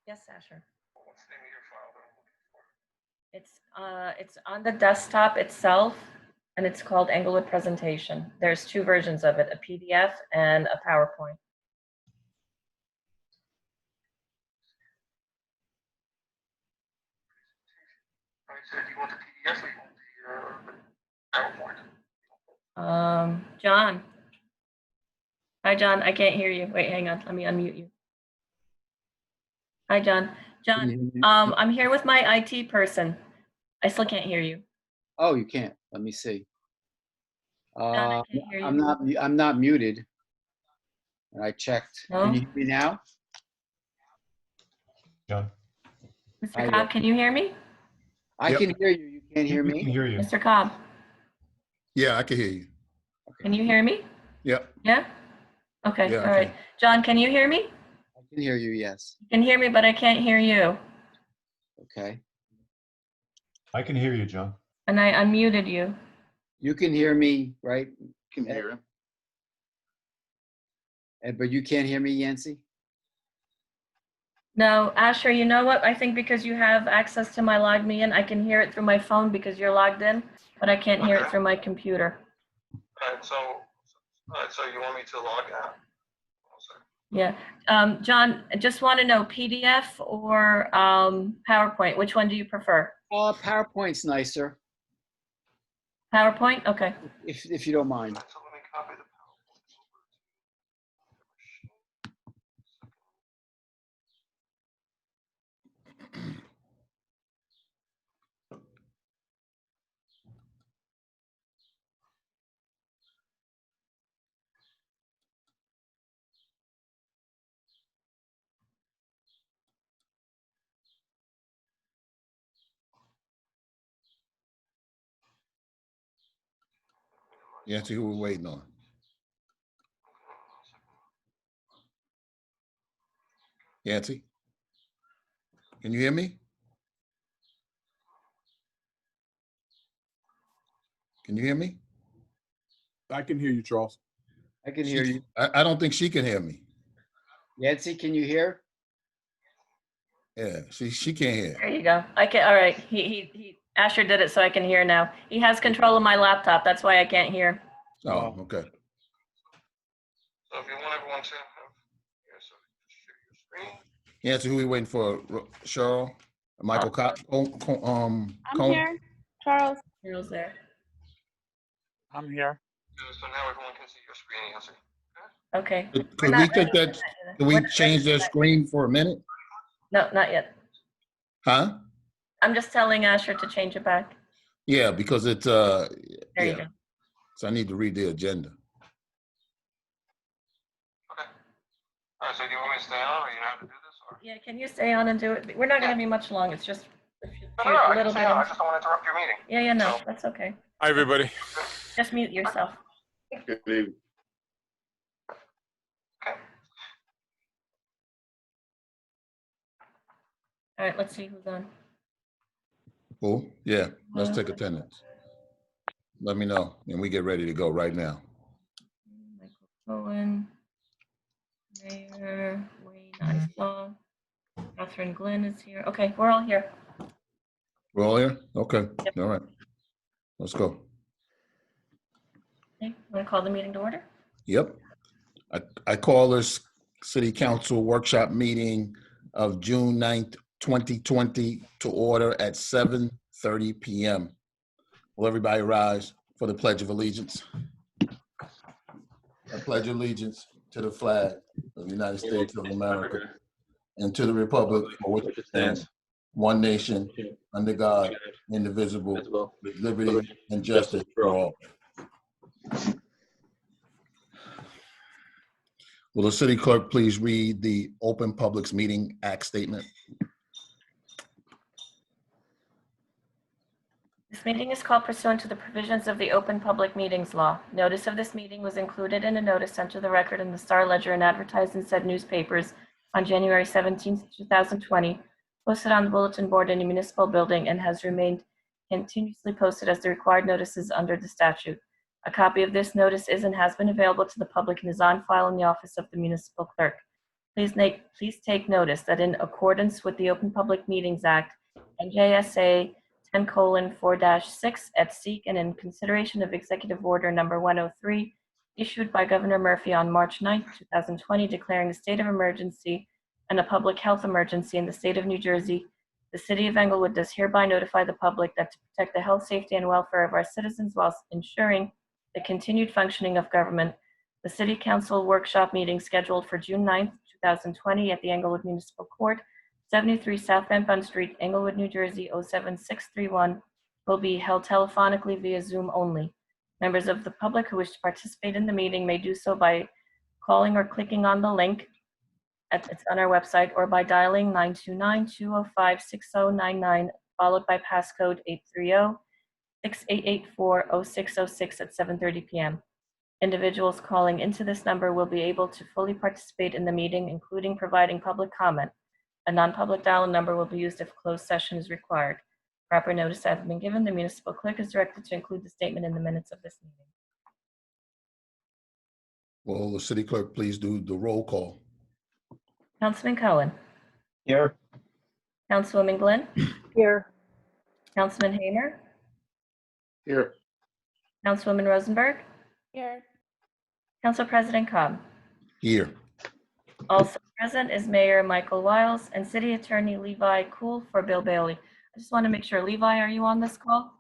Yes, Asher. What's the name of your file that I'm looking for? It's on the desktop itself, and it's called Englewood Presentation. There's two versions of it, a PDF and a PowerPoint. All right, so do you want the PDF or you want the PowerPoint? John. Hi, John. I can't hear you. Wait, hang on. Let me unmute you. Hi, John. John, I'm here with my IT person. I still can't hear you. Oh, you can't. Let me see. John, I can't hear you. I'm not muted. And I checked. No? Can you hear me now? John. Mr. Cobb, can you hear me? I Yep. can hear you. You can't hear We can me? hear you. Mr. Cobb, Yeah, I can hear you. can you hear me? Yep. Yeah? Okay, Yeah, I all right. can. John, can you hear me? I can hear you, yes. You can hear me, but I can't hear you. Okay. I can hear you, John. And I unmuted you. You can hear me, right? Can hear him. But you can't hear me, Yancy? No, Asher, you know what? I think because you have access to my log me in, I can hear it through my phone because you're logged in, but I can't hear it through my computer. All right, so you want me to log out? Yeah. John, I just want to know PDF or PowerPoint. Which one do you prefer? PowerPoint's nicer, PowerPoint? Okay. if you don't mind. So let me copy the PowerPoint Yancy, who we're waiting on? Yancy? Can you hear me? Can you hear me? I can hear you, Charles. I can hear you. I don't think she can hear me. Yancy, can you hear? Yeah, she can't hear. There you go. I can. All right. Asher did it so I can hear now. He has control of my laptop. That's why I can't hear. Oh, okay. So if you want everyone to have, here, so share your screen. Yancy, who we waiting for? Cheryl? Michael I'm Cohen? here, Charles. Carol's there. I'm here. So now everyone can see your screen, Yancy. Okay. Could we take that? Can we change their screen for a minute? No, not yet. Huh? I'm just telling Asher to change it back. Yeah, because it's There you yeah. go. So I need to read the agenda. Okay. All right, so do you want me to stay on or you know how to do this? Or? Yeah, can you stay on and do it? We're not going to be much long. It's just a No, I little can stay bit. on. I just don't want to interrupt your meeting. Yeah, no, So- that's okay. Hi, everybody. Just mute yourself. Good evening. Okay. All right, let's see who's on. Cool. Yeah, let's take attendance. Let me know, and we get ready to go right now. Michael Cohen, Mayor, Wayne, I saw. Catherine Glenn is here. Okay, we're all here. We're all here? Okay, Yep. all right. Let's go. Okay, want to call the meeting to order? Yep. I call this City Council Workshop Meeting of June 9th, 2020 to order at 7:30 p.m. Will everybody rise for the Pledge of Allegiance? I pledge allegiance to the flag of the United States of America and to the republic for which it stands, one nation, under God, indivisible, with liberty and justice for all. Will the city clerk please read the Open Publics Meeting Act statement? This meeting is called pursuant to the provisions of the Open Public Meetings Law. Notice of this meeting was included in a notice sent to the record in the Star Ledger and advertised in said newspapers on January 17, 2020, posted on the bulletin board in a municipal building, and has remained continuously posted as the required notices under the statute. A copy of this notice is and has been available to the public and is on file in the office of the municipal clerk. Please take notice that in accordance with the Open Public Meetings Act, NJSA 10:4-6 et seq, and in consideration of Executive Order Number 103, issued by Governor Murphy on March 9, 2020, declaring a state of emergency and a public health emergency in the state of New Jersey, the City of Englewood does hereby notify the public that to protect the health, safety, and welfare of our citizens whilst ensuring the continued functioning of government, the City Council workshop meeting scheduled for June 9, 2020 at the Englewood Municipal Court, 73 South Van Bunt Street, Englewood, New Jersey, 07631, will be held telephonically via Zoom only. Members of the public who wish to participate in the meeting may do so by calling or clicking on the link. It's on our website, or by dialing 929-205-6099, followed by passcode 830-6884-0606 at 7:30 p.m. Individuals calling into this number will be able to fully participate in the meeting, including providing public comment. A non-public dial number will be used if closed session is required. Proper notice has been given. The municipal clerk is directed to include the statement in the minutes of this meeting. Will the city clerk please do the roll call? Councilman Cohen. Here. Councilwoman Glenn. Here. Councilman Hamer. Here. Councilwoman Rosenberg. Here. Council President Cobb. Here. Also present is Mayor Michael Wiles and City Attorney Levi Kuhl for Bill Bailey. I just want to make sure, Levi, are you on this call?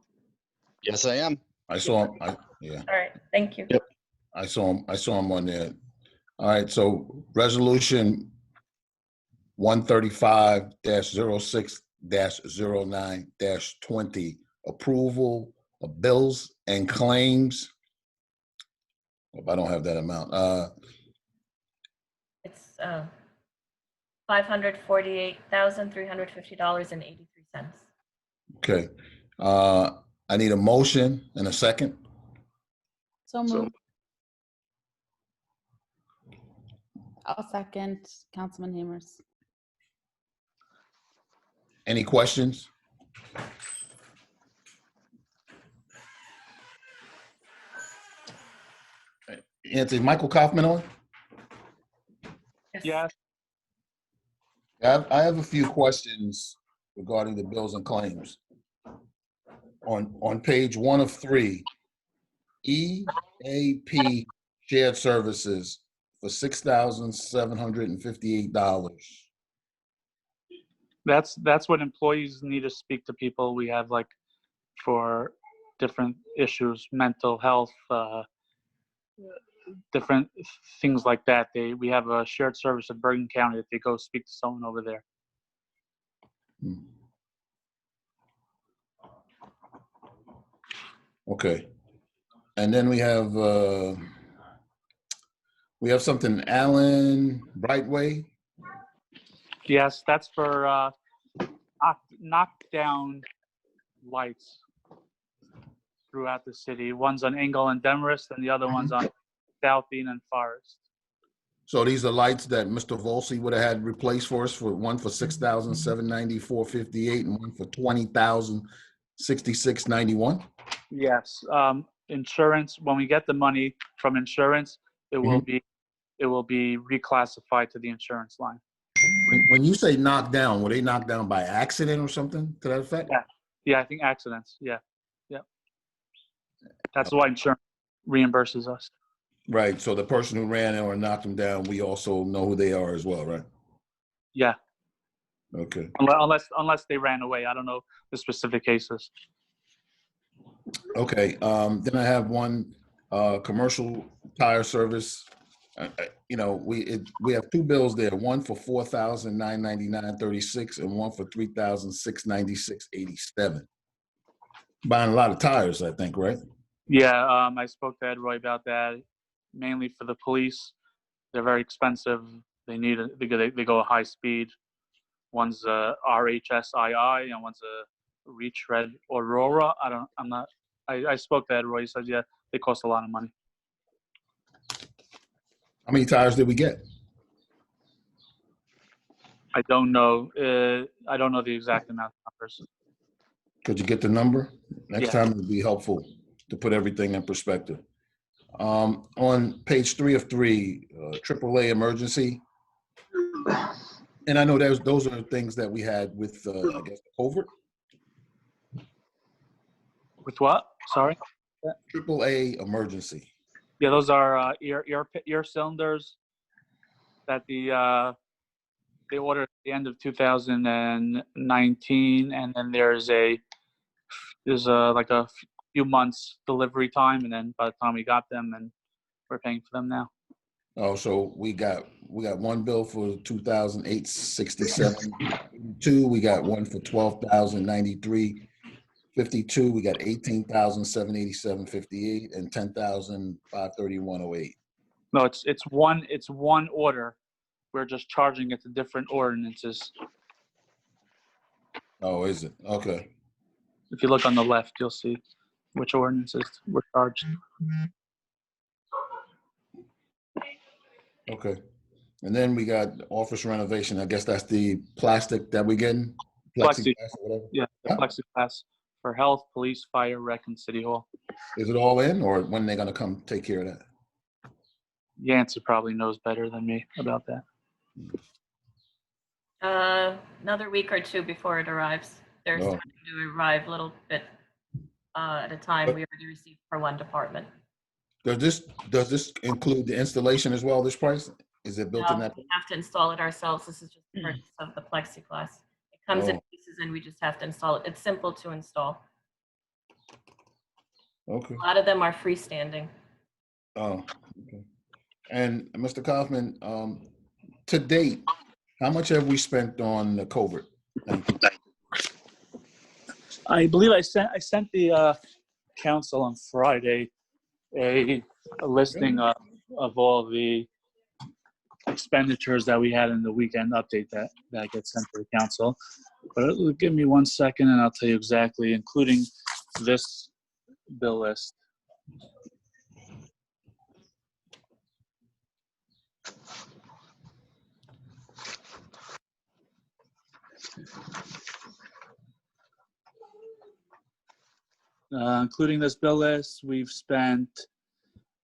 Yes, I am. I saw him. Yeah, All right, thank you. Yep. I saw him on there. All right, so resolution 135-06-09-20, approval of bills and claims. Hope I don't have that amount. It's $548,350.83. Okay. I need a motion and a second. So moved. I'll second Councilman Hamers. Any questions? Anthony, Michael Kaufman on? Yes. I have a few questions regarding the bills and claims. On page 1 of 3, EAP shared services for $6,758. That's what employees need to speak to people. We have like for different issues, mental health, different things like that. We have a shared service in Bergen County that they go speak to someone over there. Okay. And then we have something, Allen Brightway. Yes, that's for knockdown lights throughout the city. One's on Engel and Demarest, and the other one's on South Bean and Forest. So these are lights that Mr. Volsi would have had replaced for us, for one for $6,794.58 and one for $20,066.91. Yes, insurance. When we get the money from insurance, it will be reclassified to the insurance line. When you say knocked down, were they knocked down by accident or something to that effect? Yeah, I think accidents. Yeah. That's why insurance reimburses us. Right. So the person who ran it or knocked them down, we also know who they are as well, right? Yeah. Okay. Unless they ran away. I don't know the specific cases. Okay. Then I have one commercial tire service. We have two bills there. One for $4,999.36 and one for $3,696.87. Buying a lot of tires, I think, right? Yeah, I spoke to Ed Roy about that. Mainly for the police, they're very expensive. They go high speed. One's a RHSII and one's a Reach Red Aurora. I spoke to Ed Roy. He said, yeah, they cost a lot of money. How many tires did we get? I don't know. I don't know the exact amount of numbers. Could you get the number? Next Yeah. time it would be helpful to put everything in perspective. On page 3 of 3, AAA emergency, And I know those are things that we had with, I guess, covert, With what? Sorry. AAA emergency. Yeah, those are ear cylinders that they ordered at the end of 2019, and then there's like a few months delivery time, and then by the time we got them, and we're paying for them now. Oh, so we got one bill for 2,867.52. We got one for 12,093.52. We got 18,787.58 and 10,531.08. No, it's one order. We're just charging it to different ordinances. Oh, is it? Okay. If you look on the left, you'll see which ordinances were charged. Okay. And then we got office renovation. I guess that's the plastic that we getting? Plexi. Plexiglass or whatever? Yeah, the plexiglass for health, police, fire, rec, and city hall. Is it all in, or when they gonna come take care of that? Yancey probably knows better than me about that. Another week or two before it arrives. They're Oh. starting to arrive a little bit at a time. We already received for one department. Does this include the installation as well, this price? Is it built in No, that? we have to install it ourselves. This is just the purchase of the plexiglass. It comes in Oh. pieces and we just have to install it. It's simple to install. Okay. A lot of them are freestanding. Oh, okay. And Mr. Kaufman, to date, how much have we spent on the covert? I believe I sent the council on Friday a listing of all the expenditures that we had in the weekend update that gets sent to the council. But give me 1 second and I'll tell you exactly, including this bill list. Including this bill list, we've spent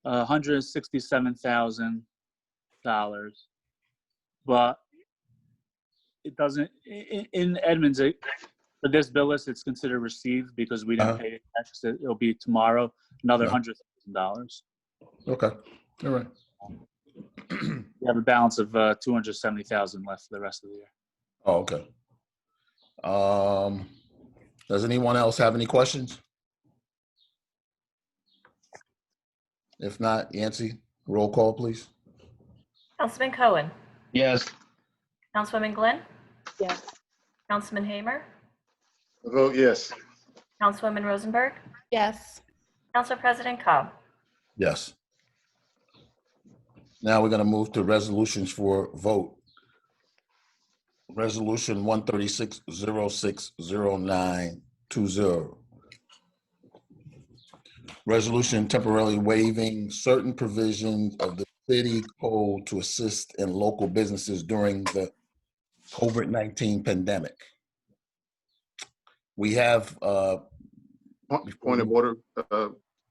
$167,000, but it doesn't in Edmonds. For this bill list, it's considered received because we didn't pay it yet. So it'll be tomorrow, another $100,000. Okay, all right. We have a balance of $270,000 left for the rest of the year. Oh, okay. Does anyone else have any questions? If not, Yancy, roll call, please. Councilman Cohen, Yes. Councilwoman Glenn, Yes. Councilman Hamer, Vote yes. Councilwoman Rosenberg, Yes. Council President Cobb. Yes. Now we're going to move to resolutions for vote. Resolution 136060920. Resolution temporarily waiving certain provisions of the city code to assist in local businesses during the COVID-19 pandemic. We have Point of order,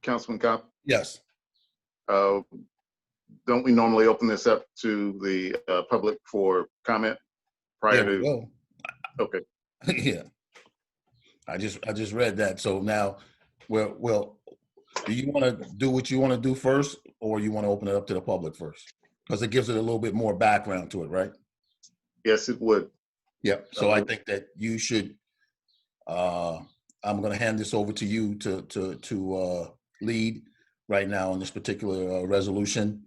Councilman Cobb. yes. Don't we normally open this up to the public for comment prior There we to? go. Okay. Yeah. I just read that. So now, well, do you want to do what you want to do first, or you want to open it up to the public first? Because it gives it a little bit more background to it, right? Yes, it would. Yep. So I think that you should. I'm going to hand this over to you to lead right now on this particular resolution,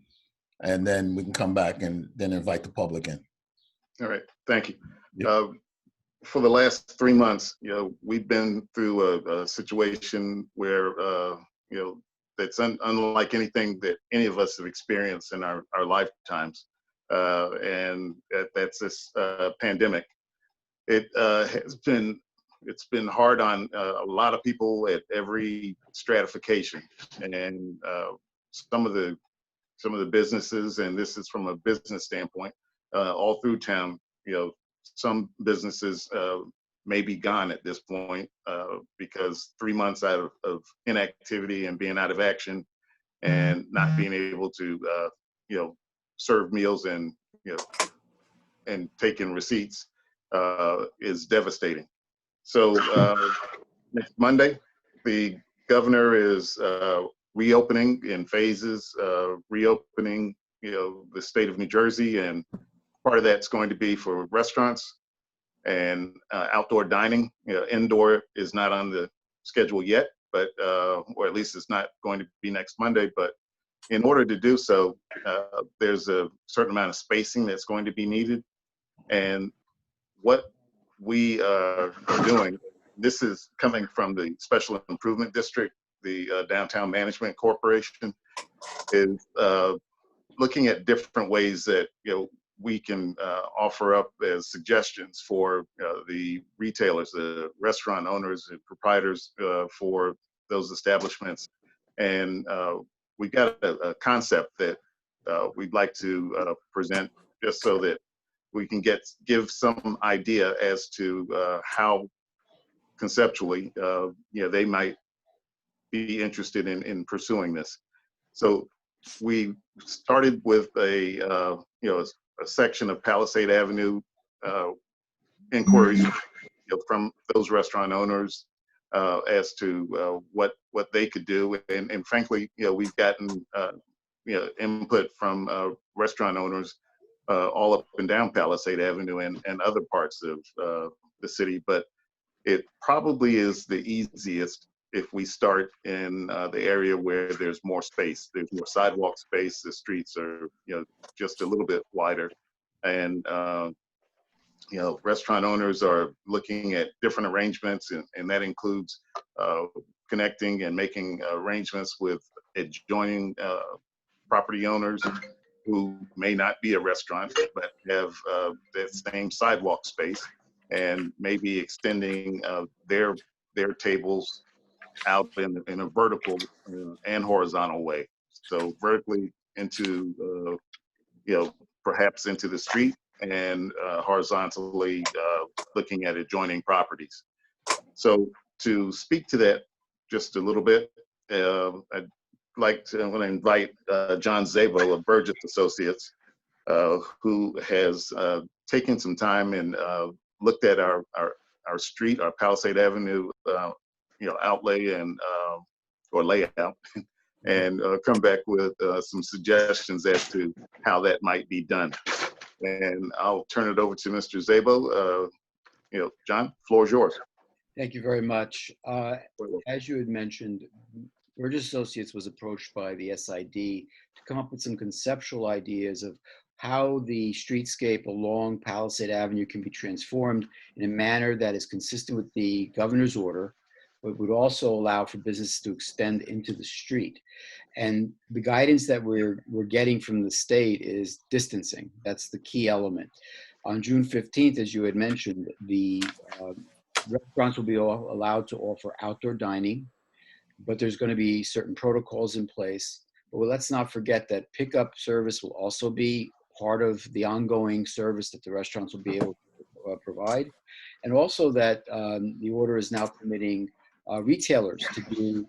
and then we can come back and then invite the public in. All right. Thank you. Yep. For the last 3 months, we've been through a situation where, that's unlike anything that any of us have experienced in our lifetimes. And that's this pandemic. It's been hard on a lot of people at every stratification, and some of the businesses, and this is from a business standpoint, all through town. Some businesses may be gone at this point because 3 months out of inactivity and being out of action and not being able to serve meals and and taking receipts is devastating. So next Monday, the governor is reopening in phases, reopening, the state of New Jersey, and part of that's going to be for restaurants and outdoor dining. Indoor is not on the schedule yet, but or at least it's not going to be next Monday. But in order to do so, there's a certain amount of spacing that's going to be needed. And what we are doing, this is coming from the Special Improvement District, the Downtown Management Corporation, is looking at different ways that we can offer up as suggestions for the retailers, the restaurant owners and proprietors for those establishments. And we've got a concept that we'd like to present, just so that we can give some idea as to how conceptually they might be interested in pursuing this. So we started with a section of Palisade Avenue inquiries from those restaurant owners as to what they could do, and frankly, we've gotten input from restaurant owners all up and down Palisade Avenue and other parts of the city. But it probably is the easiest if we start in the area where there's more space. There's more sidewalk space. The streets are, just a little bit wider. And, restaurant owners are looking at different arrangements, and that includes connecting and making arrangements with adjoining property owners who may not be a restaurant, but have that same sidewalk space, and maybe extending their tables out in a vertical and horizontal way. So vertically into, perhaps into the street, and horizontally looking at adjoining properties. So to speak to that just a little bit, I'd like to invite John Zabo of Burgess Associates, who has taken some time and looked at our street, our Palisade Avenue, outlay and or layout, and come back with some suggestions as to how that might be done. And I'll turn it over to Mr. Zabo. John, floor is yours. Thank you very much. As you had mentioned, Burgess Associates was approached by the SID to come up with some conceptual ideas of how the streetscape along Palisade Avenue can be transformed in a manner that is consistent with the governor's order, but would also allow for business to extend into the street. And the guidance that we're getting from the state is distancing. That's the key element. On June 15th, as you had mentioned, the restaurants will be allowed to offer outdoor dining, but there's going to be certain protocols in place. But let's not forget that pickup service will also be part of the ongoing service that the restaurants will be able to provide. And also that the order is now permitting retailers to do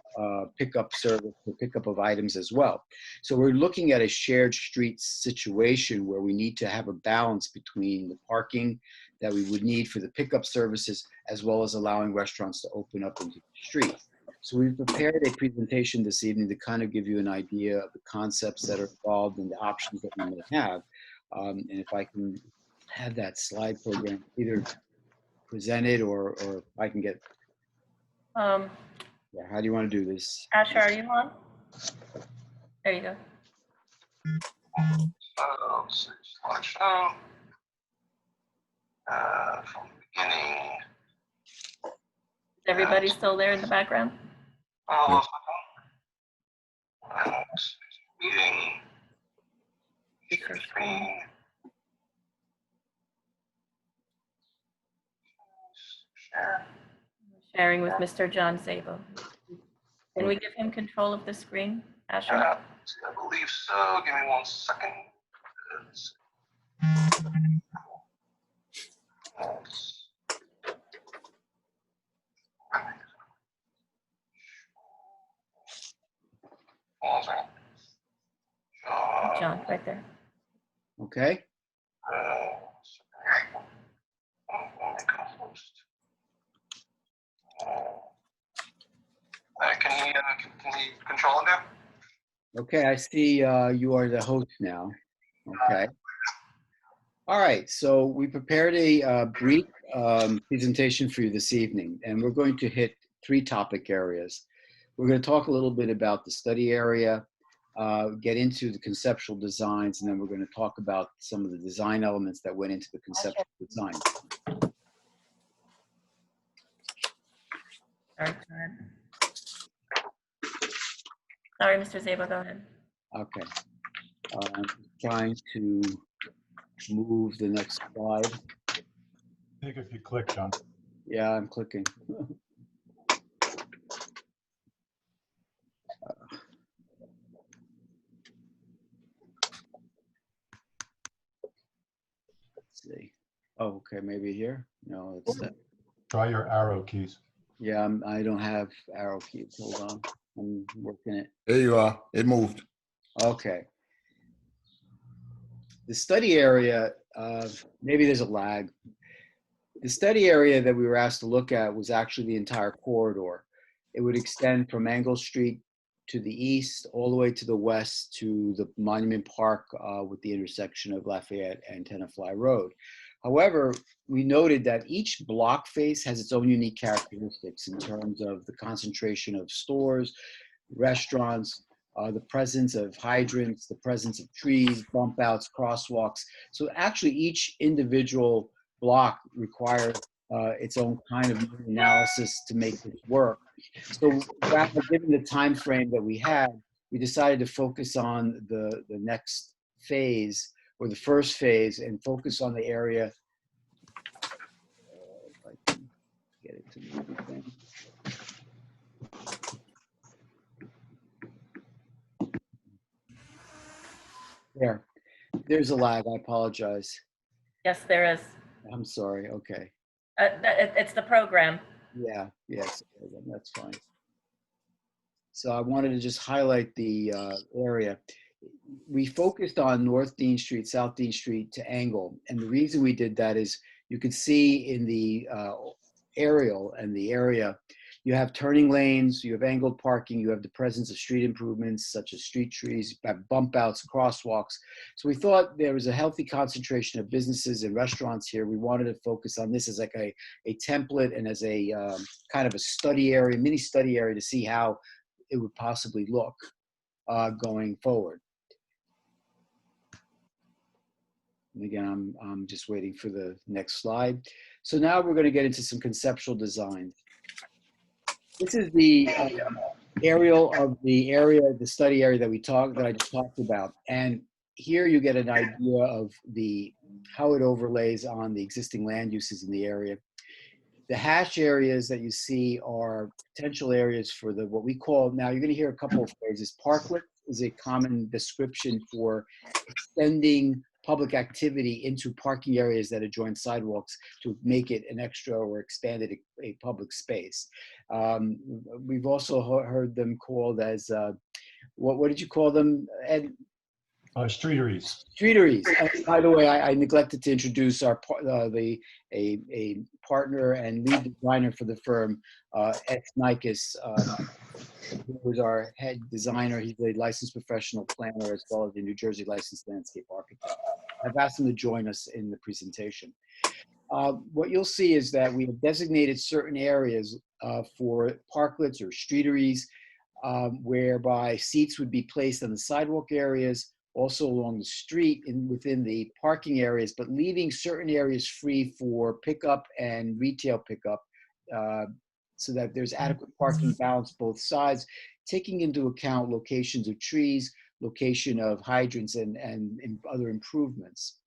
pickup service for pickup of items as well. So we're looking at a shared street situation where we need to have a balance between the parking that we would need for the pickup services, as well as allowing restaurants to open up into the street. So we've prepared a presentation this evening to kind of give you an idea of the concepts that are involved and the options that we may have. And if I can have that slide program either presented or if I can get, yeah, how do you want to do this? Asher, are you on? There you go. Let's see, slideshow. From the beginning. Is everybody still there in the background? Lost my phone. Meeting. Share screen. Share. Sharing with Mr. John Zabo. Can we give him control of the screen, Asher? I believe so. Give me 1 second. John, right there. Okay. controlling there? Okay, I see you are the host now. Okay. All right, so we prepared a brief presentation for you this evening, and we're going to hit three topic areas. We're going to talk a little bit about the study area, get into the conceptual designs, and then we're going to talk about some of the design elements that went into the conceptual design. Sorry, go ahead. Sorry, Mr. Zabo, go ahead. Okay. I'm trying to move the next slide. I think if you click, John. Yeah, I'm clicking. Let's see. Oh, okay, maybe here. No, it's that. Try your arrow keys. Yeah, I don't have arrow keys. Hold on, I'm working it. There you are. It moved. Okay. The study area, maybe there's a lag. The study area that we were asked to look at was actually the entire corridor. It would extend from Angle Street to the east, all the way to the west to the Monument Park with the intersection of Lafayette and Tenafly Road. However, we noted that each block face has its own unique characteristics in terms of the concentration of stores, restaurants, the presence of hydrants, the presence of trees, bump outs, crosswalks. So actually each individual block requires its own kind of analysis to make this work. So rather, given the time frame that we had, we decided to focus on the next phase, or the first phase, and focus on the area. If I can get it to move again. There's a lag. I apologize. Yes, there is. I'm sorry. Okay. It's the program. Yeah. Yes. That's fine. So I wanted to just highlight the area. We focused on North Dean Street, South Dean Street to Angle. And the reason we did that is you could see in the aerial and the area, you have turning lanes, you have angled parking, you have the presence of street improvements such as street trees, bump outs, crosswalks. So we thought there was a healthy concentration of businesses and restaurants here. We wanted to focus on this as like a template and as a kind of a study area, mini study area to see how it would possibly look going forward. And again, I'm just waiting for the next slide. So now we're going to get into some conceptual design. This is the aerial of the area, the study area that I just talked about. And here you get an idea of how it overlays on the existing land uses in the area. The hash areas that you see are potential areas for what we call, now you're going to hear a couple of phrases. Parklet is a common description for extending public activity into parking areas that adjoin sidewalks to make it an extra or expanded a public space. We've also heard them called as, what did you call them, Ed? Streeteries. Streeteries. By the way, I neglected to introduce our a partner and lead designer for the firm, Ed Nikis, who is our head designer. He's a licensed professional planner as well as a New Jersey licensed landscape architect. I've asked him to join us in the presentation. What you'll see is that we have designated certain areas for parklets or streeteries, whereby seats would be placed on the sidewalk areas, also along the street and within the parking areas, but leaving certain areas free for pickup and retail pickup so that there's adequate parking balance both sides, taking into account locations of trees, location of hydrants and other improvements.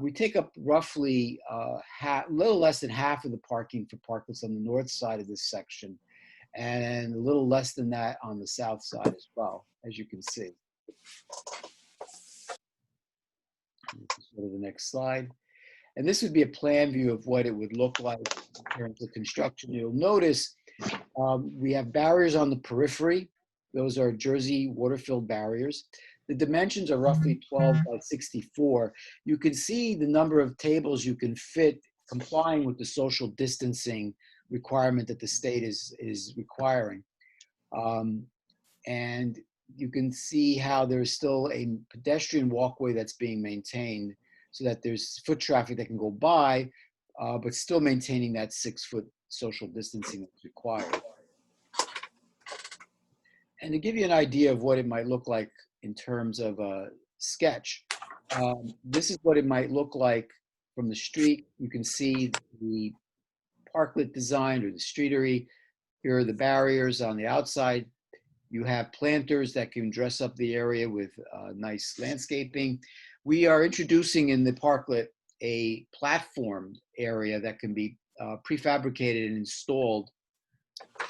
We take up roughly a little less than half of the parking for parklets on the north side of this section, and a little less than that on the south side as well, as you can see. Go to the next slide. And this would be a plan view of what it would look like in terms of construction. You'll notice we have barriers on the periphery. Those are Jersey water-filled barriers. The dimensions are roughly 12 by 64. You can see the number of tables you can fit complying with the social distancing requirement that the state is requiring. And you can see how there's still a pedestrian walkway that's being maintained so that there's foot traffic that can go by, but still maintaining that 6-foot social distancing that's required. And to give you an idea of what it might look like in terms of a sketch, this is what it might look like from the street. You can see the parklet design or the streetery. Here are the barriers on the outside. You have planters that can dress up the area with nice landscaping. We are introducing in the parklet a platform area that can be prefabricated and installed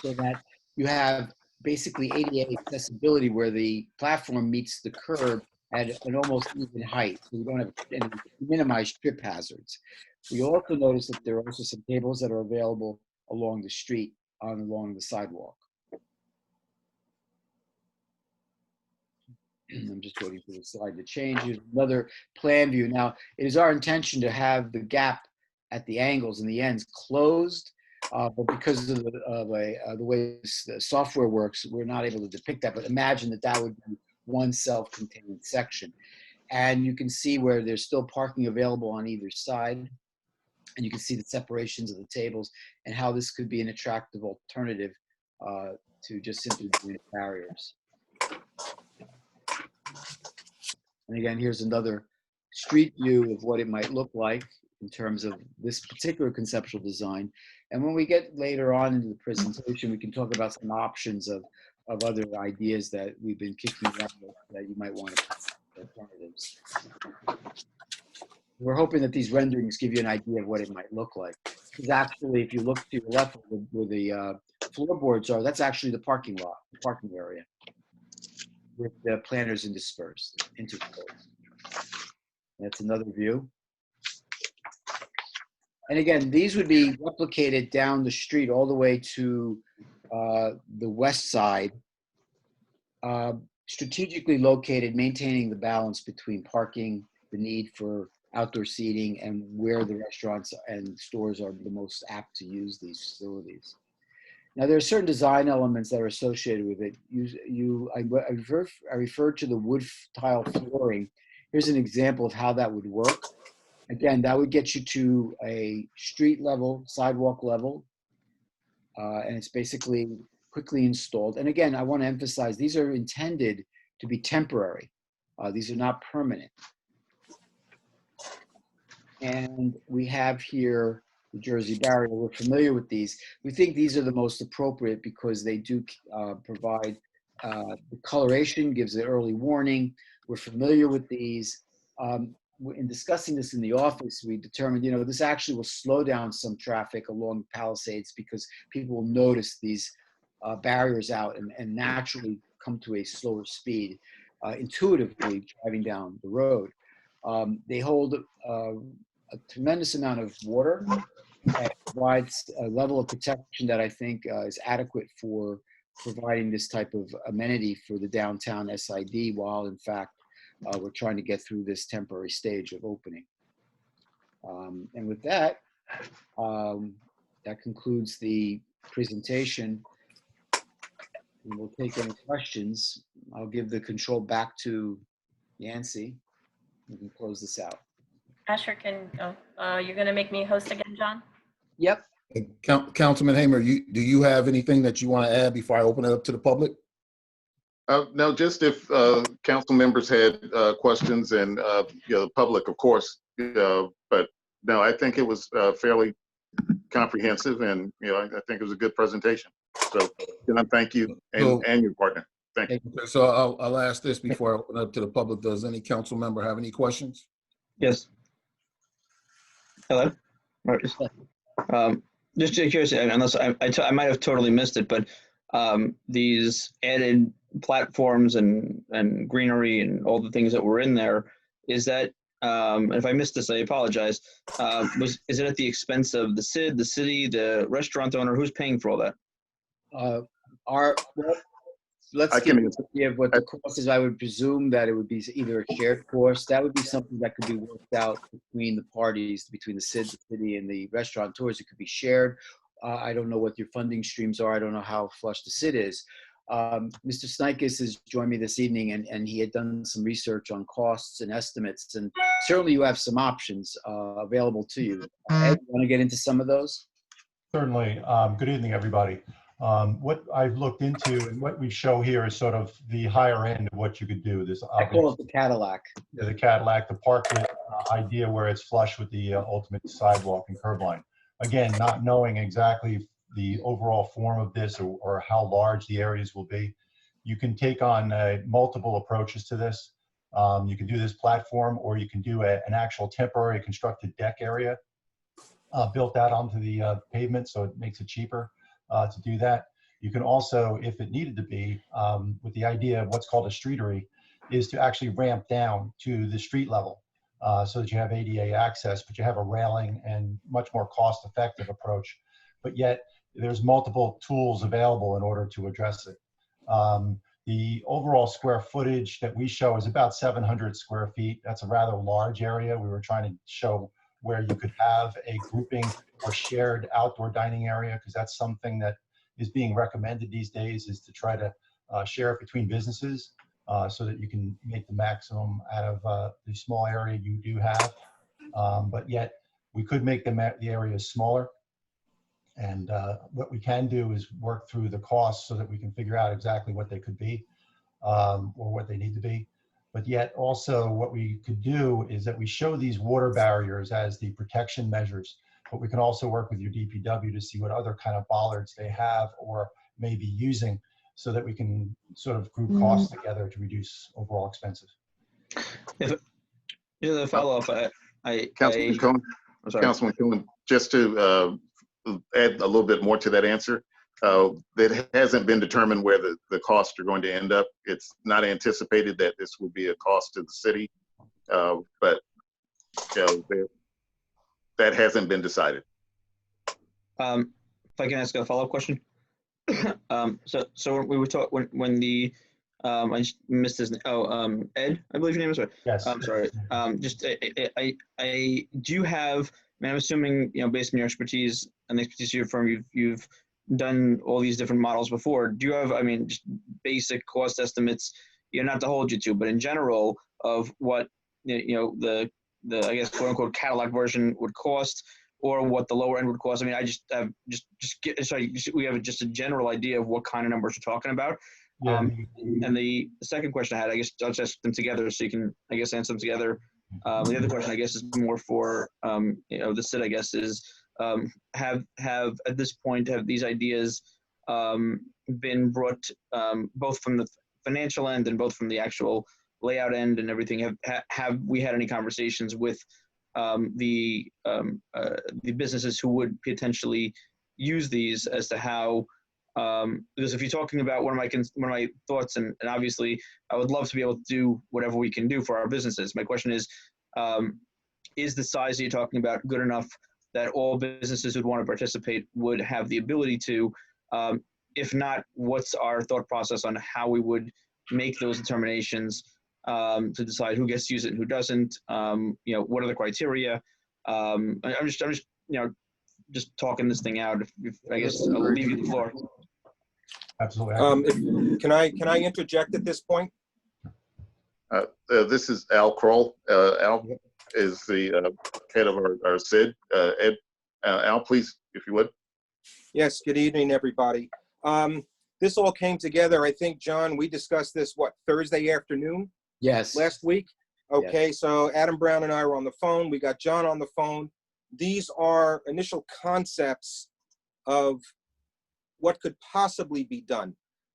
so that you have basically ADA accessibility where the platform meets the curb at an almost even height. So you don't have any minimize trip hazards. We also notice that there are also some tables that are available along the street along the sidewalk. I'm just waiting for the slide to change. Here's another plan view. Now, it is our intention to have the gap at the angles and the ends closed, but because of the way the software works, we're not able to depict that. But imagine that that would be one self-contained section. And you can see where there's still parking available on either side. And you can see the separations of the tables and how this could be an attractive alternative to just simply doing barriers. And again, here's another street view of what it might look like in terms of this particular conceptual design. And when we get later on into the presentation, we can talk about some options of other ideas that we've been kicking around that you might want to alternatives. We're hoping that these renderings give you an idea of what it might look like. Because actually, if you look to your left where the floorboards are, that's actually the parking lot, the parking area, with the planters interspersed. That's another view. And again, these would be replicated down the street all the way to the west side, strategically located, maintaining the balance between parking, the need for outdoor seating, and where the restaurants and stores are the most apt to use these facilities. Now, there are certain design elements that are associated with it. I referred to the wood tile flooring. Here's an example of how that would work. Again, that would get you to a street level, sidewalk level, and it's basically quickly installed. And again, I want to emphasize, these are intended to be temporary. These are not permanent. And we have here the Jersey barrier. We're familiar with these. We think these are the most appropriate because they do provide the coloration, gives an early warning. We're familiar with these. In discussing this in the office, we determined, this actually will slow down some traffic along Palisades because people will notice these barriers out and naturally come to a slower speed, intuitively driving down the road. They hold a tremendous amount of water and provides a level of protection that I think is adequate for providing this type of amenity for the downtown SID, while in fact we're trying to get through this temporary stage of opening. And with that, that concludes the presentation. And we'll take any questions. I'll give the control back to Yancy. We can close this out. Asher, you're going to make me host again, John? Yep. Councilman Hamer, do you have anything that you want to add before I open it up to the public? No, just if council members had questions and the public, of course. But no, I think it was fairly comprehensive, and I think it was a good presentation. So, thank you and your partner. Thank you. Okay, so I'll ask this before I open up to the public. Does any council member have any questions? Yes. Hello. Just curious, unless I might have totally missed it, but these added platforms and greenery and all the things that were in there, is that, and if I missed this, I apologize, is it at the expense of the CID, the city, the restaurant owner? Who's paying for all that? Let's give an idea of what the cost is. I would presume that it would be either a shared cost. That would be something that could be worked out between the parties, between the CID, the city, and the restaurateurs. It could be shared. I don't know what your funding streams are. I don't know how flush the CID is. Mr. Snikes has joined me this evening, and he had done some research on costs and estimates, and certainly you have some options available to you. Ed, you want to get into some of those? Certainly. Good evening, everybody. What I've looked into and what we show here is sort of the higher end of what you could do. This I call it the Cadillac. the Cadillac, the parklet idea where it's flush with the ultimate sidewalk and curb line. Again, not knowing exactly the overall form of this or how large the areas will be, you can take on multiple approaches to this. You can do this platform, or you can do an actual temporary constructed deck area built out onto the pavement, so it makes it cheaper to do that. You can also, if it needed to be, with the idea of what's called a streetery, is to actually ramp down to the street level so that you have ADA access, but you have a railing and much more cost-effective approach. But yet, there's multiple tools available in order to address it. The overall square footage that we show is about 700 square feet. That's a rather large area. We were trying to show where you could have a grouping or shared outdoor dining area, because that's something that is being recommended these days, is to try to share it between businesses so that you can make the maximum out of the small area you do have. But yet we could make the areas smaller. And what we can do is work through the costs so that we can figure out exactly what they could be or what they need to be. But yet also what we could do is that we show these water barriers as the protection measures, but we can also work with your DPW to see what other kind of bollards they have or may be using so that we can sort of group costs together to reduce overall expenses. If a follow-up, Councilman Cohen, I'm sorry. Councilman Cohen, just to add a little bit more to that answer, it hasn't been determined where the costs are going to end up. It's not anticipated that this will be a cost to the city, but that hasn't been decided. If I can ask a follow-up question. So we were talking when the I just missed his name. Oh, Ed, I believe your name is right. Yes. I'm sorry. Just I do you have? I mean, I'm assuming, based on your expertise and the expertise of your firm, you've done all these different models before. Do you have, I mean, just basic cost estimates, not to hold you to, but in general of what, the I guess, quote unquote, Cadillac version would cost, or what the lower end would cost? I mean, I just have we have just a general idea of what kind of numbers we're talking about. Yeah. And the second question I had, I guess I'll just ask them together so you can, I guess, answer them together. The other question, I guess, is more for, the CID, I guess, is have at this point, have these ideas been brought both from the financial end and both from the actual layout end and everything? Have we had any conversations with the businesses who would potentially use these as to how, because if you're talking about one of my thoughts, and obviously I would love to be able to do whatever we can do for our businesses. My question is the size that you're talking about good enough that all businesses who'd want to participate would have the ability to? If not, what's our thought process on how we would make those determinations to decide who gets to use it and who doesn't? What are the criteria? I'm just talking this thing out. If I guess I'll leave you the floor. Absolutely. Can I interject at this point? This is Al Kroll. Al is the head of our CID. Ed, Al, please, if you would. Yes, good evening, everybody. This all came together, I think, John, we discussed this, Thursday afternoon? Yes. Last week? Okay, So Adam Brown and I were on the phone. We got John on the phone. These are initial concepts of what could possibly be done.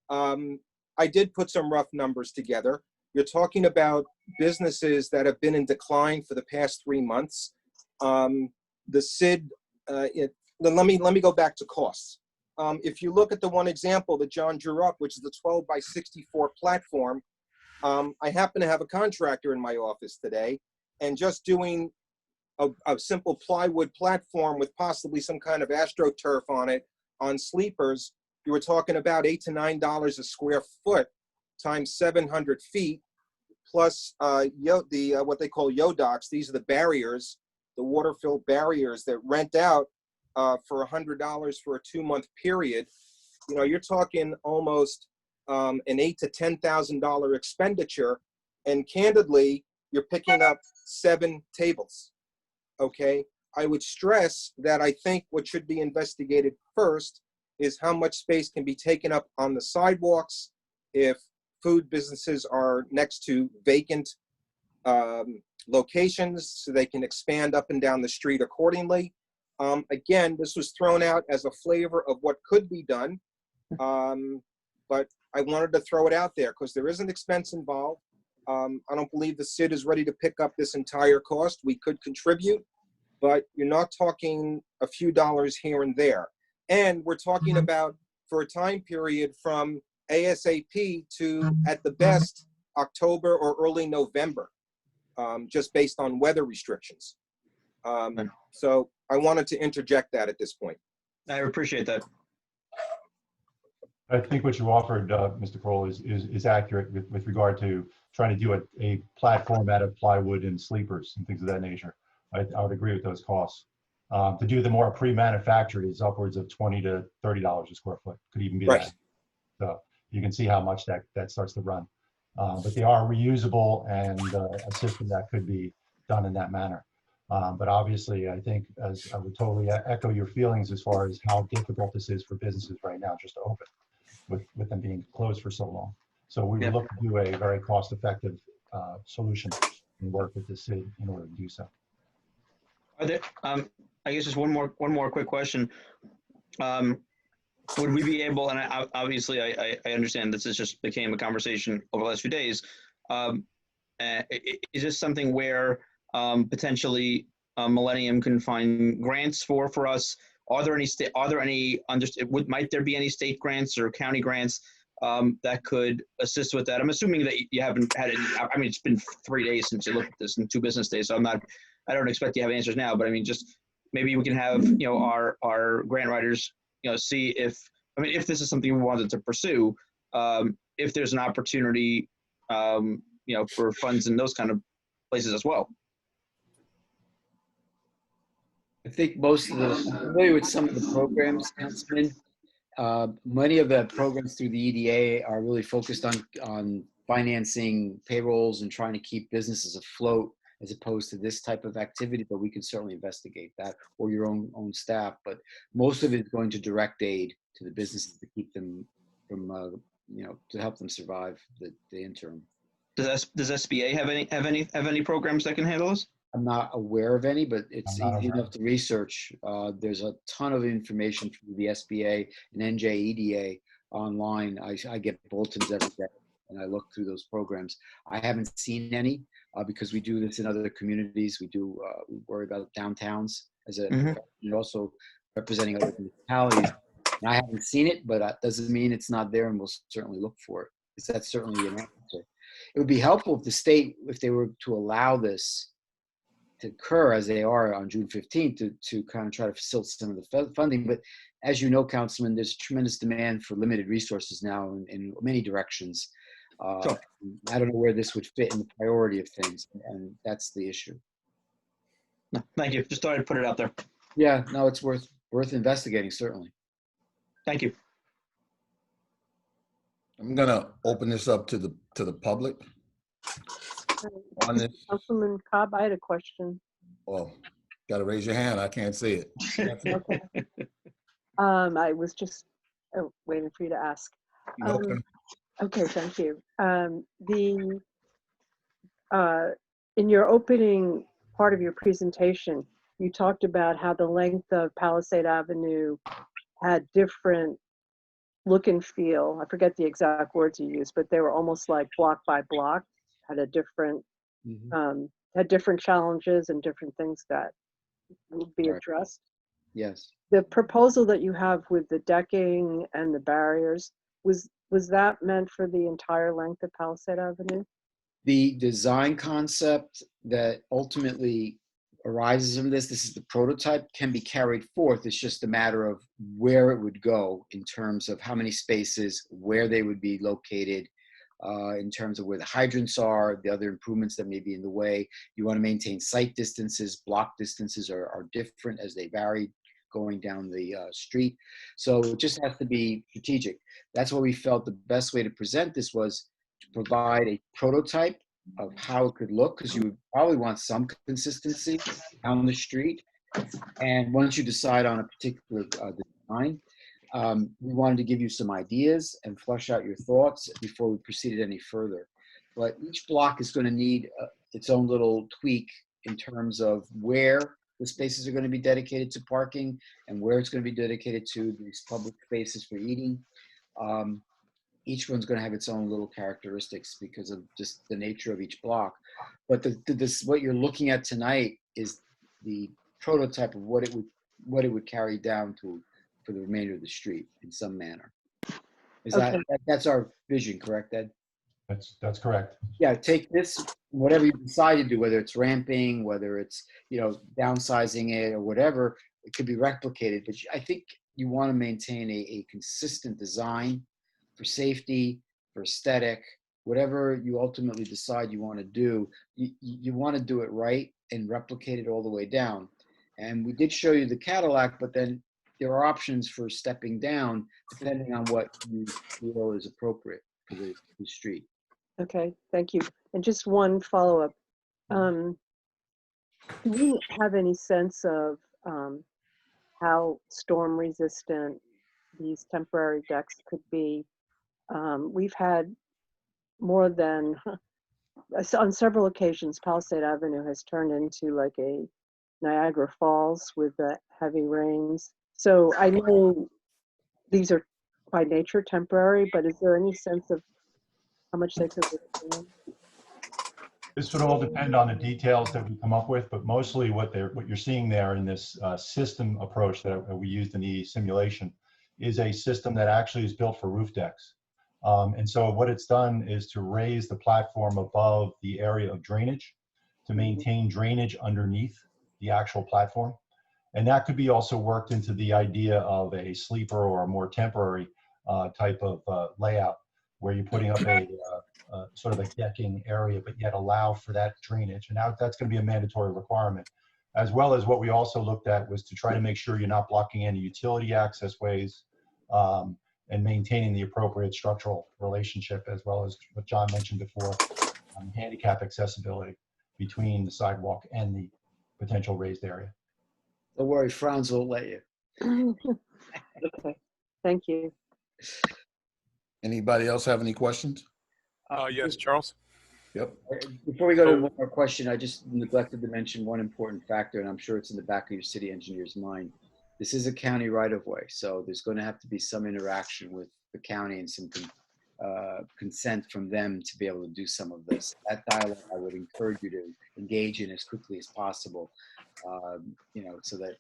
I did put some rough numbers together. You're talking about businesses that have been in decline for the past 3 months. The CID, let me go back to costs. If you look at the one example that John drew up, which is the 12 by 64 platform, I happen to have a contractor in my office today, and just doing a simple plywood platform with possibly some kind of AstroTurf on it, on sleepers, you were talking about $8 to $9 a square foot times 700 feet, plus what they call yodocs. These are the barriers, the water-filled barriers that rent out for $100 for a 2-month period. You're talking almost an $8,000 to $10,000 expenditure, and candidly, you're picking up 7 tables. Okay, I would stress that I think what should be investigated first is how much space can be taken up on the sidewalks if food businesses are next to vacant locations, so they can expand up and down the street accordingly. Again, this was thrown out as a flavor of what could be done, but I wanted to throw it out there because there is an expense involved. I don't believe the CID is ready to pick up this entire cost. We could contribute, but you're not talking a few dollars here and there. And we're talking about for a time period from ASAP to, at the best, October or early November, just based on weather restrictions. So I wanted to interject that at this point. I appreciate that. I think what you offered, Mr. Kroll, is accurate with regard to trying to do a platform out of plywood and sleepers and things of that nature. I would agree with those costs. To do the more pre-manufactured is upwards of $20 to $30 a square foot. Could even be Right. that. So you can see how much that starts to run. But they are reusable and a system that could be done in that manner. But obviously, I think, as I would totally echo your feelings as far as how difficult this is for businesses right now just to open, with them being closed for so long. So we would look to do a very cost-effective solution and work with the city in order to do so. Are there, I guess just one more quick question. Would we be able, and obviously I understand this just became a conversation over the last few days. Is this something where potentially Millennium can find grants for us? Might there be any state grants or county grants that could assist with that? I'm assuming that you haven't had any. I mean, it's been 3 days since you looked at this and 2 business days, so I don't expect you to have answers now, but I mean, just maybe we can have, our grant writers, see if this is something we wanted to pursue, if there's an opportunity, for funds in those kind of places as well. I think most of I'm familiar with some of the programs, Councilman. Many of the programs through the EDA are really focused on financing payrolls and trying to keep businesses afloat, as opposed to this type of activity, but we can certainly investigate that, or your own staff. But most of it is going to direct aid to the businesses to keep them from, to help them survive the interim. Does SBA have any programs that can handle this? I'm not aware of any, but it's easy enough to research. There's a ton of information from the SBA and NJEDA online. I get bulletins every day, and I look through those programs. I haven't seen any because we do this in other communities. We worry about downtowns and also representing other municipalities. And I haven't seen it, but that doesn't mean it's not there, and we'll certainly look for it, because that's certainly an answer. It would be helpful if the state, if they were to allow this to occur as they are on June 15th to kind of try to facilitate some of the funding. But as you know, Councilman, there's tremendous demand for limited resources now in many directions. Sure. I don't know where this would fit in the priority of things, and that's the issue. No, thank you. Just thought I'd put it out there. Yeah, no, it's worth investigating, certainly. Thank you. I'm gonna open this up to the public. On this, Councilman Cobb, I had a question. well, gotta raise your hand. I can't see it. Okay. I was just waiting for you to ask. Okay. Okay, thank you. In your opening part of your presentation, you talked about how the length of Palisade Avenue had different look and feel. I forget the exact words you used, but they were almost like block by block, had a different, had different challenges and different things that would be addressed. Yes. The proposal that you have with the decking and the barriers, was that meant for the entire length of Palisade Avenue? The design concept that ultimately arises from this is the prototype, can be carried forth. It's just a matter of where it would go in terms of how many spaces, where they would be located, in terms of where the hydrants are, the other improvements that may be in the way. You want to maintain site distances, block distances are different as they vary going down the street. So it just has to be strategic. That's why we felt the best way to present this was to provide a prototype of how it could look, because you would probably want some consistency down the street. And once you decide on a particular design, we wanted to give you some ideas and flush out your thoughts before we proceeded any further. But each block is going to need its own little tweak in terms of where the spaces are going to be dedicated to parking and where it's going to be dedicated to these public spaces for eating. Each one's going to have its own little characteristics because of just the nature of each block. But what you're looking at tonight is the prototype of what it would carry down to for the remainder of the street in some manner. Is Okay. that's our vision, correct, Ed? That's correct. Yeah, take this, whatever you decide to do, whether it's ramping, whether it's, downsizing it or whatever, it could be replicated. But I think you want to maintain a consistent design for safety, for aesthetic, whatever you ultimately decide you want to do, you want to do it right and replicate it all the way down. And we did show you the Cadillac, but then there are options for stepping down depending on what you feel is appropriate for the street. Okay, thank you. And just one follow-up. Do we have any sense of how storm resistant these temporary decks could be? We've had more than, on several occasions, Palisade Avenue has turned into like a Niagara Falls with the heavy rains. So I know these are by nature temporary, but is there any sense of how much they could withstand? This would all depend on the details that we come up with, but mostly what you're seeing there in this system approach that we used in the simulation is a system that actually is built for roof decks. And so what it's done is to raise the platform above the area of drainage to maintain drainage underneath the actual platform. And that could be also worked into the idea of a sleeper or a more temporary type of layout where you're putting up a sort of a decking area, but yet allow for that drainage. And now that's going to be a mandatory requirement. As well as what we also looked at was to try to make sure you're not blocking any utility access ways and maintaining the appropriate structural relationship, as well as what John mentioned before, handicap accessibility between the sidewalk and the potential raised area. Don't worry, Franz will let you. Okay, thank you. Anybody else have any questions? Yes, Charles. Yep. Before we go to one more question, I just neglected to mention one important factor, and I'm sure it's in the back of your city engineer's mind. This is a county right-of-way, so there's going to have to be some interaction with the county and some consent from them to be able to do some of this. That dialogue I would encourage you to engage in as quickly as possible, so that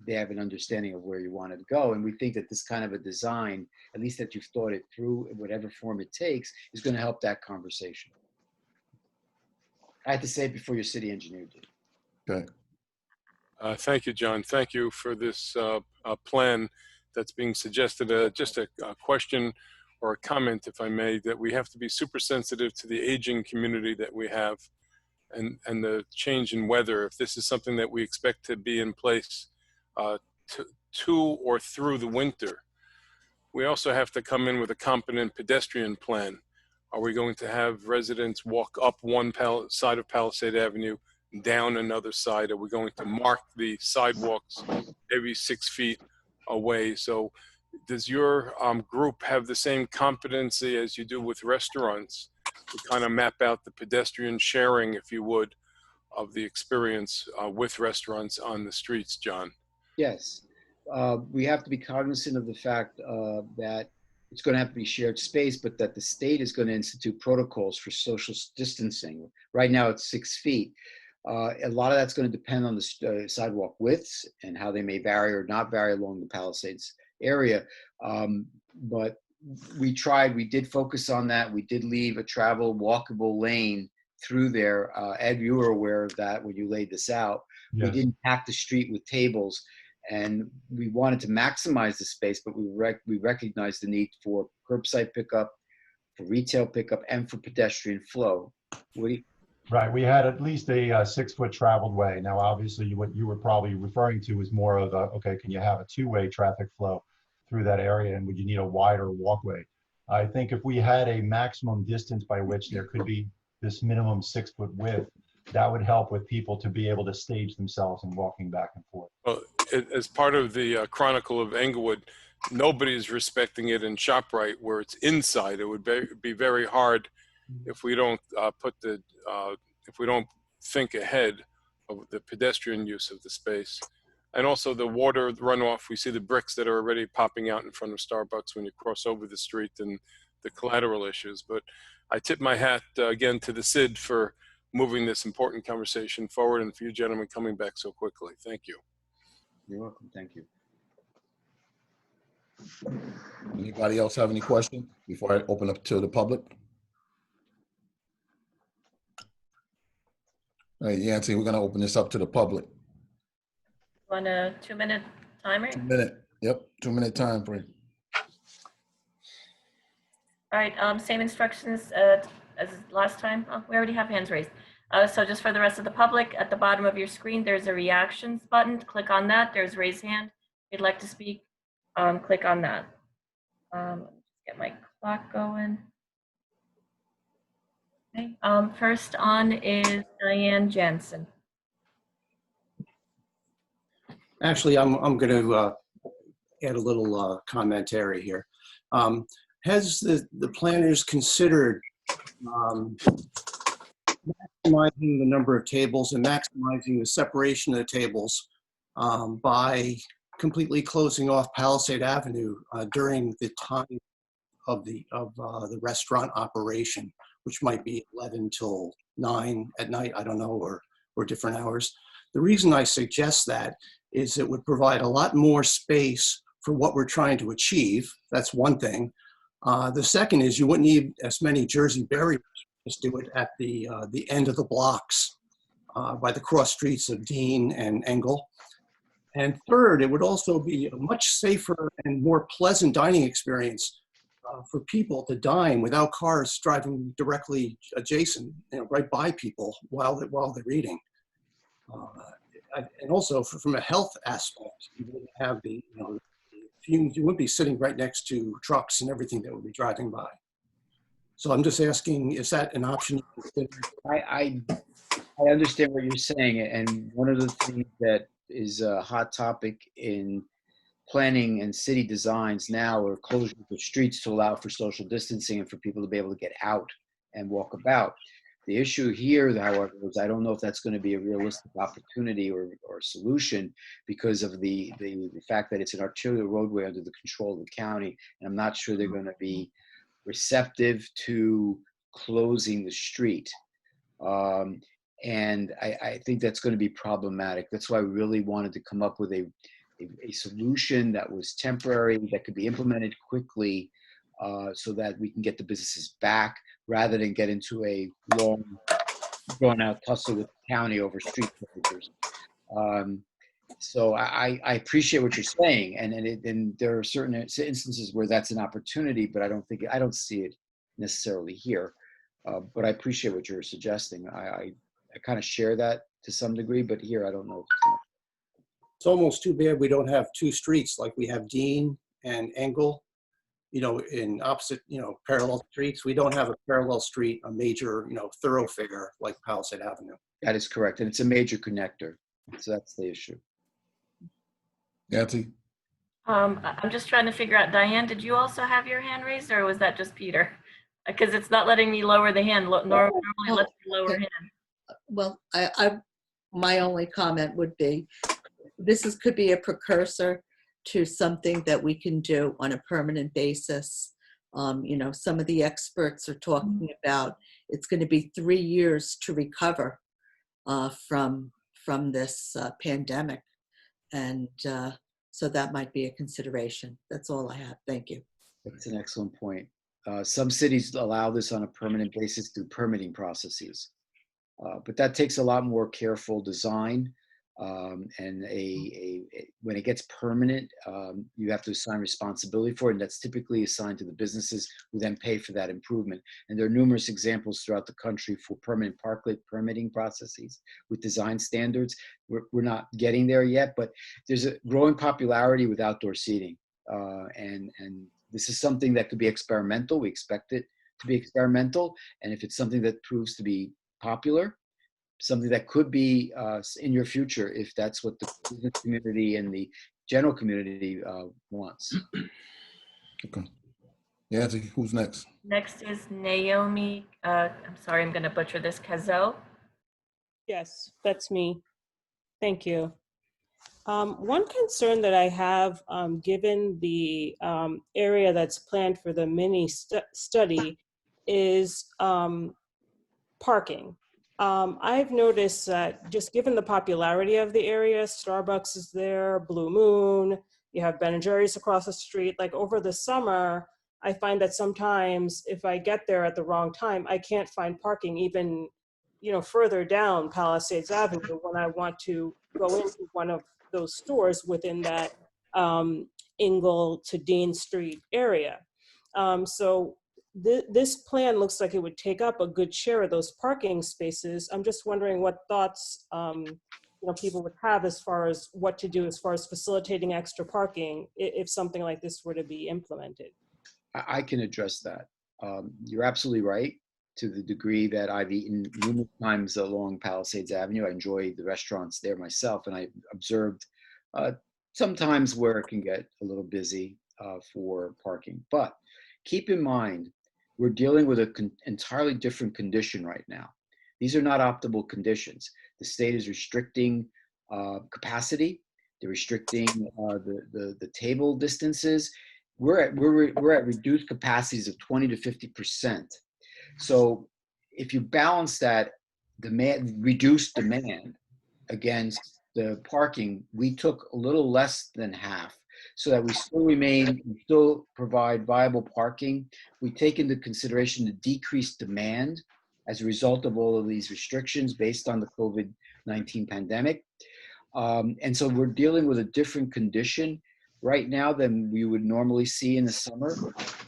they have an understanding of where you want to go. And we think that this kind of a design, at least that you've thought it through in whatever form it takes, is going to help that conversation. I had to say it before your city engineer did. Okay. Thank you, John. Thank you for this plan that's being suggested. Just a question or a comment, if I may, that we have to be super sensitive to the aging community that we have and the change in weather. If this is something that we expect to be in place to or through the winter, we also have to come in with a competent pedestrian plan. Are we going to have residents walk up one side of Palisade Avenue, down another side? Are we going to mark the sidewalks every 6 feet away? So does your group have the same competency as you do with restaurants to kind of map out the pedestrian sharing, if you would, of the experience with restaurants on the streets, John? Yes. We have to be cognizant of the fact that it's going to have to be shared space, but that the state is going to institute protocols for social distancing. Right now it's 6 feet. A lot of that's going to depend on the sidewalk widths and how they may vary or not vary along the Palisades area. But we did focus on that. We did leave a travel walkable lane through there. Ed, you were aware of that when you laid this out. Yes. We didn't pack the street with tables. And we wanted to maximize the space, but we recognized the need for curbside pickup, for retail pickup, and for pedestrian flow. Woody? Right, we had at least a 6-foot traveled way. Now, obviously, what you were probably referring to is more of a, okay, can you have a two-way traffic flow through that area, and would you need a wider walkway? I think if we had a maximum distance by which there could be this minimum 6-foot width, that would help with people to be able to stage themselves and walking back and forth. Well, as part of the Chronicle of Englewood, nobody's respecting it in ShopRite where it's inside. It would be very hard if we don't if we don't think ahead of the pedestrian use of the space. And also the water runoff, we see the bricks that are already popping out in front of Starbucks when you cross over the street and the collateral issues. But I tip my hat again to the CID for moving this important conversation forward and for you gentlemen coming back so quickly. Thank you. You're welcome. Thank you. Anybody else have any questions before I open up to the public? All right, Yancy, we're going to open this up to the public. Want a 2-minute timer? 2 minute. Yep, 2 minute time frame. All right, same instructions as last time. Oh, we already have hands raised. So just for the rest of the public, at the bottom of your screen, there's a reactions button. Click on that. There's raise hand. If you'd like to speak, click on that. Let me just get my clock going. Okay, first on is Diane Jansen. Actually, I'm going to add a little commentary here. Has the planners considered maximizing the number of tables and maximizing the separation of the tables by completely closing off Palisade Avenue during the time of the restaurant operation, which might be 11 till 9 at night, I don't know, or different hours? The reason I suggest that is it would provide a lot more space for what we're trying to achieve. That's one thing. The second is you wouldn't need as many Jersey barriers. Just do it at the end of the blocks by the cross streets of Dean and Engel. And third, it would also be a much safer and more pleasant dining experience for people to dine without cars driving directly adjacent, right by people while they're eating. And also from a health aspect, you wouldn't have the fumes. You wouldn't be sitting right next to trucks and everything that would be driving by. So I'm just asking, is that an option? I understand what you're saying, and one of the things that is a hot topic in planning and city designs now are closure of streets to allow for social distancing and for people to be able to get out and walk about. The issue here, however, is I don't know if that's going to be a realistic opportunity or solution because of the fact that it's an arterial roadway under the control of the county, and I'm not sure they're going to be receptive to closing the street. And I think that's going to be problematic. That's why we really wanted to come up with a solution that was temporary, that could be implemented quickly, so that we can get the businesses back rather than get into a long, drawn-out tussle with the county over street closures. So I appreciate what you're saying, and there are certain instances where that's an opportunity, but I don't see it necessarily here. But I appreciate what you're suggesting. I kind of share that to some degree, but here I don't know. It's almost too bad we don't have two streets like we have Dean and Engel, in opposite, parallel streets. We don't have a parallel street, a major, thoroughfare like Palisade Avenue. That is correct, and it's a major connector. So that's the issue. Yancy? I'm just trying to figure out, Diane, did you also have your hand raised, or was that just Peter? Because it's not letting me lower the hand. Normally lets me lower hand. Well, my only comment would be, could be a precursor to something that we can do on a permanent basis. Some of the experts are talking about it's going to be 3 years to recover from this pandemic. And so that might be a consideration. That's all I have. Thank you. That's an excellent point. Some cities allow this on a permanent basis through permitting processes. But that takes a lot more careful design. And when it gets permanent, you have to assign responsibility for it, and that's typically assigned to the businesses who then pay for that improvement. And there are numerous examples throughout the country for permanent parklet permitting processes with design standards. We're not getting there yet, but there's a growing popularity with outdoor seating, and this is something that could be experimental. We expect it to be experimental, and if it's something that proves to be popular, something that could be in your future, if that's what the business community and the general community wants. Okay. Yancy, who's next? Next is Naomi, I'm sorry, I'm going to butcher this, Kazo. Yes, that's me. Thank you. One concern that I have, given the area that's planned for the mini study, is parking. I've noticed that just given the popularity of the area, Starbucks is there, Blue Moon, you have Ben & Jerry's across the street. Like over the summer, I find that sometimes if I get there at the wrong time, I can't find parking even, further down Palisades Avenue when I want to go into one of those stores within that Ingle to Dean Street area. So this plan looks like it would take up a good share of those parking spaces. I'm just wondering what thoughts people would have as far as what to do as far as facilitating extra parking if something like this were to be implemented. I can address that. You're absolutely right to the degree that I've eaten numerous times along Palisades Avenue. I enjoy the restaurants there myself, and I observed sometimes where it can get a little busy for parking. But keep in mind, we're dealing with an entirely different condition right now. These are not optimal conditions. The state is restricting capacity. They're restricting the table distances. We're at reduced capacities of 20 to 50%. So if you balance that reduced demand against the parking, we took a little less than half, so that we still provide viable parking. We take into consideration the decreased demand as a result of all of these restrictions based on the COVID-19 pandemic. And so we're dealing with a different condition right now than we would normally see in the summer.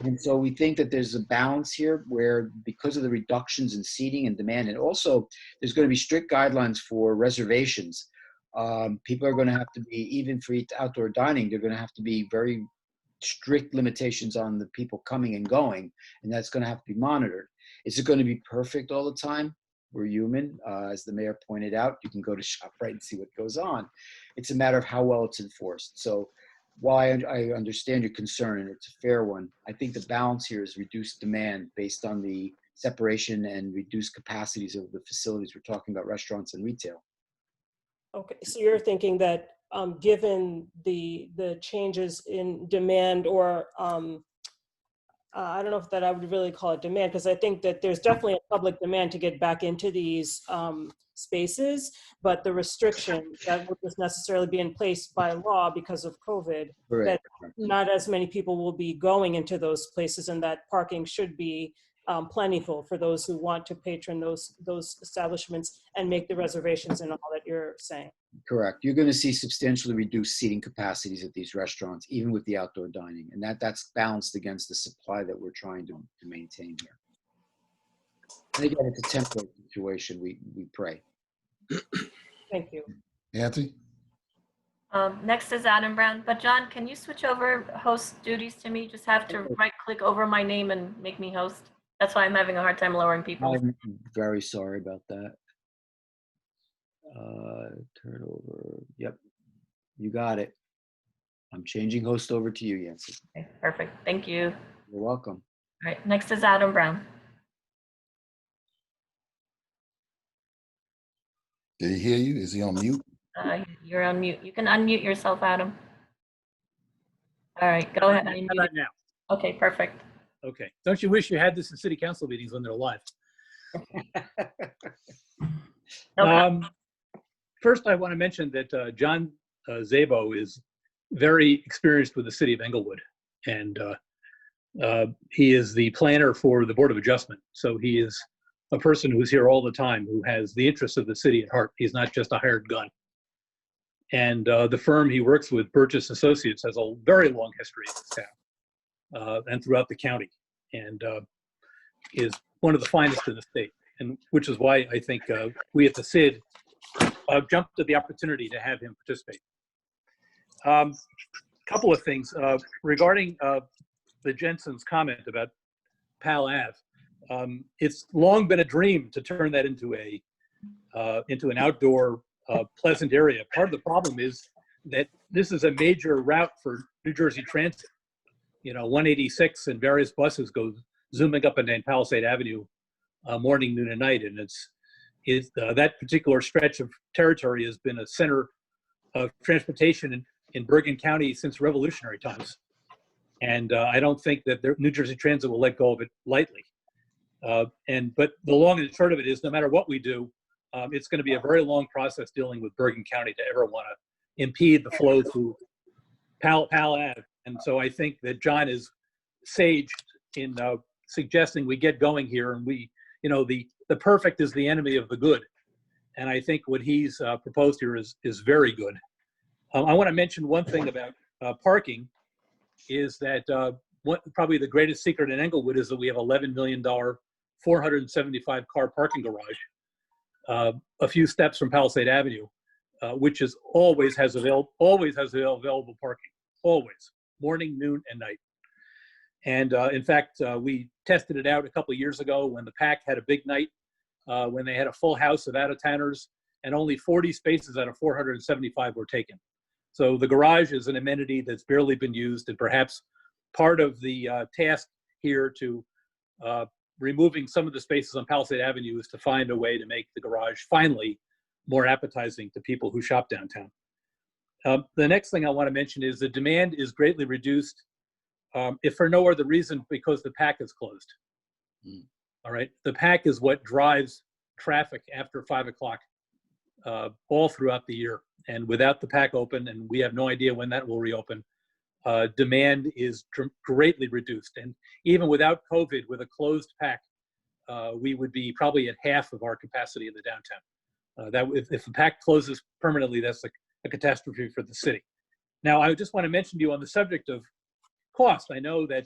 And so we think that there's a balance here where, because of the reductions in seating and demand, and also there's going to be strict guidelines for reservations. People are going to have to be, even for outdoor dining, they're going to have to be very strict limitations on the people coming and going, and that's going to have to be monitored. Is it going to be perfect all the time? We're human. As the mayor pointed out, you can go to ShopRite and see what goes on. It's a matter of how well it's enforced. So while I understand your concern, and it's a fair one, I think the balance here is reduced demand based on the separation and reduced capacities of the facilities. We're talking about restaurants and retail. Okay, so you're thinking that given the changes in demand, or I don't know if that I would really call it demand, because I think that there's definitely a public demand to get back into these spaces, but the restriction that would just necessarily be in place by law because of COVID, that not as many people will be going into those places, and that parking should be plentiful for those who want to patron those establishments and make the reservations and all that you're saying. Correct. You're going to see substantially reduced seating capacities at these restaurants, even with the outdoor dining, and that's balanced against the supply that we're trying to maintain here. And again, it's a temporary situation. We pray. Thank you. Yancy? Next is Adam Brown. But John, can you switch over host duties to me? Just have to right-click over my name and make me host. That's why I'm having a hard time lowering people. I'm very sorry about that. Turn over. Yep, you got it. I'm changing host over to you, Yancy. Okay, perfect. Thank you. You're welcome. All right, next is Adam Brown. Did he hear you? Is he on mute? You're on mute. You can unmute yourself, Adam. All right, go ahead. How about now? Okay, perfect. Okay. Don't you wish you had this in city council meetings when they're live? First, I want to mention that John Zabo is very experienced with the city of Englewood, and he is the planner for the Board of Adjustment. So he is a person who's here all the time, who has the interests of the city at heart. He's not just a hired gun. And the firm he works with, Burgess Associates, has a very long history in this town and throughout the county, and is one of the finest in the state. And which is why I think we at the SID jumped at the opportunity to have him participate. Couple of things regarding the Jensen's comment about Pal Ave. It's long been a dream to turn that into an outdoor pleasant area. Part of the problem is that this is a major route for New Jersey Transit. 186 and various buses go zooming up and down Palisade Avenue morning, noon, and night, and that particular stretch of territory has been a center of transportation in Bergen County since revolutionary times. And I don't think that New Jersey Transit will let go of it lightly. But the long and short of it is, no matter what we do, it's going to be a very long process dealing with Bergen County to ever want to impede the flow through Pal Ave. And so I think that John is sage in suggesting we get going here, and the perfect is the enemy of the good. And I think what he's proposed here is very good. I want to mention one thing about parking, is that probably the greatest secret in Englewood is that we have $11 million, 475 car parking garage, a few steps from Palisade Avenue, which always has available parking, always, morning, noon, and night. And in fact, we tested it out a couple of years ago when the PAC had a big night, when they had a full house of out-of-towners, and only 40 spaces out of 475 were taken. So the garage is an amenity that's barely been used, and perhaps part of the task here to removing some of the spaces on Palisade Avenue is to find a way to make the garage finally more appetizing to people who shop downtown. The next thing I want to mention is the demand is greatly reduced, if for no other reason, because the PAC is closed. All right, the PAC is what drives traffic after 5 o'clock all throughout the year. And without the PAC open, and we have no idea when that will reopen, demand is greatly reduced. And even without COVID, with a closed PAC, we would be probably at half of our capacity in the downtown. If the PAC closes permanently, that's a catastrophe for the city. Now, I just want to mention to you on the subject of cost. I know that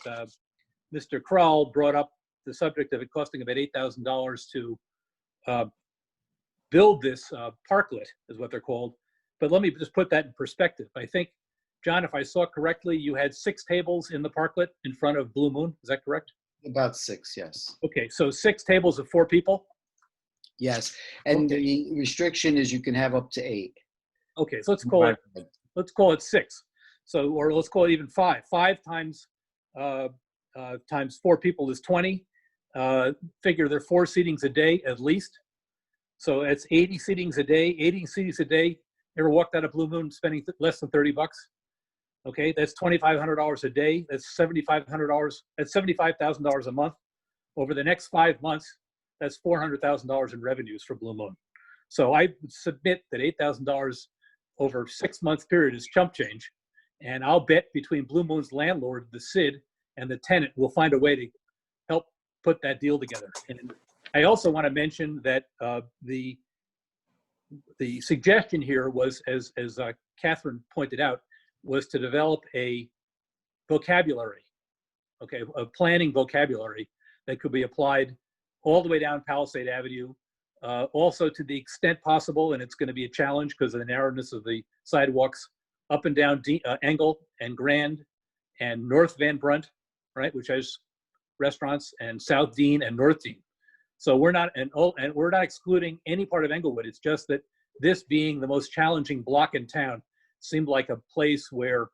Mr. Krull brought up the subject of it costing about $8,000 to build this parklet, is what they're called. But let me just put that in perspective. I think, John, if I saw correctly, you had 6 tables in the parklet in front of Blue Moon. Is that correct? About 6, yes. Okay, so 6 tables of 4 people? Yes, and the restriction is you can have up to 8. Okay, so let's call it 6. So, or let's call it even 5. 5 times 4 people is 20. Figure there are 4 seatings a day at least. So it's 80 seatings a day. 80 seatings a day. Ever walked out of Blue Moon spending less than $30? Okay, that's $2,500 a day. That's $7,500. That's $75,000 a month. Over the next 5 months, that's $400,000 in revenues for Blue Moon. So I would submit that $8,000 over a 6-month period is chump change. And I'll bet between Blue Moon's landlord, the SID, and the tenant, we'll find a way to help put that deal together. And I also want to mention that the suggestion here was, as Catherine pointed out, was to develop a vocabulary, okay, a planning vocabulary that could be applied all the way down Palisade Avenue, also to the extent possible, and it's going to be a challenge because of the narrowness of the sidewalks, up and down Engle and Grand and North Van Brunt, right, which has restaurants, and South Dean and North Dean. So we're not excluding any part of Englewood. It's just that this being the most challenging block in town seemed like a place where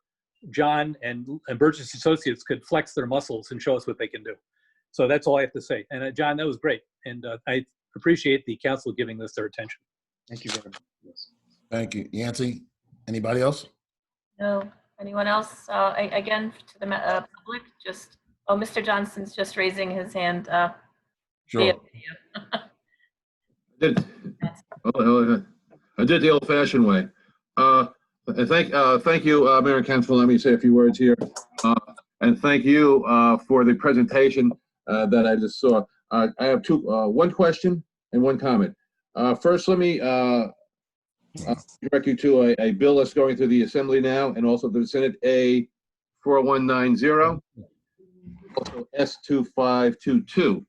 John and Burgess Associates could flex their muscles and show us what they can do. So that's all I have to say. And John, that was great. And I appreciate the council giving this their attention. Thank you very much. Yes. Thank you. Yancy, anybody else? No. Anyone else? Again, to the public, Mr. Johnson's just raising his hand. Sure. I did the old-fashioned way. And thank you, Mayor and Council. Let me say a few words here. And thank you for the presentation that I just saw. I have one question and one comment. First, let me Direct you to a bill that's going through the Assembly now and also the Senate, A 4190, also S2522,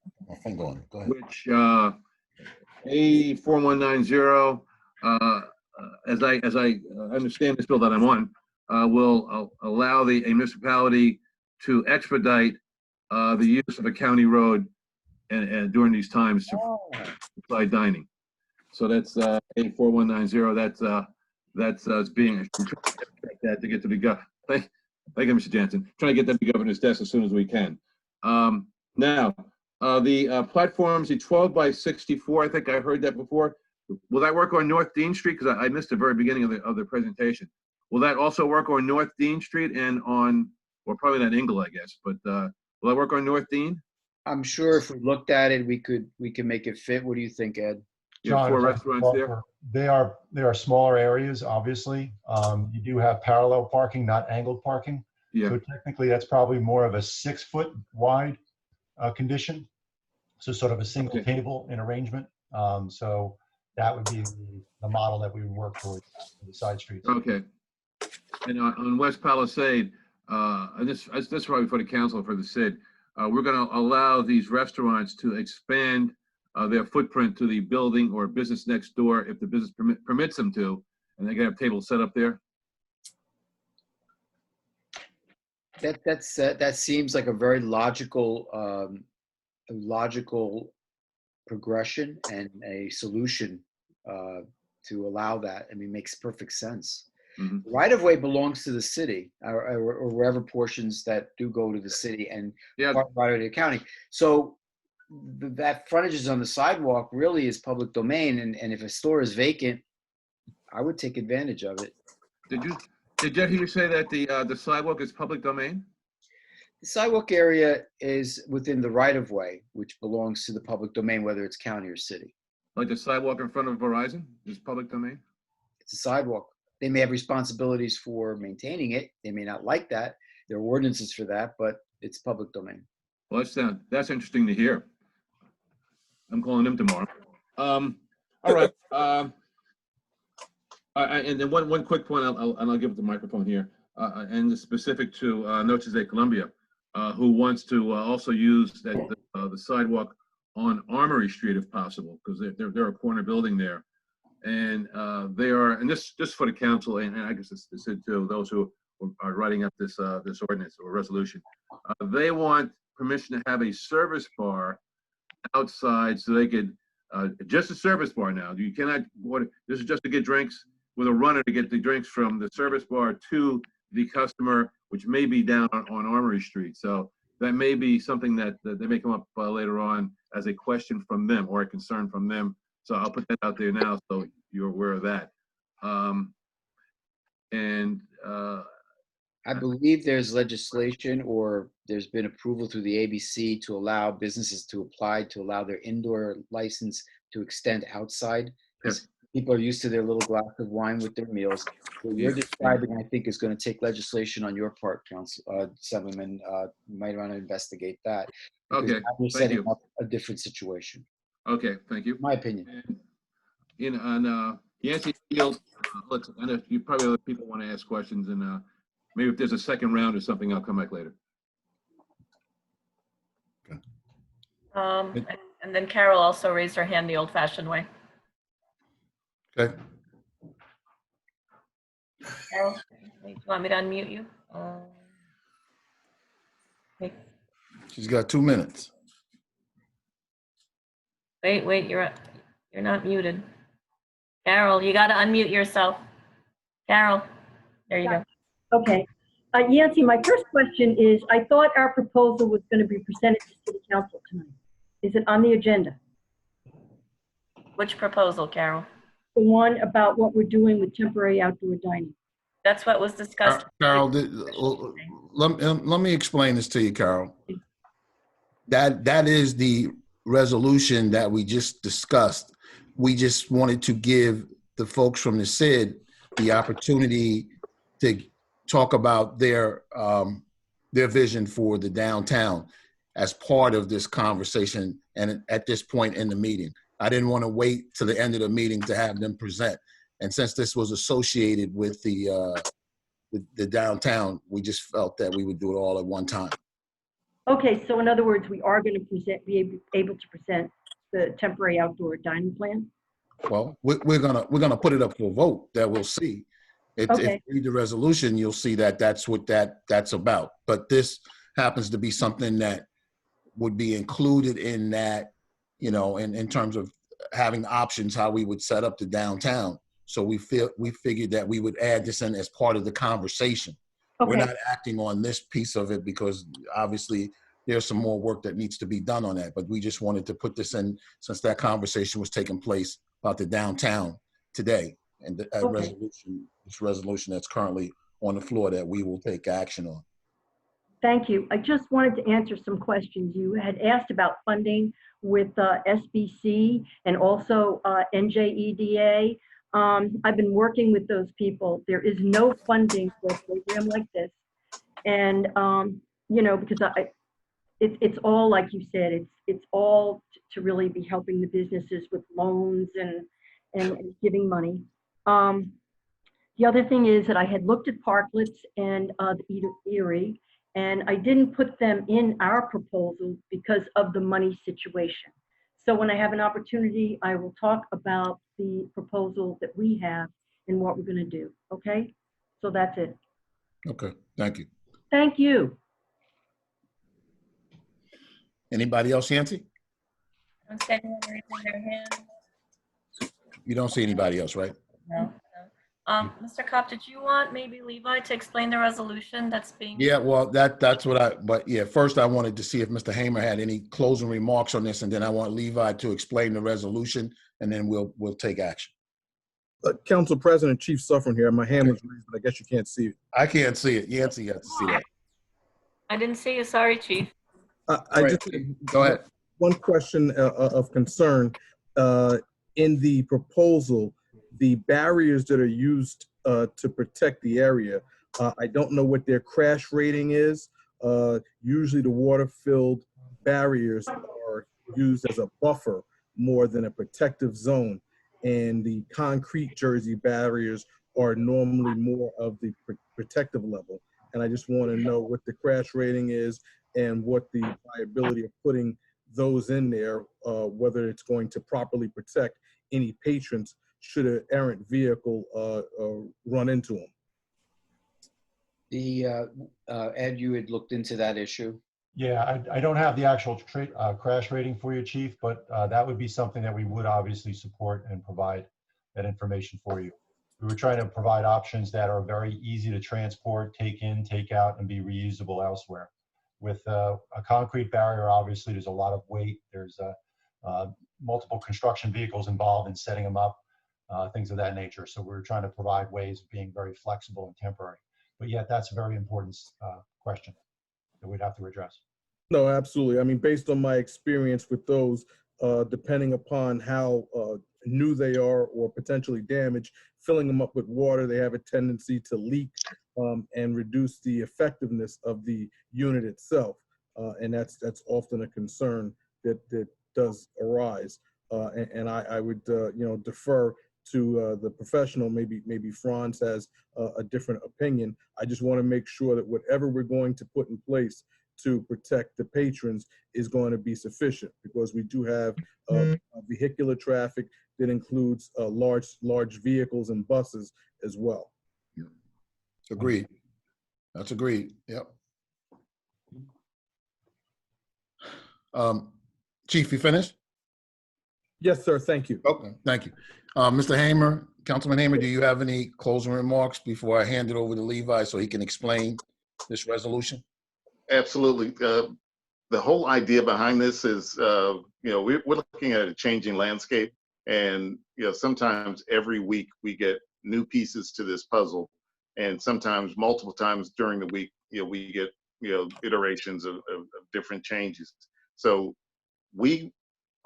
which A 4190, as I understand this bill that I'm on, will allow a municipality to expedite the use of a county road and during these times to provide dining. So that's A 4190. That's being that to get to the governor. Thank you, Mr. Jansen. Trying to get that to the governor's desk as soon as we can. Now, the platforms, the 12 by 64. I think I heard that before. Will that work on North Dean Street? Because I missed the very beginning of the presentation. Will that also work on North Dean Street and on, well, probably not Engle, I guess, but will that work on North Dean? I'm sure if we looked at it, we can make it fit. What do you think, Ed? John, 4 restaurants there? They are smaller areas, obviously. You do have parallel parking, not angled parking. Yeah. So technically, that's probably more of a 6-foot wide condition. So sort of a single table in arrangement. So that would be the model that we would work towards for the side streets. Okay. And on West Palisade, and this probably for the council, for the CID, we're going to allow these restaurants to expand their footprint to the building or business next door if the business permits them to, and they can have tables set up there. That seems like a very logical progression and a solution to allow that. I mean, makes perfect sense. Mm-hmm. Right of way belongs to the city, or wherever portions that do go to the city and right of way to the county. So that frontage is on the sidewalk really is public domain, and if a store is vacant, I would take advantage of it. Did Jeff hear you say that the sidewalk is public domain? The sidewalk area is within the right of way, which belongs to the public domain, whether it's county or city. Like the sidewalk in front of Verizon is public domain? It's a sidewalk. They may have responsibilities for maintaining it. They may not like that. There are ordinances for that, but it's public domain. Well, that's interesting to hear. I'm calling them tomorrow. All right. And then one quick point, I'll give it the microphone here, and it's specific to Notre de Columbia, who wants to also use the sidewalk on Armory Street if possible, because they're a corner building there. And they are, and this for the council, and I guess this is to those who are writing up this ordinance or resolution. They want permission to have a service bar outside, so they could just a service bar now. You cannot order. This is just to get drinks with a runner to get the drinks from the service bar to the customer, which may be down on Armory Street. So that may be something that they may come up later on as a question from them or a concern from them. So I'll put that out there now so you're aware of that. I believe there's legislation or there's been approval through the ABC to allow businesses to apply to allow their indoor license to extend outside, because people are used to their little glass of wine with their meals. What you're describing, I think, is going to take legislation on your part, Councilman. You might want to investigate that. Okay, you're thank setting you. up a different situation. Okay, thank you. My opinion. And, on Yancey Field, I know you probably other people want to ask questions, and maybe if there's a second round or something, I'll come back later. And then Carol also raised her hand the old-fashioned way. Okay. Carol, do you want me to unmute you? Okay. She's got 2 minutes. Wait, you're not muted. Carol, you got to unmute yourself. Carol, there you go. Okay. Yancy, my first question is, I thought our proposal was going to be presented to City Council tonight. Is it on the agenda? Which proposal, Carol? The one about what we're doing with temporary outdoor dining. That's what was discussed. Carol, let me explain this to you, Carol. That is the resolution that we just discussed. We just wanted to give the folks from the CID the opportunity to talk about their vision for the downtown as part of this conversation and at this point in the meeting. I didn't want to wait till the end of the meeting to have them present. And since this was associated with the downtown, we just felt that we would do it all at one time. Okay, so in other words, we are going to be able to present the temporary outdoor dining plan? Well, we're gonna put it up for a vote that we'll see. If Okay. you read the resolution, you'll see that that's what that's about. But this happens to be something that would be included in that, you know, in terms of having options, how we would set up the downtown. So we figured that we would add this in as part of the conversation. Okay. We're not acting on this piece of it because obviously there's some more work that needs to be done on that. But we just wanted to put this in since that conversation was taking place about the downtown today. And Okay. this resolution that's currently on the floor that we will take action on. Thank you. I just wanted to answer some questions. You had asked about funding with SBC and also NJEDA. I've been working with those people. There is no funding for a program like this. And, you know, because it's all, like you said, it's all to really be helping the businesses with loans and giving money. The other thing is that I had looked at parklets and the Erie, and I didn't put them in our proposal because of the money situation. So when I have an opportunity, I will talk about the proposal that we have and what we're going to do. Okay? So that's it. Okay, thank you. Thank you. Anybody else, Yancy? I don't see anyone raising their hand. You don't see anybody else, right? No. Mr. Kopp, did you want maybe Levi to explain the resolution that's being? Yeah, well, that's what but yeah, first I wanted to see if Mr. Hamer had any closing remarks on this, and then I want Levi to explain the resolution, and then we'll take action. Council President, Chief Suffering here. My hand was raised, but I guess you can't see it. I can't see it. Yancy has to see that. I didn't see you. Sorry, Chief. Just go ahead. One question of concern. In the proposal, the barriers that are used to protect the area, I don't know what their crash rating is. Usually the water-filled barriers are used as a buffer more than a protective zone. And the concrete jersey barriers are normally more of the protective level. And I just want to know what the crash rating is and what the viability of putting those in there, whether it's going to properly protect any patrons should an errant vehicle run into them. Ed, you had looked into that issue? Yeah, I don't have the actual crash rating for you, Chief, but that would be something that we would obviously support and provide that information for you. We were trying to provide options that are very easy to transport, take in, take out, and be reusable elsewhere. With a concrete barrier, obviously, there's a lot of weight. There's multiple construction vehicles involved in setting them up, things of that nature. So we're trying to provide ways of being very flexible and temporary. But yet, that's a very important question that we'd have to address. No, absolutely. I mean, based on my experience with those, depending upon how new they are or potentially damaged, filling them up with water, they have a tendency to leak and reduce the effectiveness of the unit itself. And that's often a concern that does arise. And I would defer to the professional. Maybe Franz has a different opinion. I just want to make sure that whatever we're going to put in place to protect the patrons is going to be sufficient, because we do have vehicular traffic that includes large vehicles and buses as well. Agreed. That's agreed. Yep. Chief, you finished? Yes, sir. Thank you. Okay, thank you. Mr. Hamer, Councilman Hamer, do you have any closing remarks before I hand it over to Levi so he can explain this resolution? Absolutely. The whole idea behind this is, we're looking at a changing landscape, and sometimes every week we get new pieces to this puzzle, and sometimes multiple times during the week, we get iterations of different changes. So we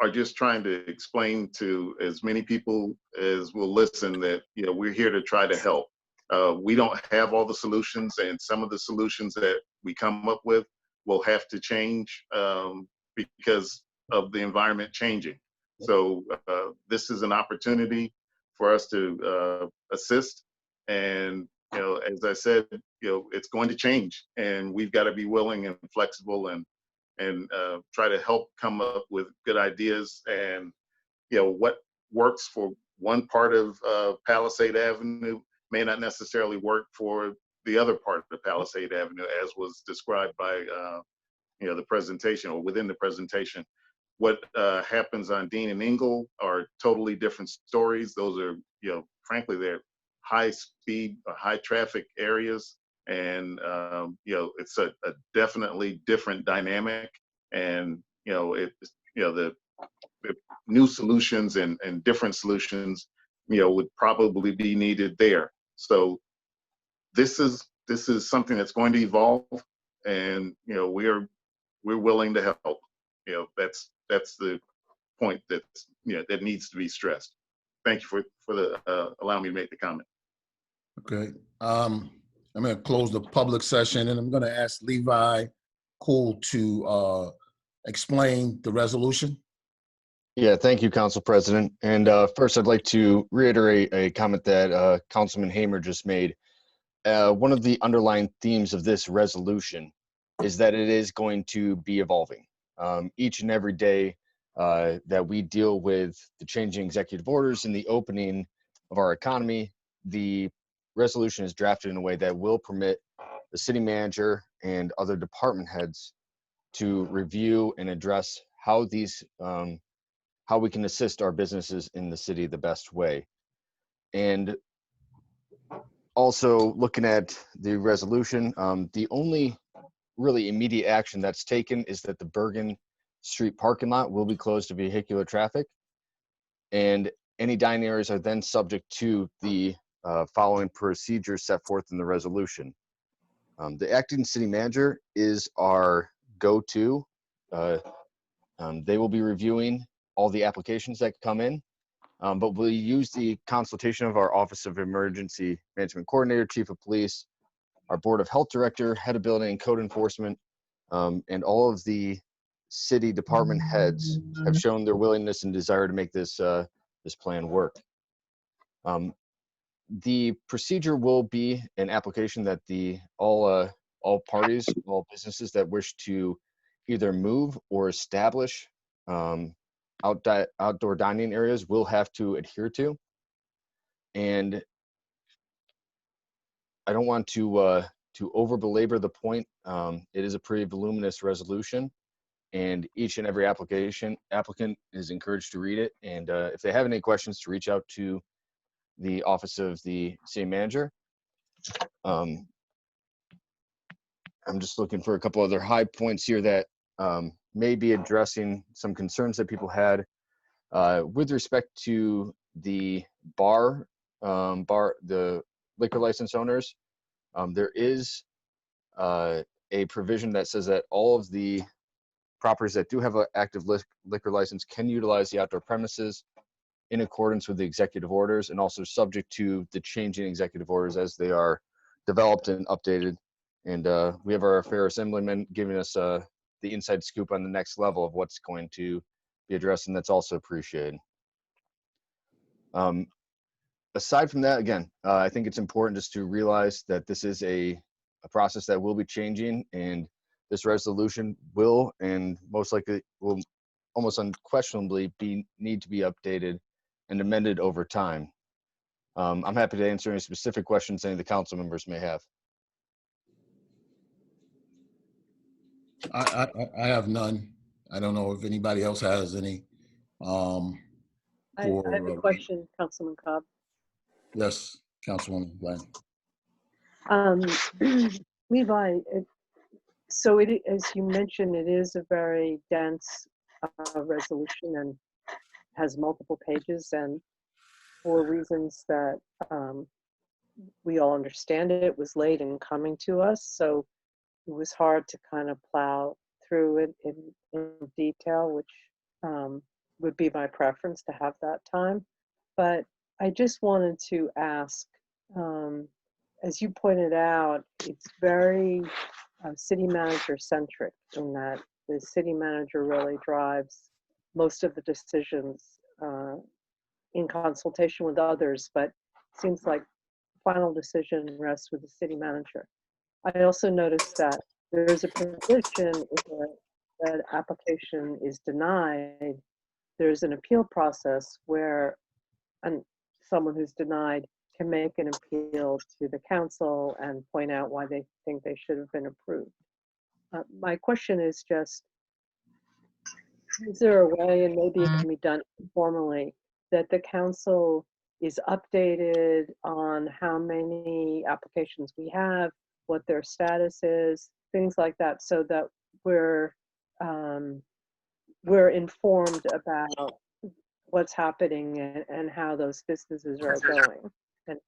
are just trying to explain to as many people as will listen that we're here to try to help. We don't have all the solutions, and some of the solutions that we come up with will have to change because of the environment changing. So this is an opportunity for us to assist. And, as I said, it's going to change, and we've got to be willing and flexible and try to help come up with good ideas. And, what works for one part of Palisade Avenue may not necessarily work for the other part of Palisade Avenue, as was described by, the presentation or within the presentation. What happens on Dean and Ingle are totally different stories. Those are, frankly, they're high speed, high traffic areas. And, it's a definitely different dynamic. And, the new solutions and different solutions, would probably be needed there. So this is something that's going to evolve, and, we're willing to help. That's the point that needs to be stressed. Thank you for the allowing me to make the comment. Okay. I'm going to close the public session, and I'm going to ask Levi Cool to explain the resolution. Yeah, thank you, Council President. And first, I'd like to reiterate a comment that Councilman Hamer just made. One of the underlying themes of this resolution is that it is going to be evolving. Each and every day that we deal with the changing executive orders and the opening of our economy, the resolution is drafted in a way that will permit the city manager and other department heads to review and address how these how we can assist our businesses in the city the best way. And also looking at the resolution, the only really immediate action that's taken is that the Bergen Street parking lot will be closed to vehicular traffic. And any dining areas are then subject to the following procedures set forth in the resolution. The acting city manager is our go-to. They will be reviewing all the applications that come in, but we'll use the consultation of our Office of Emergency Management Coordinator, Chief of Police, our Board of Health Director, Head of Building and Code Enforcement, and all of the city department heads have shown their willingness and desire to make this this plan work. The procedure will be an application that all parties, all businesses that wish to either move or establish outdoor dining areas will have to adhere to. And I don't want to over belabor the point. It is a pretty voluminous resolution, and each and every applicant is encouraged to read it. And if they have any questions, to reach out to the Office of the City Manager. I'm just looking for a couple other high points here that may be addressing some concerns that people had with respect to the the liquor license owners. There is a provision that says that all of the properties that do have an active liquor license can utilize the outdoor premises in accordance with the executive orders, and also subject to the changing executive orders as they are developed and updated. And we have our fair assemblyman giving us the inside scoop on the next level of what's going to be addressed, and that's also appreciated. Aside from that, again, I think it's important just to realize that this is a process that will be changing, and this resolution will, and most likely will almost unquestionably need to be updated and amended over time. I'm happy to answer any specific questions any of the council members may have. I have none. I don't know if anybody else has any. I have a question, Councilman Cobb. Yes, Councilwoman Glenn. Levi, so as you mentioned, it is a very dense resolution and has multiple pages, and for reasons that we all understand, it was late in coming to us, so it was hard to kind of plow through it in detail, which would be my preference to have that time. But I just wanted to ask, as you pointed out, it's very city manager centric in that the city manager really drives most of the decisions in consultation with others, but seems like final decision rests with the city manager. I also noticed that there's a provision if that application is denied, there's an appeal process where someone who's denied can make an appeal to the council and point out why they think they should have been approved. My question is just, is there a way, and maybe it can be done informally, that the council is updated on how many applications we have, what their status is, things like that, so that we're informed about what's happening and how those businesses are going, and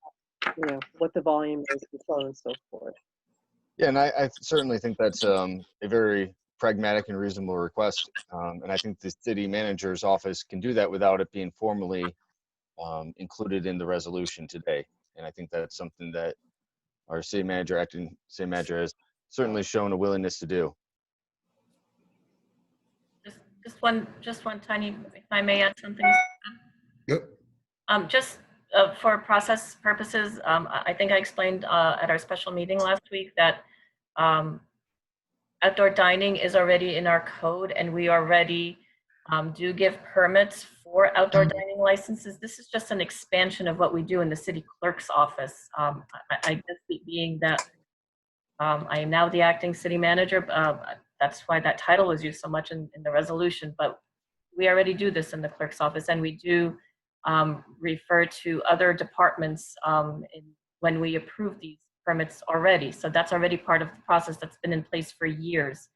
what the volume is, and so on and so forth. Yeah, and I certainly think that's a very pragmatic and reasonable request. And I think the city manager's office can do that without it being formally included in the resolution today. And I think that's something that our city manager, acting city manager, has certainly shown a willingness to do. Just one tiny, if I may add something. Yep. Just for process purposes, I think I explained at our special meeting last week that outdoor dining is already in our code, and we already do give permits for outdoor dining licenses. This is just an expansion of what we do in the city clerk's office. I guess being that I am now the acting city manager, that's why that title was used so much in the resolution, but we already do this in the clerk's office, and we do refer to other departments when we approve these permits already. So that's already part of the process that's been in place for years.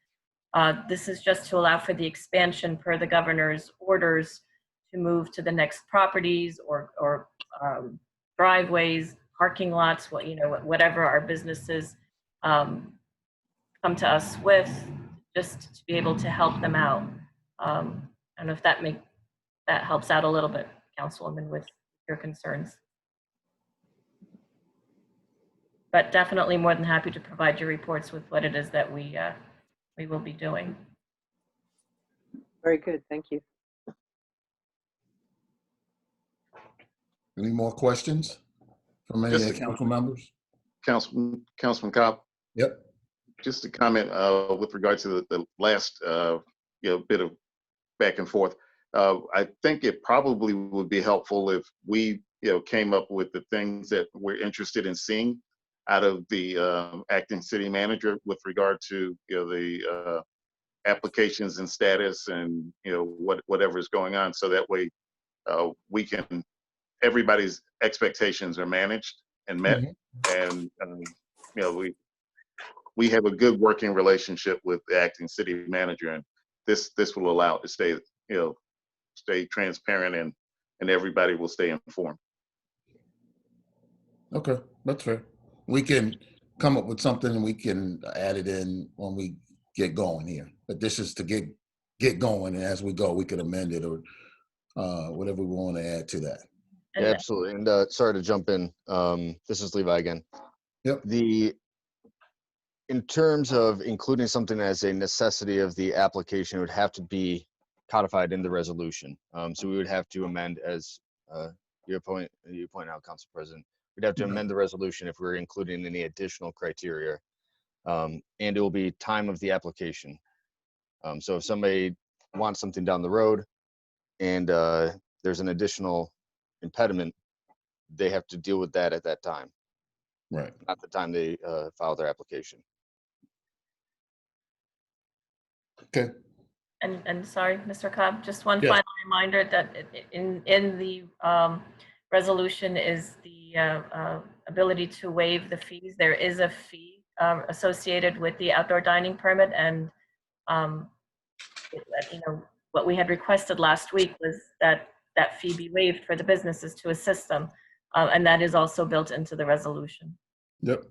This is just to allow for the expansion per the governor's orders to move to the next properties or driveways, parking lots, whatever our businesses come to us with, just to be able to help them out. I don't know if that helps out a little bit, Councilwoman, with your concerns. But definitely more than happy to provide you reports with what it is that we will be doing. Very good, thank you. Any more questions from any of the council members? Councilman Cobb? Yep. Just a comment with regard to the last bit of back and forth. I think it probably would be helpful if we came up with the things that we're interested in seeing out of the acting city manager with regard to the applications and status and whatever is going on, so that way everybody's expectations are managed and met, and we have a good working relationship with the acting city manager, and this will allow it to stay transparent, and everybody will stay informed. Okay, that's fair. We can come up with something and we can add it in when we get going here. But this is to get going, and as we go, we could amend it or whatever we want to add to that. Yeah, absolutely. And sorry to jump in. This is Levi again. Yep. In terms of including something as a necessity of the application, it would have to be codified in the resolution. So we would have to amend, as you point out, Council President. We'd have to amend the resolution if we're including any additional criteria, and it will be time of the application. So if somebody wants something down the road and there's an additional impediment, they have to deal with that at that time. Right. Not the time they file their application. Okay. And sorry, Mr. Cobb, just one final reminder that in the resolution is the ability to waive the fees. There is a fee associated with the outdoor dining permit, and what we had requested last week was that that fee be waived for the businesses to assist them, and that is also built into the resolution. Yep.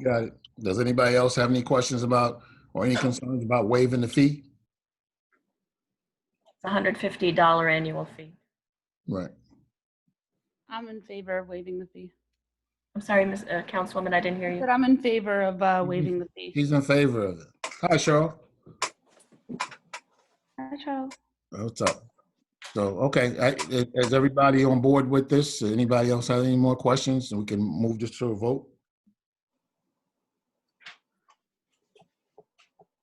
Got it. Does anybody else have any questions about or any concerns about waiving the fee? It's a $150 annual fee. Right. I'm in favor of waiving the fee. I'm sorry, Ms. Councilwoman, I didn't hear you. But I'm in favor of waiving the fee. He's in favor of it. Hi, Cheryl. Hi, Charles. What's up? So, okay, is everybody on board with this? Anybody else have any more questions? And we can move this to a vote?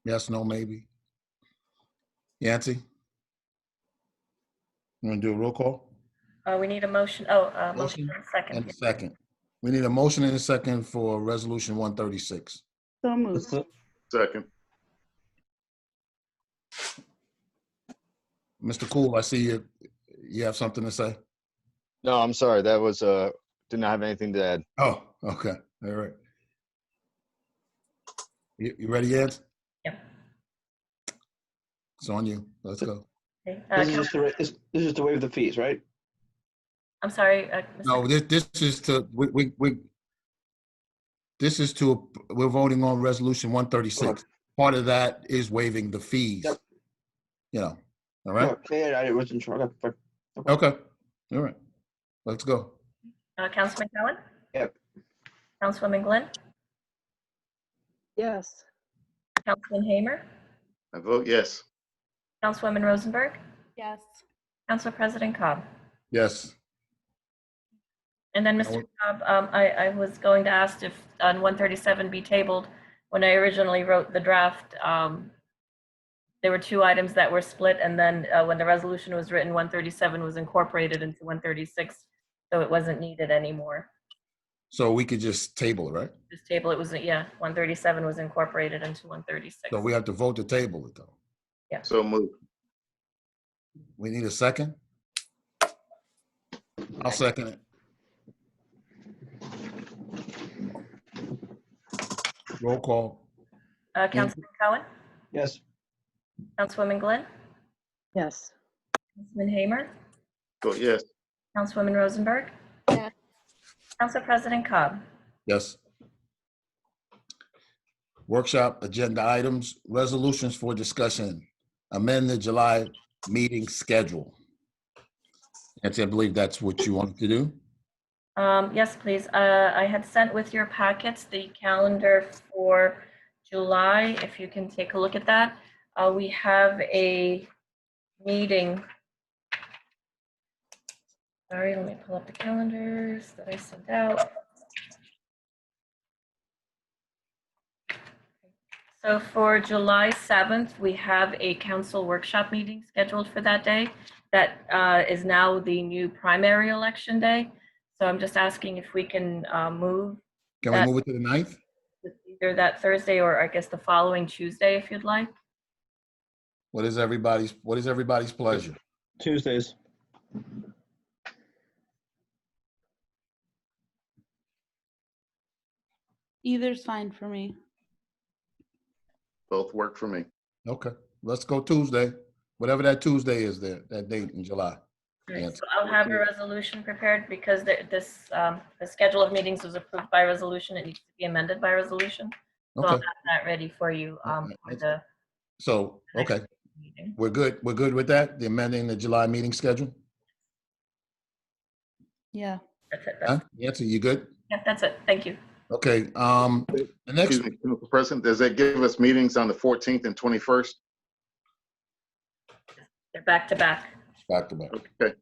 Yes, no, maybe? Yancy? You want to do a roll call? We need a motion. Motion for a second. And a second. We need a motion and a second for resolution 136. So moved. Second. Mr. Cool, I see you have something to say? No, I'm sorry. That was, did not have anything to add. Oh, okay. All right. You ready, Ed? Yeah. It's on you. Let's go. Okay. This is just to waive the fees, right? I'm sorry. No, this is to, we're voting on resolution 136. Part of that is waiving the fees. Yep. You know, all right? Yeah, I wasn't sure. Okay, fine. Okay. All right. Let's go. Councilman Cohen? Yep. Councilwoman Glenn? Yes. Councilman Hamer? I vote yes. Councilwoman Rosenberg? Yes. Council President Cobb? Yes. And then, Mr. Cobb, I was going to ask if on 137 be tabled. When I originally wrote the draft, there were two items that were split, and then when the resolution was written, 137 was incorporated into 136, so it wasn't needed anymore. So we could just table it, right? This table, it was, 137 was incorporated into 136. So we have to vote to table it, though. Yeah. So moved. We need a second? I'll second it. Roll call. Councilman Cohen? Yes. Councilwoman Glenn? Yes. Councilman Hamer? Vote yes. Councilwoman Rosenberg? Yes. Council President Cobb? Yes. Workshop agenda items, resolutions for discussion, amend the July meeting schedule. Nancy, I believe that's what you wanted to do. Yes, please. I had sent with your packets the calendar for July, if you can take a look at that. We have a meeting. Sorry, let me pull up the calendars that I sent out. So for July 7th, we have a council workshop meeting scheduled for that day. That is now the new primary election day. So I'm just asking if we can move. Can we move it to the 9th? Either that Thursday or I guess the following Tuesday, if you'd like. What is everybody's pleasure? Tuesdays. Either's fine for me. Both work for me. Okay, let's go Tuesday, whatever that Tuesday is there, that date in July. Right, so I'll have a resolution prepared because the schedule of meetings was approved by resolution. It needs to be amended by resolution. So I'll Okay. have that ready for you for the So, okay, meeting. we're good with that, the amending the July meeting schedule? Yeah. That's it. Huh? Nancy, you good? Yeah, that's it. Thank you. Okay, the next, Excuse me, Mr. President, does that give us meetings on the 14th and 21st? They're back to back. back to back. Okay.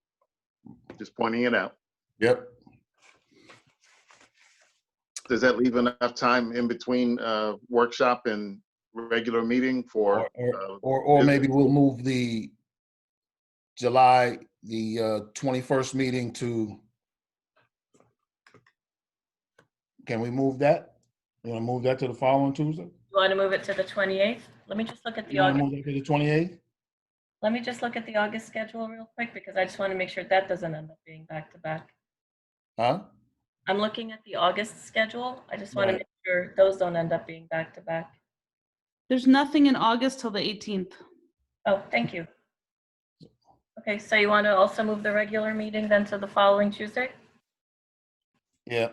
Just pointing it out. Yep. Does that leave enough time in between workshop and regular meeting for? Or maybe we'll move the July, the 21st meeting to, can we move that? You want to move that to the following Tuesday? You want to move it to the 28th? Let me just look at the You want to August. move that to the 28th? Let me just look at the August schedule real quick because I just want to make sure that doesn't end up being back to back. Huh? I'm looking at the August schedule. I just want to Right. make sure those don't end up being back to back. There's nothing in August till the 18th. Oh, thank you. Okay, so you want to also move the regular meeting then to the following Tuesday? Yeah.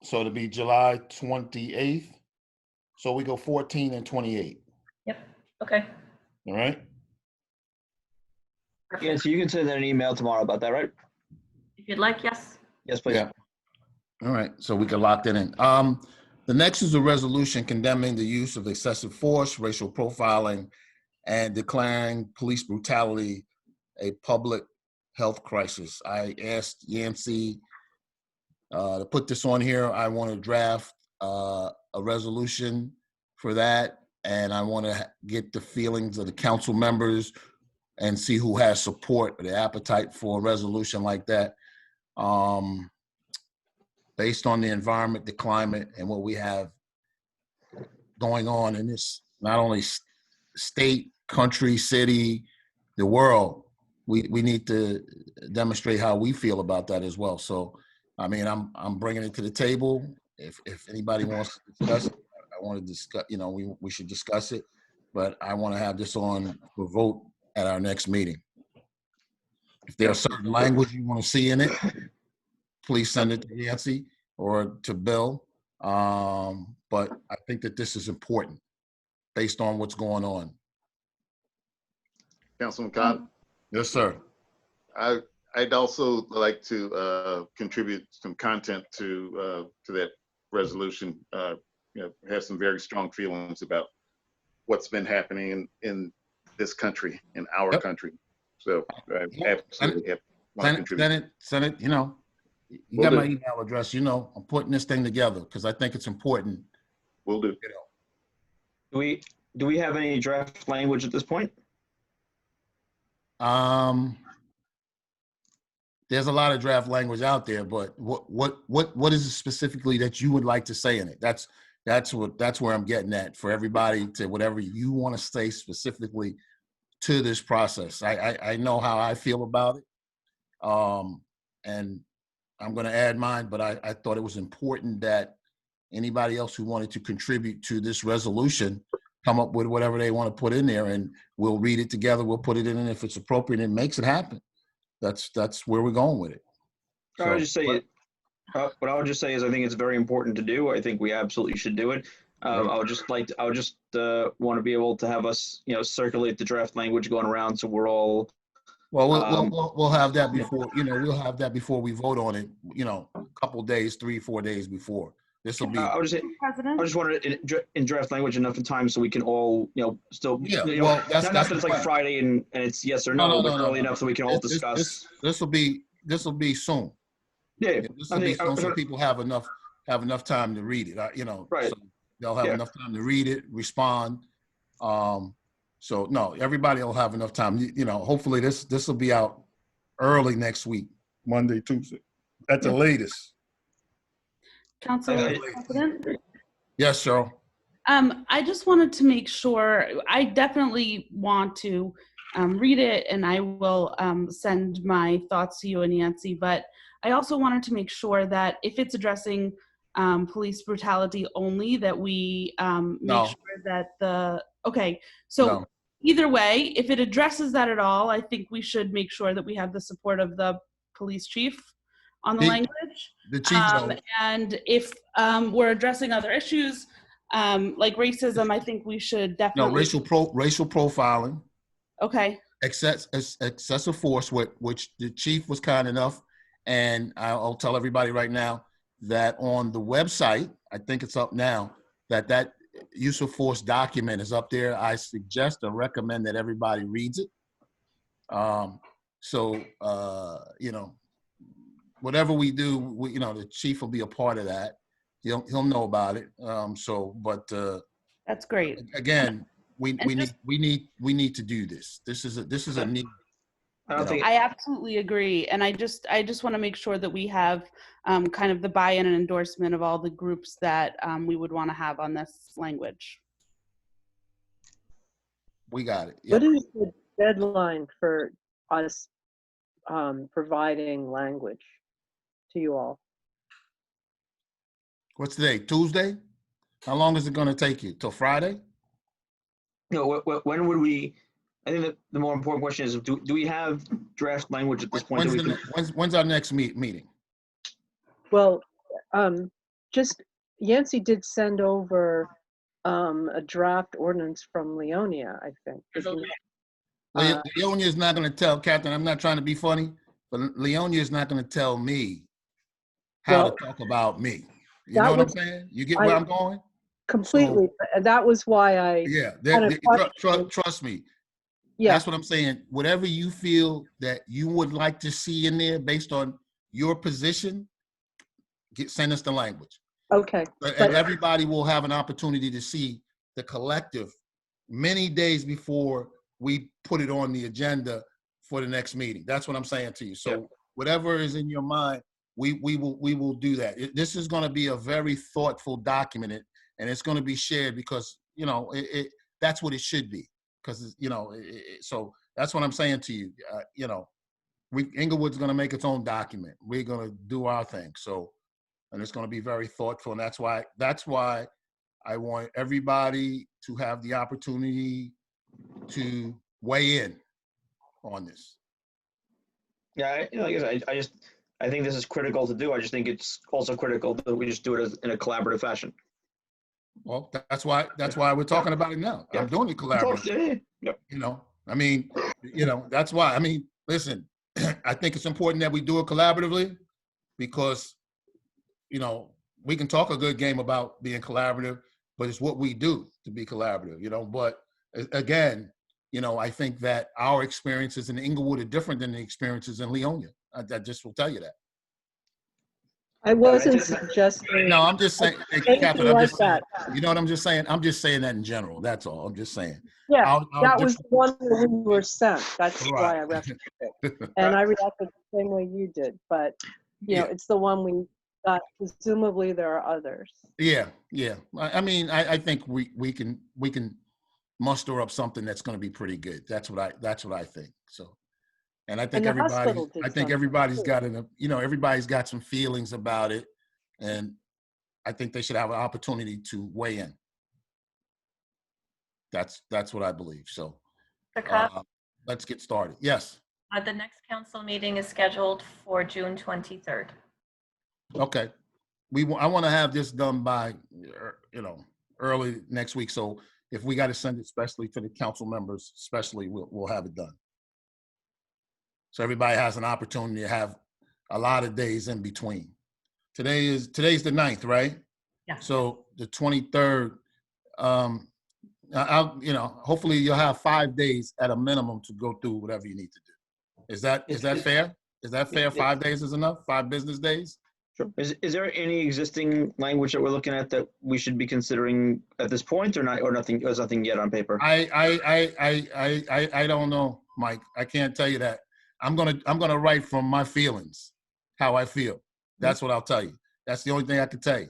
So it'll be July 28th. So we go 14 and 28. Yep. Okay. All right. Yeah, so you can send an email tomorrow about that, right? If you'd like, yes. Yes, please. Yeah. All right. So we can lock that in. The next is a resolution condemning the use of excessive force, racial profiling, and declaring police brutality a public health crisis. I asked Yancey to put this on here. I want to draft a resolution for that, and I want to get the feelings of the council members and see who has support or the appetite for a resolution like that. Based on the environment, the climate, and what we have going on in this, not only state, country, city, the world, we need to demonstrate how we feel about that as well. So, I mean, I'm bringing it to the table. If anybody wants to discuss it, I want to discuss, you know, we should discuss it, but I want to have this on for vote at our next meeting. If there's certain language you want to see in it, please send it to Yancy or to Bill. But I think that this is important based on what's going on. Councilman Cobb? Yes, sir. I'd also like to contribute some content to that resolution. You know, have some very strong feelings about what's been happening in this country, in our country. So I absolutely have want to contribute. Send it, you know, you got my email address, you know, I'm putting this thing together because I think it's important. Will do. You know. Do we have any draft language at this point? There's a lot of draft language out there, but what is it specifically that you would like to say in it? That's where I'm getting at for everybody to whatever you want to say specifically to this process. I know how I feel about it. And I'm going to add mine, but I thought it was important that anybody else who wanted to contribute to this resolution come up with whatever they want to put in there, and we'll read it together. We'll put it in, and if it's appropriate, it makes it happen. That's where we're going with it. I would just say, what I would just say is I think it's very important to do. I think we absolutely should do it. I would just want to be able to have us, you know, circulate the draft language going around so we're all. Well, we'll have that before, you know, we'll have that before we vote on it, you know, a couple days, 3-4 days before. This will be. I just wanted it in draft language enough time so we can all, you know, still. Yeah. You know, Well, that's it's like Friday and it's yes or no, but early enough so we can all discuss. This will be soon. Yeah. This will be soon, so people have enough time to read it. You know, right. So they'll have enough time to read it, respond. So no, everybody will have enough time. You know, hopefully this will be out early next week, Monday, Tuesday, at the latest. Council President? Yes, Cheryl. I just wanted to make sure, I definitely want to read it, and I will send my thoughts to you and Yancy, but I also wanted to make sure that if it's addressing police brutality only, that we make sure that so either way, if it addresses that at all, I think we should make sure that we have the support of the police chief on the language. The chief and if we're addressing other issues like racism, I think we should definitely. Racial profiling. Okay. Excessive force, which the chief was kind enough, and I'll tell everybody right now that on the website, I think it's up now, that use of force document is up there. I suggest or recommend that everybody reads it. You know, whatever we do, you know, the chief will be a part of that. He'll know about it. That's great. Again, we need to do this. This is a need. I absolutely agree, and I just want to make sure that we have kind of the buy-in and endorsement of all the groups that we would want to have on this language. We got it. Yep. What is the deadline for us providing language to you all? What's today? Tuesday? How long is it going to take you? Till Friday? No. When would we? I think that the more important question is: Do we have draft language at this point? When's our next meeting? Well, just Yancy did send over a draft ordinance from Leonia, I think. Leonia is not going to tell, Captain, I'm not trying to be funny, but Leonia is not going to tell me how to talk about me. You know what I'm saying? You get where I'm going? Completely. And that was why I... Yeah, trust me. Yeah. That's what I'm saying. Whatever you feel that you would like to see in there based on your position, send us the language. Okay. And everybody will have an opportunity to see the collective many days before we put it on the agenda for the next meeting. That's what I'm saying to you. So whatever is in your mind, we will do that. This is going to be a very thoughtful document, and it's going to be shared because, you know, that's what it should be. Because, you know, so that's what I'm saying to you. You know, Englewood's going to make its own document. We're going to do our thing. So, and it's going to be very thoughtful. And that's why I want everybody to have the opportunity to weigh in on this. Yeah, like I just think this is critical to do. I just think it's also critical that we just do it in a collaborative fashion. Well, that's why we're talking about it now. I'm doing it collaboratively. Yep. You know, I mean, you know, that's why. I mean, listen, I think it's important that we do it collaboratively because, you know, we can talk a good game about being collaborative, but it's what we do to be collaborative, you know. But again, you know, I think that our experiences in Englewood are different than the experiences in Leonia. I just will tell you that. I wasn't suggesting. No, I'm just saying, anything Catherine, I'm like just saying, that. you know what I'm just saying? I'm just saying that in general. That's all. I'm just saying. Yeah, Our that was the one that we were sent. That's why I referenced it. And I reacted the same way you did. But, you know, it's the one we got. Presumably there are others. Yeah. I mean, I think we can muster up something that's going to be pretty good. That's what I think. So, and I think everybody's got everybody's got some feelings about it, and I think they should have an opportunity to weigh in. That's what I believe. So, let's get started. Yes. The next council meeting is scheduled for June 23rd. Okay. I want to have this done by, you know, early next week. So if we got to send it especially to the council members, especially, we'll have it done. So everybody has an opportunity to have a lot of days in between. Today's the 9th, right? Yeah. So the 23rd, you know, hopefully you'll have 5 days at a minimum to go through whatever you need to do. Is that fair? Is that fair? 5 days is enough? 5 business days? Sure. Is there any existing language that we're looking at that we should be considering at this point, or not, or nothing? There's nothing yet on paper. I don't know, Mike. I can't tell you that. I'm gonna write from my feelings, how I feel. That's what I'll tell you. That's the only thing I can tell you.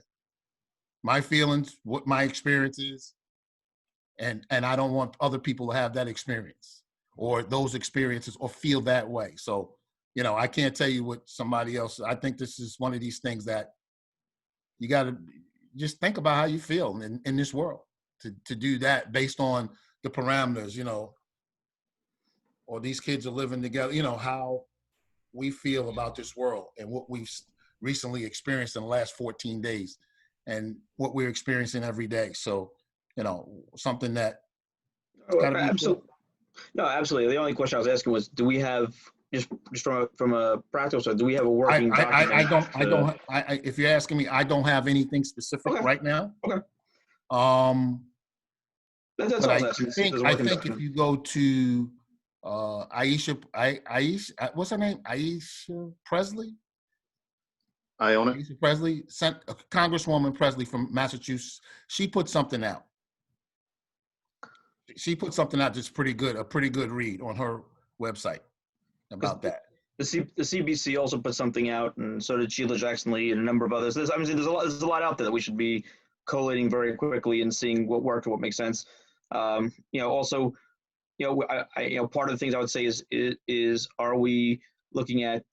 My feelings, what my experience is, and I don't want other people to have that experience or those experiences or feel that way. So, you know, I can't tell you what somebody else. I think this is one of these things that you got to just think about how you feel in this world to do that based on the parameters, you know, or these kids are living together, you know, how we feel about this world and what we've recently experienced in the last 14 days and what we're experiencing every day. So, you know, something that absolutely. No, absolutely. The only question I was asking was, do we have just from a practical side, do we have a working document? I don't. If you're asking me, I don't have anything specific right now. Okay. That's all I think if you go to Aisha, what's her name? Aisha Presley. Aisha Presley, Congresswoman Presley from Massachusetts. She put something out. That's pretty good, a pretty good read on her website about that. The CBC also put something out, and so did Sheila Jackson Lee and a number of others. There's a lot out there that we should be collating very quickly and seeing what worked and what makes sense. You know, also, you know, part of the things I would say is are we looking at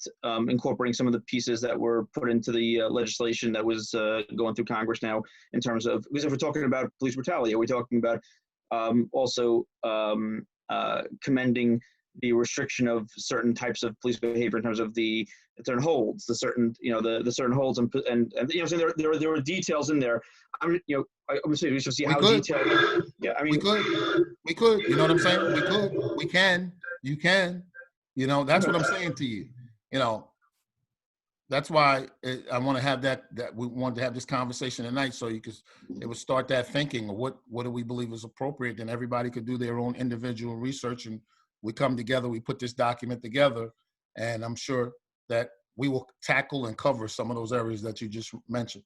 incorporating some of the pieces that were put into the legislation that was going through Congress now in terms of, because if we're talking about police brutality, are we talking about also commending the restriction of certain types of police behavior in terms of the certain holds, the certain, you know, the certain holds and you know, so there were details in there. I'm, you know, I'm saying we should see how detailed. Yeah, I mean, we could. You know what I'm saying? We can. You can. You know, that's what I'm saying to you. You know, that's why I want to have that we wanted to have this conversation tonight, so it would start that thinking of what do we believe is appropriate, and everybody could do their own individual research and we come together, we put this document together, and I'm sure that we will tackle and cover some of those areas that you just mentioned.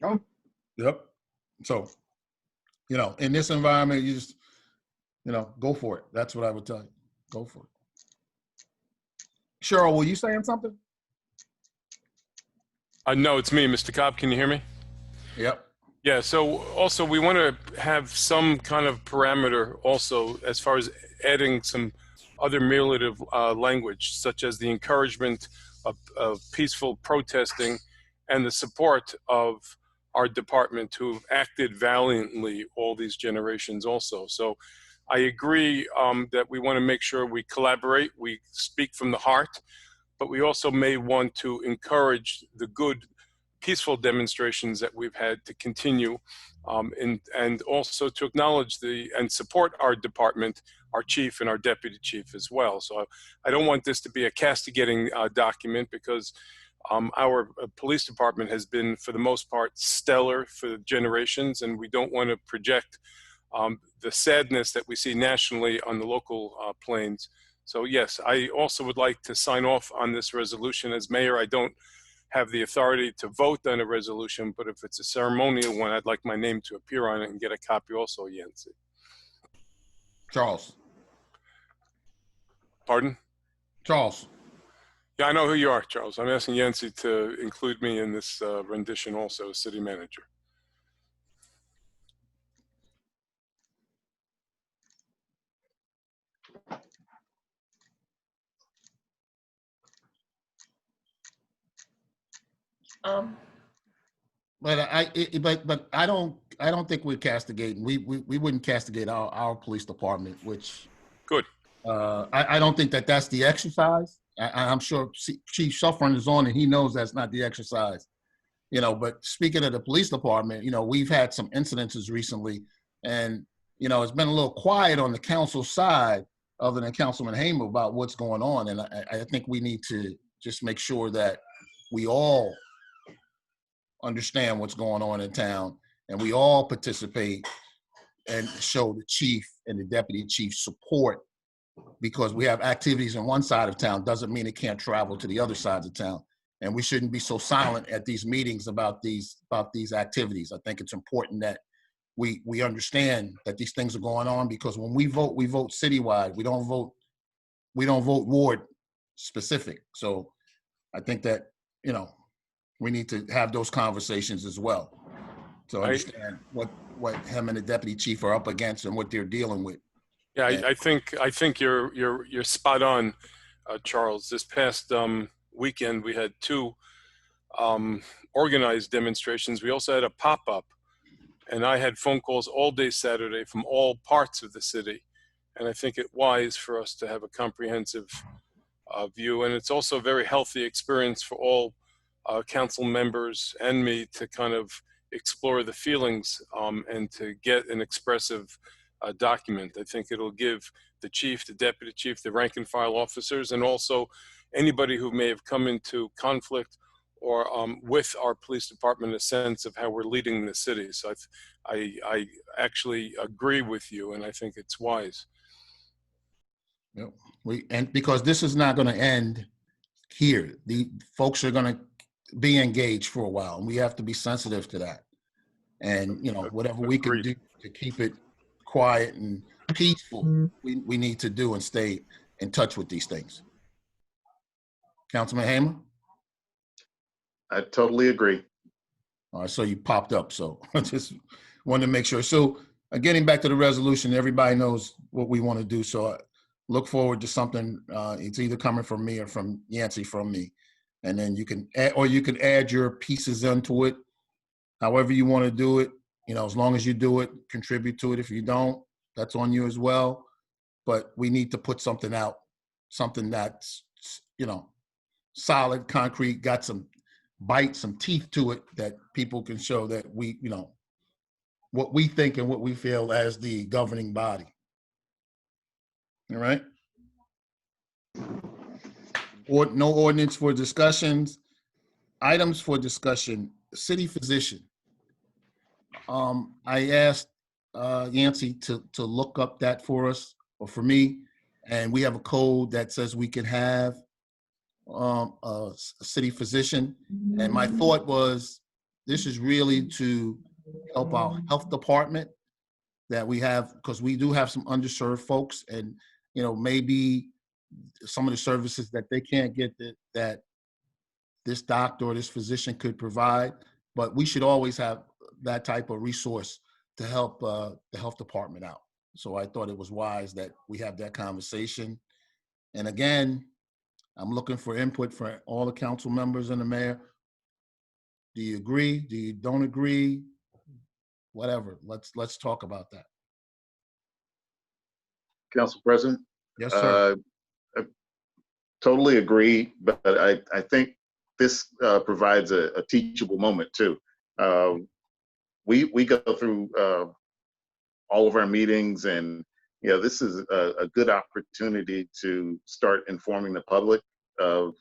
Oh. Yep. So, in this environment, you just, go for it. That's what I would tell you. Go for it. Cheryl, were you saying something? No, it's me, Mr. Cobb. Can you hear me? Yep. Yeah, so also we want to have some kind of parameter also as far as adding some other ameliorative language, such as the encouragement of peaceful protesting and the support of our department who've acted valiantly all these generations also. So I agree that we want to make sure we collaborate, we speak from the heart, but we also may want to encourage the good peaceful demonstrations that we've had to continue, and also to acknowledge and support our department, our chief and our deputy chief as well. So I don't want this to be a castigating document, because our police department has been, for the most part, stellar for generations, and we don't want to project the sadness that we see nationally on the local planes. So yes, I also would like to sign off on this resolution. As mayor, I don't have the authority to vote on a resolution, but if it's a ceremonial one, I'd like my name to appear on it and get a copy also, Yancy. Charles. Pardon? Charles. Yeah, I know who you are, Charles. I'm asking Yancy to include me in this rendition also, as city manager. But I don't think we're castigating. We wouldn't castigate our police department, which good. I don't think that's the exercise. I'm sure Chief Suffren is on and he knows that's not the exercise. But speaking of the police department, we've had some incidences recently, and it's been a little quiet on the council side, other than Councilman Hamer, about what's going on. And I think we need to just make sure that we all understand what's going on in town, and we all participate and show the chief and the deputy chief support, because we have activities on one side of town doesn't mean it can't travel to the other sides of town. And we shouldn't be so silent at these meetings about these activities. I think it's important that we understand that these things are going on, because when we vote citywide. We don't vote ward specific. So I think that, we need to have those conversations as well, to understand what him and the deputy chief are up against and what they're dealing with. Yeah, I think you're spot on, Charles. This past weekend we had two organized demonstrations. We also had a pop-up, and I had phone calls all day Saturday from all parts of the city. And I think it's wise for us to have a comprehensive view, and it's also a very healthy experience for all council members and me to kind of explore the feelings and to get an expressive document. I think it'll give the chief, the deputy chief, the rank and file officers, and also anybody who may have come into conflict or with our police department a sense of how we're leading the city. So I actually agree with you, and I think it's wise. Yep. And because this is not going to end here, the folks are going to be engaged for a while, and we have to be sensitive to that. And whatever we can do to keep it quiet and peaceful, we need to do and stay in touch with these things. Councilman Hamer? I totally agree. All right, so you popped up, so I just wanted to make sure. So getting back to the resolution, everybody knows what we want to do. So look forward to something. It's either coming from me or from Yancy from me. And then you can add your pieces into it, however you want to do it. As long as you do it, contribute to it. If you don't, that's on you as well. But we need to put something out, something that's, solid, concrete, got some bite, some teeth to it, that people can show that we, what we think and what we feel as the governing body. All right. Or no ordinance for discussions. Items for discussion. City physician. I asked Yancy to look up that for us, or for me, And we have a code that says we can have a city physician. And my thought was, this is really to help our health department that we have, because we do have some underserved folks, and maybe some of the services that they can't get that this doctor or this physician could provide. But we should always have that type of resource to help the health department out. So I thought it was wise that we have that conversation. And again, I'm looking for input for all the council members and the mayor. Do you agree? Do you don't agree? Whatever. Let's talk about that. Council President? Yes, sir. I totally agree, but I think this provides a teachable moment too. We go through all of our meetings, and this is a good opportunity to start informing the public of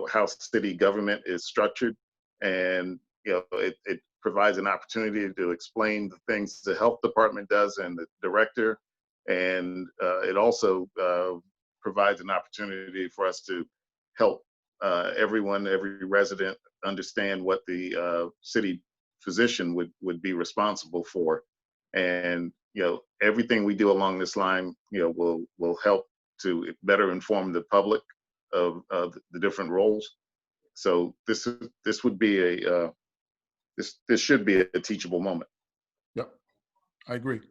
how city government is structured, and it provides an opportunity to explain the things the health department does and the director, and it also provides an opportunity for us to help everyone, every resident, understand what the city physician would be responsible for. And everything we do along this line will help to better inform the public of the different roles. So this would be this should be a teachable moment. Yep, I agree.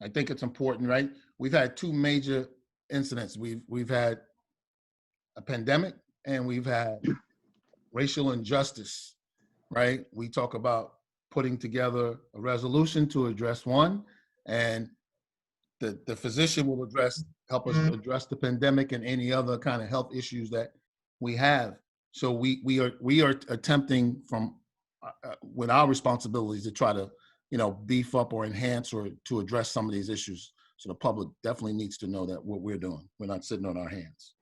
I think it's important, right? We've had two major incidents. We've had a pandemic, and we've had racial injustice, right? We talk about putting together a resolution to address one, and the physician will help us address the pandemic and any other kind of health issues that we have. So we are attempting from with our responsibilities to try to beef up or enhance or to address some of these issues. So the public definitely needs to know that what we're doing, we're not sitting on our hands.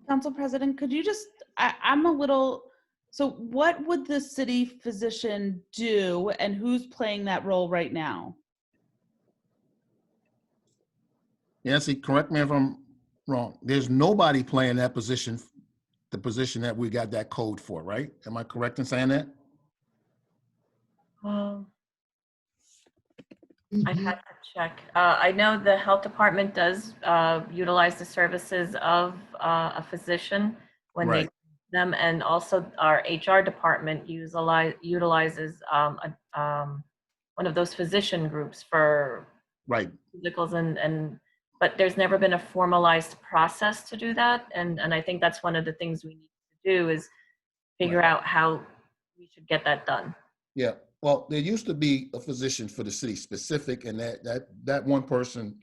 Council President, could you just, I'm a little, so what would the city physician do, and who's playing that role right now? Nancy, correct me if I'm wrong. There's nobody playing that position, the position that we got that code for, right? Am I correct in saying that? I'd have to check. I know the health department does utilize the services of a physician when they Right. need them, and also our HR department utilizes one of those physician groups for Right. physicals, but there's never been a formalized process to do that, and I think that's one of the things we need to do is figure out how we should get that done. Yeah. Well, there used to be a physician for the city specific, and that one person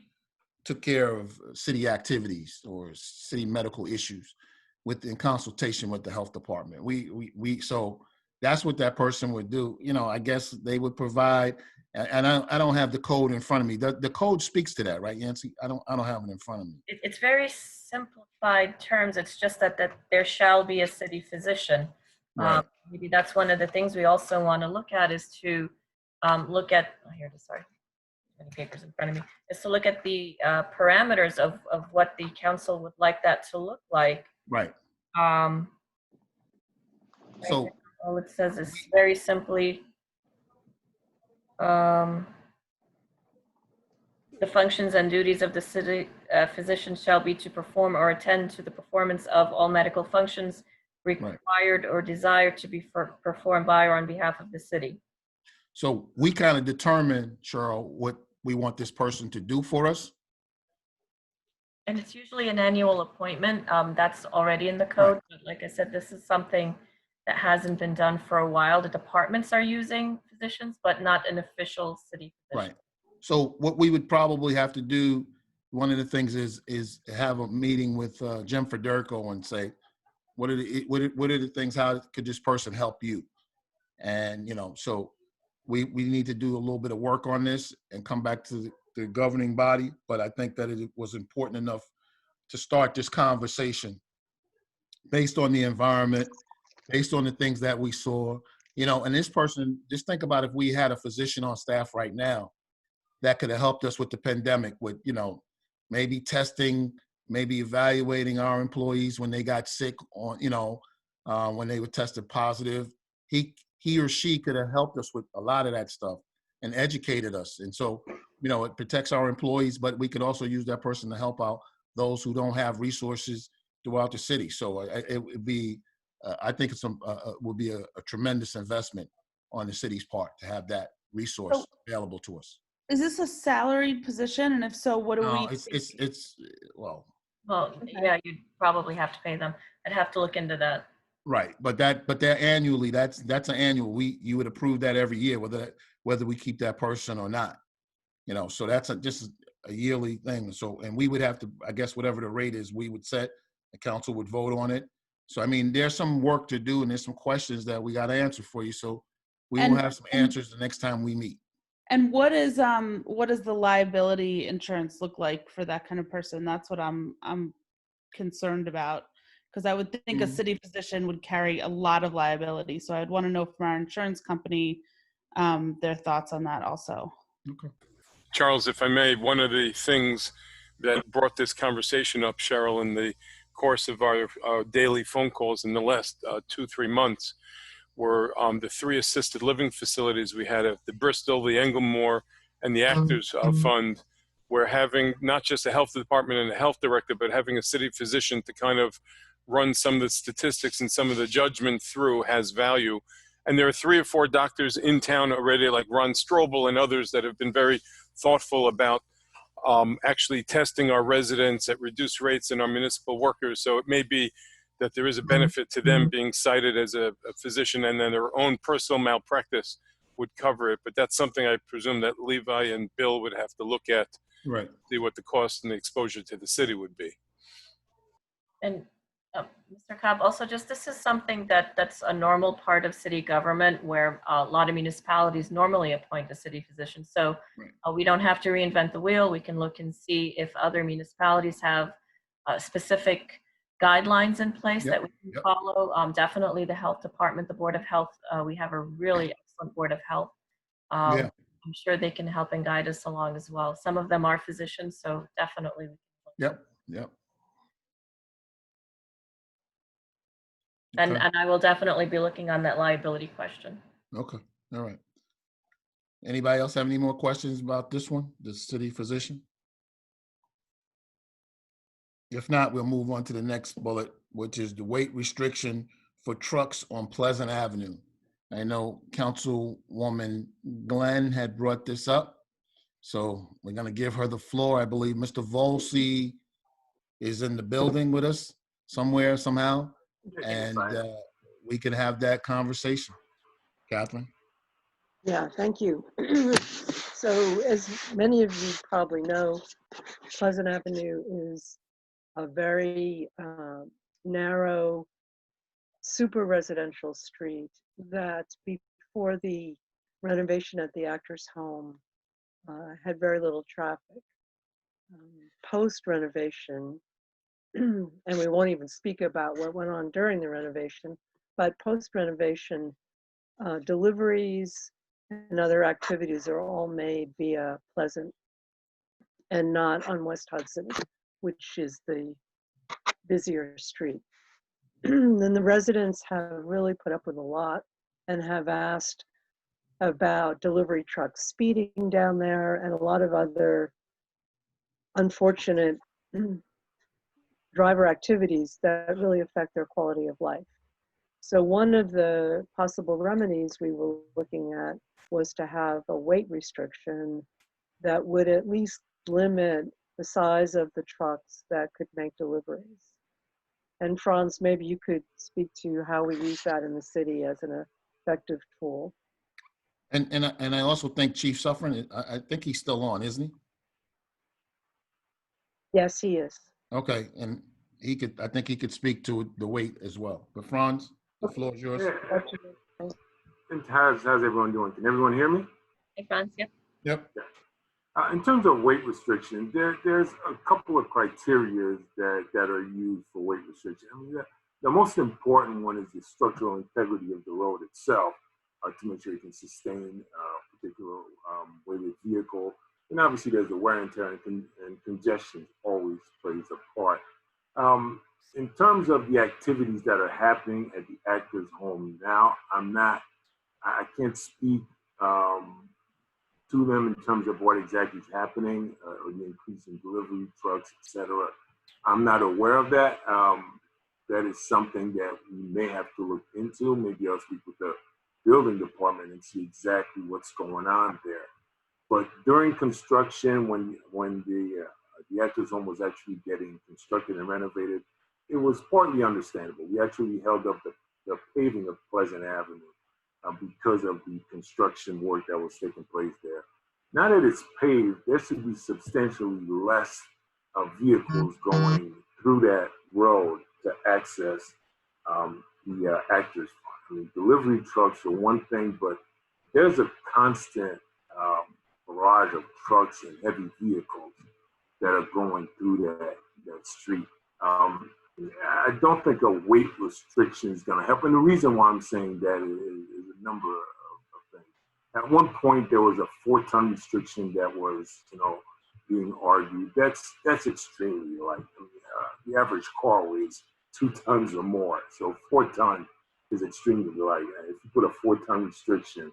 took care of city activities or city medical issues in consultation with the health department. So that's what that person would do. I guess they would provide, and I don't have the code in front of me. The code speaks to that, right, Yancy? I don't have it in front of me. It's very simplified terms. It's just that there shall be a city physician. Right. Maybe that's one of the things we also want to look at is to look at, sorry, many papers in front of me, is to look at the parameters of what the council would like that to look like. Right. So all it says is very simply, the functions and duties of the city physician shall be to perform or attend to the performance of all medical functions required or desired to be performed by or on behalf of the city. So we kind of determine, Cheryl, what we want this person to do for us. And it's usually an annual appointment. That's already in the code. But like I said, this is something that hasn't been done for a while. The departments are using physicians, but not an official city physician. Right. So what we would probably have to do, one of the things is have a meeting with Jim Federico and say, what are the things, how could this person help you? And, so we need to do a little bit of work on this and come back to the governing body. But I think that it was important enough to start this conversation based on the environment, based on the things that we saw, You know, and this person, just think about if we had a physician on staff right now that could have helped us with the pandemic with, you know, maybe testing, maybe evaluating our employees when they got sick on, you know, when they were tested positive. He or she could have helped us with a lot of that stuff and educated us. And so, you know, it protects our employees, but we could also use that person to help out those who don't have resources throughout the city. So it would be, I think it's would be a tremendous investment on the city's part to have that resource available to us. Is this a salaried position? And if so, what do No, we? it's well, yeah, you'd probably have to pay them. I'd have to look into that. right. But they're annually, that's an annual. You would approve that every year, whether we keep that person or not. You know, so that's just a yearly thing. So, and we would have to, I guess, whatever the rate is, we would set, the council would vote on it. So, I mean, there's some work to do and there's some questions that we got to answer for you. So we will have some answers the next time we meet. And what does the liability insurance look like for that kind of person? That's what I'm concerned about, because I would think a city position would carry a lot of liability. So I'd want to know from our insurance company their thoughts on that also. Okay. Charles, if I may, one of the things that brought this conversation up, Cheryl, in the course of our daily phone calls in the last 2-3 months were the 3 assisted living facilities we had at the Bristol, the Englewood, and the Actors Fund. We're having not just a health department and a health director, but having a city physician to kind of run some of the statistics and some of the judgment through has value. And there are 3 or 4 doctors in town already, like Ron Strobel and others, that have been very thoughtful about actually testing our residents at reduced rates and our municipal workers. So it may be that there is a benefit to them being cited as a physician, and then their own personal malpractice would cover it. But that's something I presume that Levi and Bill would have to look at, right? See what the cost and the exposure to the city would be. And Mr. Cobb, also just this is something that's a normal part of city government where a lot of municipalities normally appoint a city physician. So we don't have to reinvent the wheel. We can look and see if other municipalities have specific guidelines in place that we can follow. Definitely the health department, the Board of Health, we have a really excellent Board of Health. I'm sure they can help and guide us along as well. Some of them are physicians, so definitely. Yep. And I will definitely be looking on that liability question. Okay, all right. Anybody else have any more questions about this one, the city physician? If not, we'll move on to the next bullet, which is the weight restriction for trucks on Pleasant Avenue. I know Councilwoman Glenn had brought this up, so we're going to give her the floor. I believe Mr. Volsi is in the building with us somewhere, somehow, and we can have that conversation. Catherine? Yeah, thank you. So as many of you probably know, Pleasant Avenue is a very narrow, super residential street that before the renovation at the Actors Home had very little traffic. Post renovation, and we won't even speak about what went on during the renovation, but post renovation, deliveries and other activities are all made via Pleasant and not on West Hudson, which is the busier street. Then the residents have really put up with a lot and have asked about delivery trucks speeding down there and a lot of other unfortunate driver activities that really affect their quality of life. So one of the possible remedies we were looking at was to have a weight restriction that would at least limit the size of the trucks that could make deliveries. And Franz, maybe you could speak to how we use that in the city as an effective tool. And I also think Chief Suffren, I think he's still on, isn't he? Yes, he is. Okay, and I think he could speak to the weight as well. But Franz, the floor is yours. And how's everyone doing? Can everyone hear me? Hey, Franz, yep. Yep. In terms of weight restriction, there's a couple of criteria that are used for weight restriction. I mean, the most important one is the structural integrity of the road itself. to make sure you can sustain a particular weighted vehicle. And obviously there's the wear and tear and congestion always plays a part. In terms of the activities that are happening at the actors' home now, I can't speak to them in terms of what exactly is happening, or the increase in delivery trucks, et cetera. I'm not aware of that. That is something that we may have to look into. Maybe I'll speak with the building department and see exactly what's going on there. But during construction, when the actors' home was actually getting constructed and renovated, it was partly understandable. We actually held up the paving of Pleasant Avenue because of the construction work that was taking place there. Now that it's paved, there should be substantially less vehicles going through that road to access the actors' farm. I mean, delivery trucks are one thing, but there's a constant barrage of trucks and heavy vehicles that are going through that street. I don't think a weight restriction is going to help. And the reason why I'm saying that is a number of things. At one point, there was a 4-ton restriction that was, being argued. That's extremely light. I mean, the average car weighs 2 tons or more. So 4 ton is extremely light. If you put a 4-ton restriction,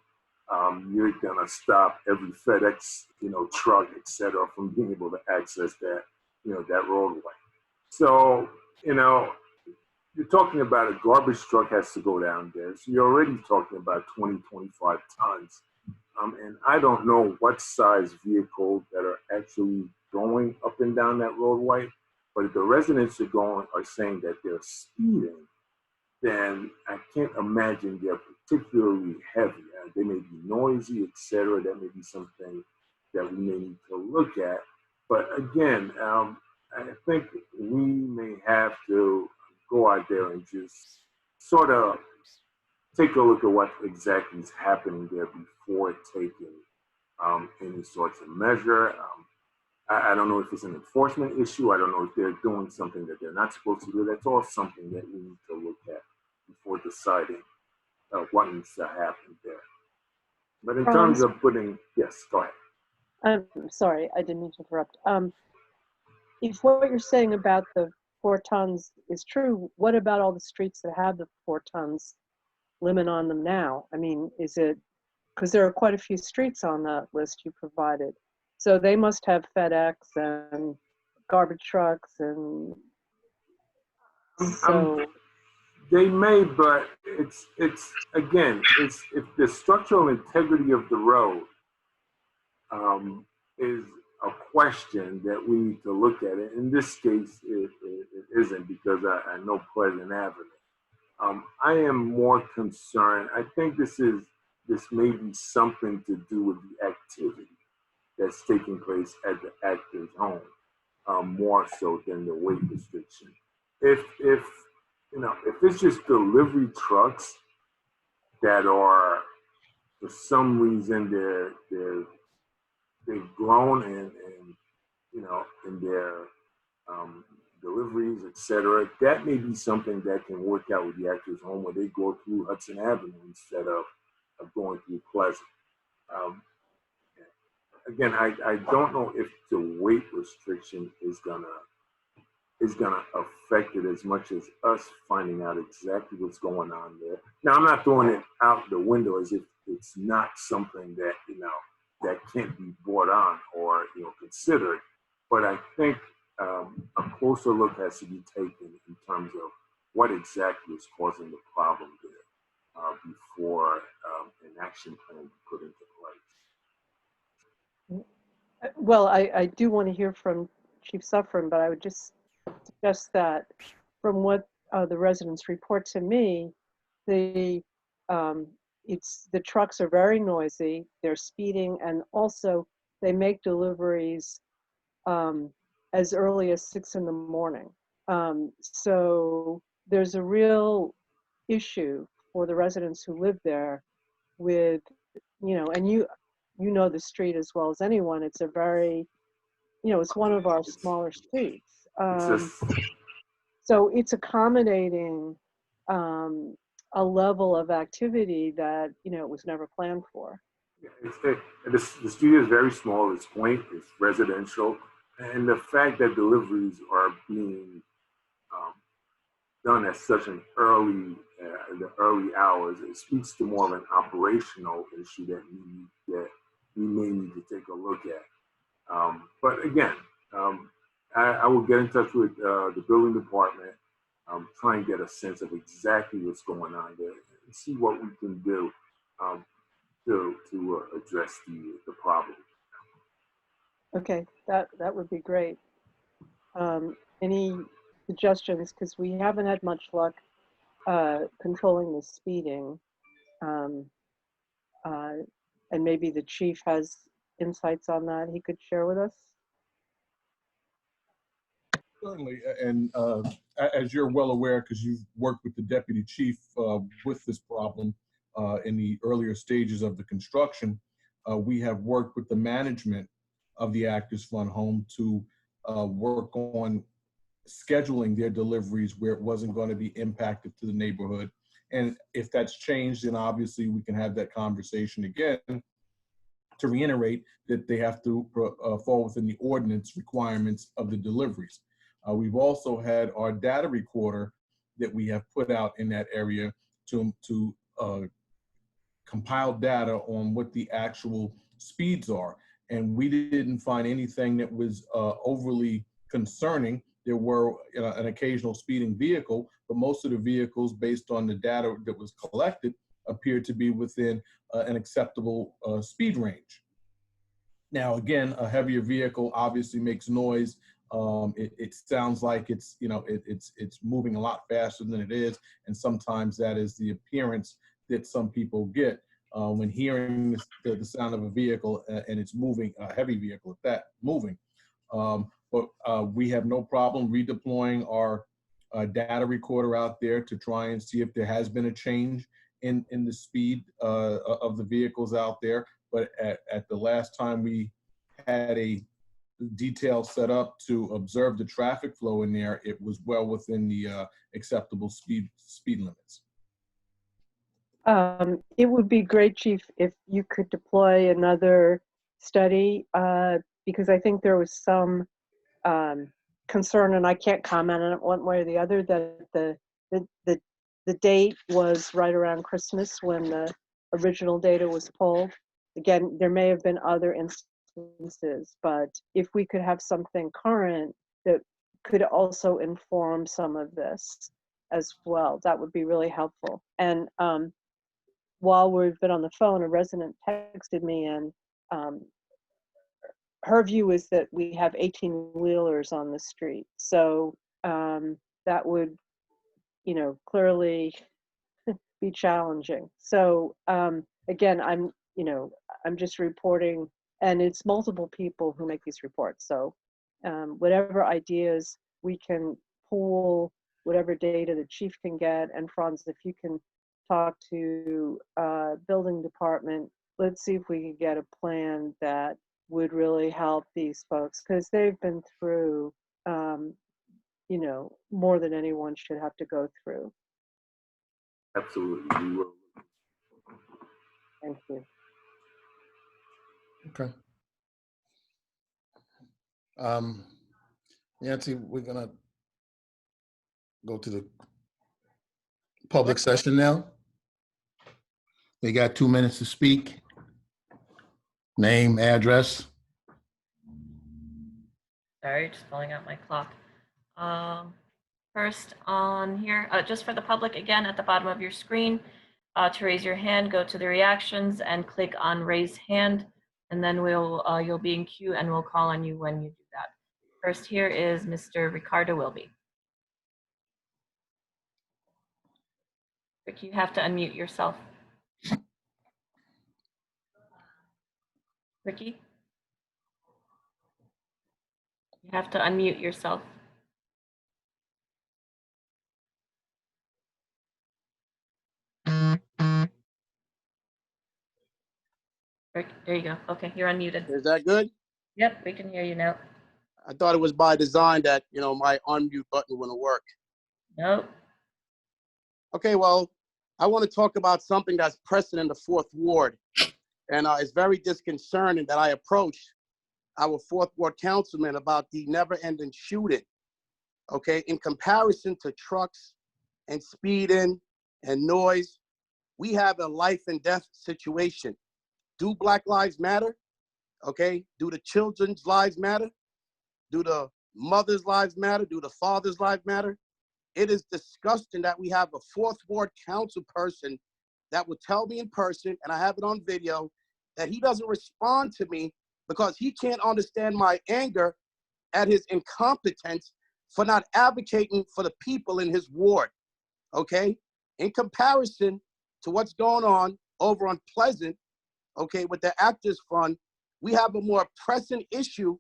you're gonna stop every FedEx, truck, et cetera, from being able to access that, that roadway. So, you're talking about a garbage truck has to go down there. So you're already talking about 20, 25 tons. And I don't know what size vehicles that are actually going up and down that roadway, but if the residents are saying that they're speeding, then I can't imagine they're particularly heavy. They may be noisy, et cetera. That may be something that we may need to look at. But again, I think we may have to go out there and just sort of take a look at what exactly is happening there before taking any sorts of measure. I don't know if it's an enforcement issue. I don't know if they're doing something that they're not supposed to do. That's all something that we need to look at before deciding what needs to happen there. But in terms of yes, go ahead. I'm sorry, I didn't mean to interrupt. If what you're saying about the 4 tons is true, what about all the streets that have the 4 tons limit on them now? I mean, is it, because there are quite a few streets on that list you provided. So they must have FedEx and garbage trucks and so. They may, but it's again, it's if the structural integrity of the road is a question that we need to look at. It. In this case, it isn't, because I know Pleasant Avenue. I am more concerned. I think this may be something to do with the activity that's taking place at the actor's home, more so than the weight restriction. If it's just delivery trucks that are, for some reason, they've grown and in their deliveries, etc., that may be something that can work out with the actor's home, where they go through Hudson Avenue instead of going through Pleasant. Again, I don't know if the weight restriction is gonna affect it as much as us finding out exactly what's going on there. Now, I'm not throwing it out the window as if it's not something that that can't be brought on or considered, but I think a closer look has to be taken in terms of what exactly is causing the problem there before an action plan be put into place. Well, I do want to hear from Chief Suffren, but I would just suggest that from what the residents report to me, the trucks are very noisy, they're speeding, and also they make deliveries as early as 6 in the morning. So there's a real issue for the residents who live there with, and you know the street as well as anyone. It's a very, it's one of our smaller streets. So it's accommodating a level of activity that, you know, it was never planned for. The studio is very small. It's quaint. It's residential, and the fact that deliveries are being done at such an early in the early hours, it speaks to more of an operational issue that we may need to take a look at. But again, I will get in touch with the building department, try and get a sense of exactly what's going on there, and see what we can do to address the problem. Okay, that would be great. Any suggestions? Because we haven't had much luck controlling the speeding. And maybe the chief has insights on that he could share with us. Certainly, and as you're well aware, because you've worked with the deputy chief with this problem in the earlier stages of the construction, we have worked with the management of the Actors Fund home to work on scheduling their deliveries where it wasn't going to be impacted to the neighborhood. And if that's changed, then obviously we can have that conversation again to reiterate that they have to fall within the ordinance requirements of the deliveries. We've also had our data recorder that we have put out in that area to compile data on what the actual speeds are. And we didn't find anything that was overly concerning. There were an occasional speeding vehicle, but most of the vehicles, based on the data that was collected, appeared to be within an acceptable speed range. Now, again, a heavier vehicle obviously makes noise. It sounds like it's moving a lot faster than it is, and sometimes that is the appearance that some people get when hearing the sound of a vehicle and it's moving, a heavy vehicle at that, moving. But we have no problem redeploying our data recorder out there to try and see if there has been a change in the speed of the vehicles out there. But at the last time we had a detail set up to observe the traffic flow in there, it was well within the acceptable speed limits. It would be great, Chief, if you could deploy another study, because I think there was some concern, and I can't comment on it one way or the other, that the date was right around Christmas when the original data was pulled. Again, there may have been other instances, but if we could have something current that could also inform some of this as well, that would be really helpful. And while we've been on the phone, a resident texted me, and her view is that we have 18-wheelers on the street. So that would, clearly be challenging. So again, I'm just reporting, and it's multiple people who make these reports. So whatever ideas we can pool, whatever data the chief can get, and Franz, if you can talk to building department, let's see if we can get a plan that would really help these folks, because they've been through, more than anyone should have to go through. Absolutely, we will. Thank you. Okay. Nancy, we're gonna go to the public session now. They got 2 minutes to speak. Name, address. Sorry, just pulling out my clock. First on here, just for the public, again, at the bottom of your screen, to raise your hand, go to the reactions and click on raise hand, and then you'll be in queue and we'll call on you when you do that. First here is Mr. Ricardo Wilby. Rick, you have to unmute yourself. Ricky? You have to unmute yourself. Rick, there you go. Okay, you're unmuted. Is that good? Yep, we can hear you now. I thought it was by design that, my unmute button wouldn't work. Nope. Okay, well, I want to talk about something that's pressing in the 4th Ward. And it's very disconcerting that I approached our 4th Ward councilman about the never-ending shooting, okay? In comparison to trucks and speeding and noise, we have a life and death situation. Do Black Lives matter? Okay? Do the children's lives matter? Do the mothers' lives matter? Do the fathers' lives matter? It is disgusting that we have a 4th Ward council person that will tell me in person, and I have it on video, that he doesn't respond to me because he can't understand my anger at his incompetence for not advocating for the people in his ward, okay? In comparison to what's going on over on Pleasant, okay, with the Actors Fund, we have a more pressing issue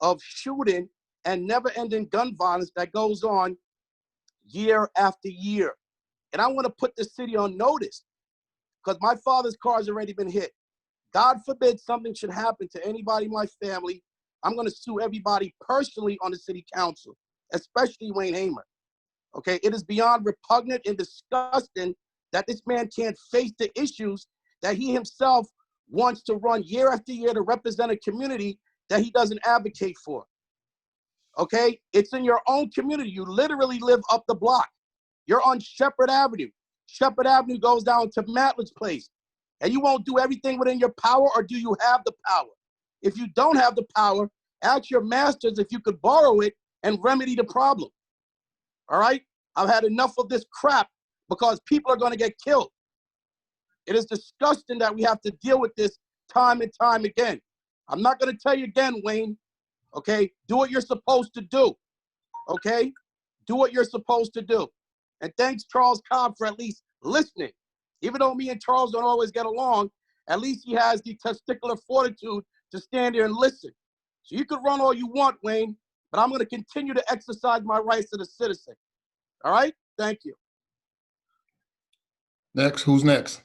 of shooting and never-ending gun violence that goes on year after year. And I want to put the city on notice because my father's car has already been hit. God forbid something should happen to anybody in my family. I'm going to sue everybody personally on the city council, especially Wayne Hamer. Okay, it is beyond repugnant and disgusting that this man can't face the issues that he himself wants to run year after year to represent a community that he doesn't advocate for. Okay, it's in your own community. You literally live up the block. You're on Shepherd Avenue. Shepherd Avenue goes down to Matlett's place. And you won't do everything within your power, or do you have the power? If you don't have the power, ask your masters if you could borrow it and remedy the problem. All right? I've had enough of this crap because people are going to get killed. It is disgusting that we have to deal with this time and time again. I'm not going to tell you again, Wayne, okay? Do what you're supposed to do, okay? Do what you're supposed to do. And thanks, Charles Cobb, for at least listening. Even though me and Charles don't always get along, at least he has the testicular fortitude to stand there and listen. So you could run all you want, Wayne, but I'm going to continue to exercise my rights as a citizen. All right? Thank you. Next, who's next?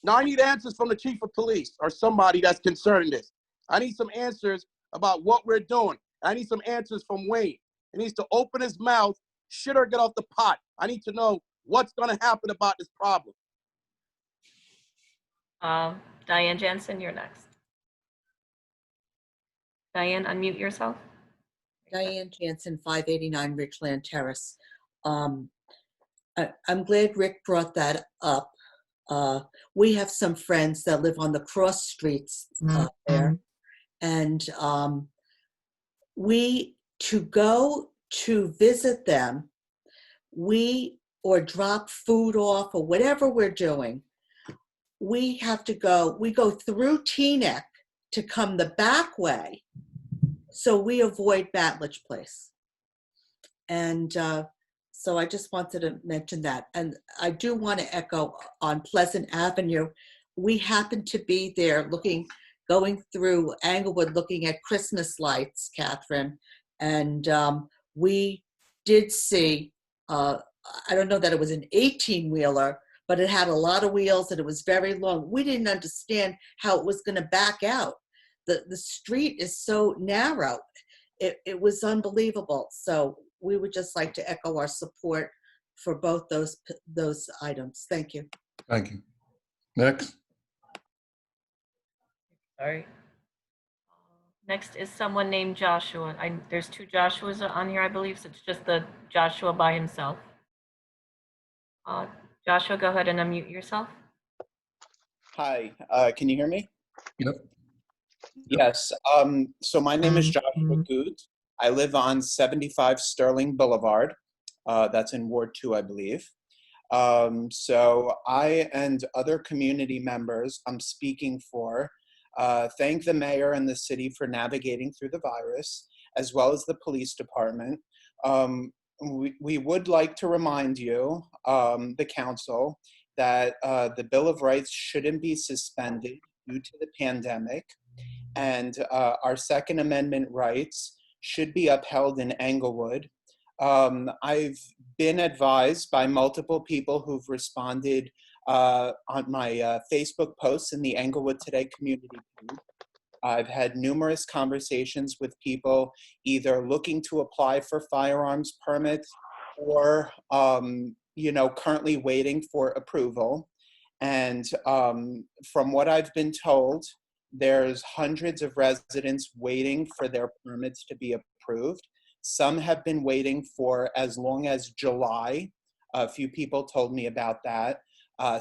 Now I need answers from the chief of police or somebody that's concerned in this. I need some answers about what we're doing. I need some answers from Wayne. He needs to open his mouth, shit or get off the pot. I need to know what's going to happen about this problem. Diane Jansen, you're next. Diane, unmute yourself. Diane Jansen, 589 Ridgeland Terrace. I'm glad Rick brought that up. We have some friends that live on the cross streets there. And to go to visit them, or drop food off or whatever we're doing, we go through Teaneck to come the back way. So we avoid Batledge Place. And so I just wanted to mention that. And I do want to echo on Pleasant Avenue. We happened to be there going through Englewood looking at Christmas lights, Catherine. And we did see, I don't know that it was an 18-wheeler, but it had a lot of wheels and it was very long. We didn't understand how it was going to back out. The street is so narrow. It was unbelievable. So we would just like to echo our support for both those items. Thank you. Thank you. Next. Sorry. Next is someone named Joshua. There's two Joshuas on here, I believe, so it's just the Joshua by himself. Joshua, go ahead and unmute yourself. Hi, can you hear me? Yep. Yes, so my name is Joshua Good. I live on 75 Sterling Boulevard. That's in Ward 2, I believe. So I and other community members I'm speaking for thank the mayor and the city for navigating through the virus, as well as the police department. We would like to remind you, the council, that the Bill of Rights shouldn't be suspended due to the pandemic, and our Second Amendment rights should be upheld in Englewood. I've been advised by multiple people who've responded on my Facebook posts in the Englewood Today community group. I've had numerous conversations with people either looking to apply for firearms permits or, currently waiting for approval. And from what I've been told, there's hundreds of residents waiting for their permits to be approved. Some have been waiting for as long as July. A few people told me about that.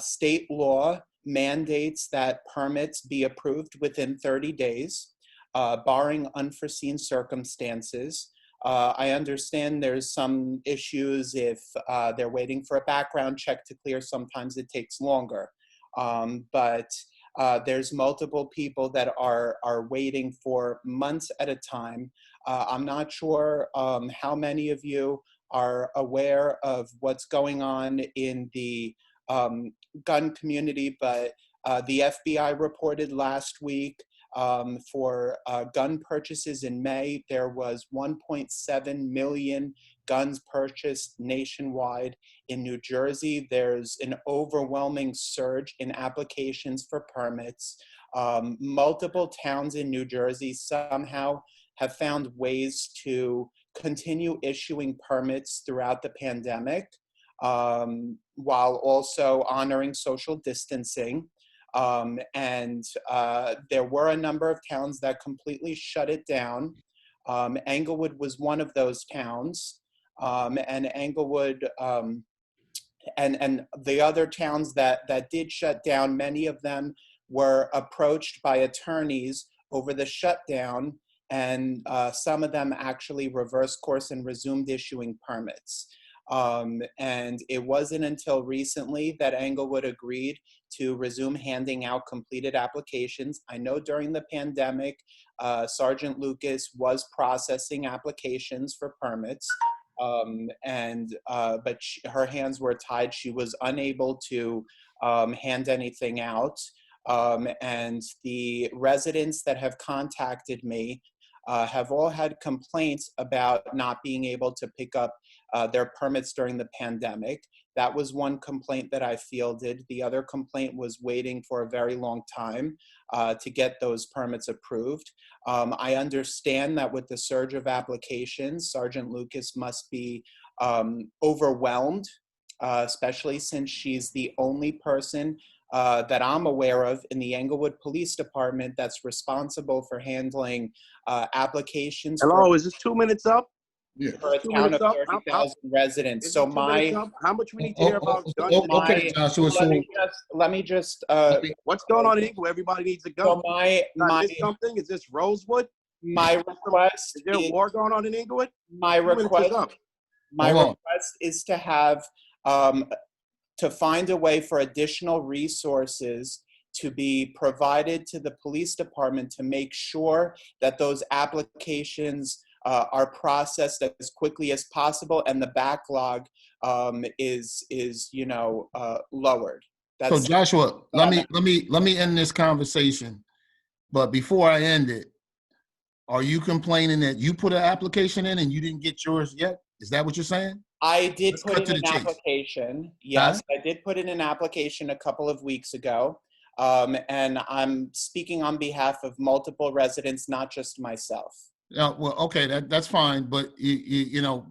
State law mandates that permits be approved within 30 days, barring unforeseen circumstances. I understand there's some issues if they're waiting for a background check to clear. Sometimes it takes longer. But there's multiple people that are waiting for months at a time. I'm not sure how many of you are aware of what's going on in the gun community, but the FBI reported last week for gun purchases in May, there was 1.7 million guns purchased nationwide. In New Jersey, there's an overwhelming surge in applications for permits. Multiple towns in New Jersey somehow have found ways to continue issuing permits throughout the pandemic, while also honoring social distancing. There were a number of towns that completely shut it down. Englewood was one of those towns. And Englewood and the other towns that did shut down, many of them were approached by attorneys over the shutdown, and some of them actually reversed course and resumed issuing permits. And it wasn't until recently that Englewood agreed to resume handing out completed applications. I know during the pandemic, Sergeant Lucas was processing applications for permits, but her hands were tied. She was unable to hand anything out. And the residents that have contacted me have all had complaints about not being able to pick up their permits during the pandemic. That was one complaint that I fielded. The other complaint was waiting for a very long time to get those permits approved. I understand that with the surge of applications, Sergeant Lucas must be overwhelmed, especially since she's the only person that I'm aware of in the Englewood Police Department that's responsible for handling applications. Hello, is this 2 minutes up? Yeah. For a town of 30,000 residents. So how much we need to hear about guns? Okay, Joshua. Let me just. What's going on in Englewood? Everybody needs a gun. So my something. Is this Rosewood? My request. Is there a war going on in Englewood? My request. My request is to have to find a way for additional resources to be provided to the police department to make sure that those applications are processed as quickly as possible and the backlog is lowered. So Joshua, let me end this conversation. But before I end it, are you complaining that you put an application in and you didn't get yours yet? Is that what you're saying? I did put in an application. Yes, I did put in an application a couple of weeks ago. And I'm speaking on behalf of multiple residents, not just myself. Yeah, well, okay, that's fine, but you know,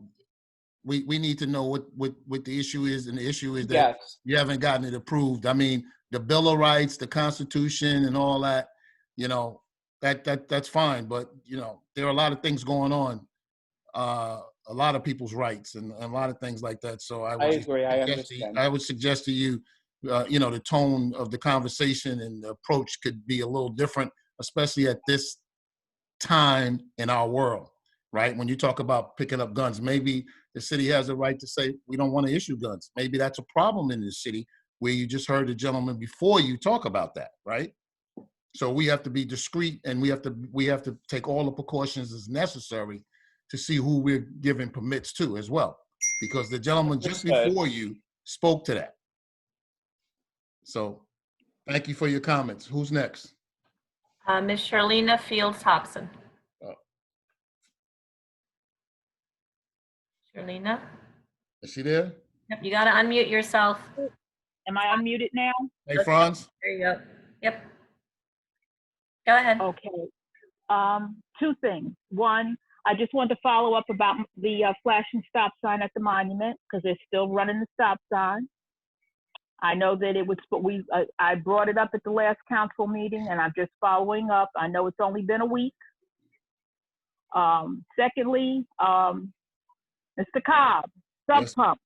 we need to know what the issue is, and the issue is that you haven't gotten it approved. I mean, the Bill of Rights, the Constitution, and all that, you know, that's fine, but you know, there are a lot of things going on, a lot of people's rights, and a lot of things like that. So I agree. I understand. I would suggest to you, you know, the tone of the conversation and the approach could be a little different, especially at this time in our world, right? When you talk about picking up guns, maybe the city has a right to say, we don't want to issue guns. Maybe that's a problem in the city, where you just heard the gentleman before you talk about that, right? So we have to be discreet, and we have to take all the precautions as necessary to see who we're giving permits to as well, because the gentleman just before you spoke to that. So thank you for your comments. Who's next? Ms. Charlena Fields Hobson. Charlena? Is she there? Yep, you got to unmute yourself. Am I unmuted now? Hey, Franz. There you go. Yep. Go ahead. Okay. Two things. One, I just wanted to follow up about the flashing stop sign at the monument because they're still running the stop sign. I know that it was, but I brought it up at the last council meeting, and I'm just following up. I know it's only been a week. Secondly, Mr. Cobb, sub Yes. pump.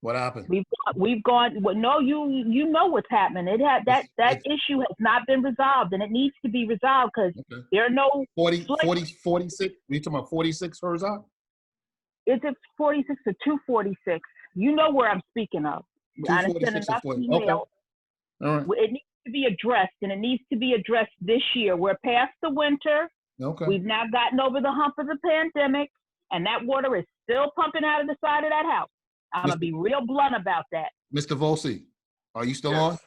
What happened? We've gone. Well, no, you know what's happening. It had that issue has not been resolved, and it needs to be resolved because there are no 46. You talking about 46 horizontal? Is it 46 or 246? You know where I'm speaking of. I sent 246 or enough 40. email. Okay. All right. It needs to be addressed, and it needs to be addressed this year. We're past the winter. Okay. We've now gotten over the hump of the pandemic, and that water is still pumping out of the side of that house. I'm going to be real blunt about that. Mr. Volsi, are you still on?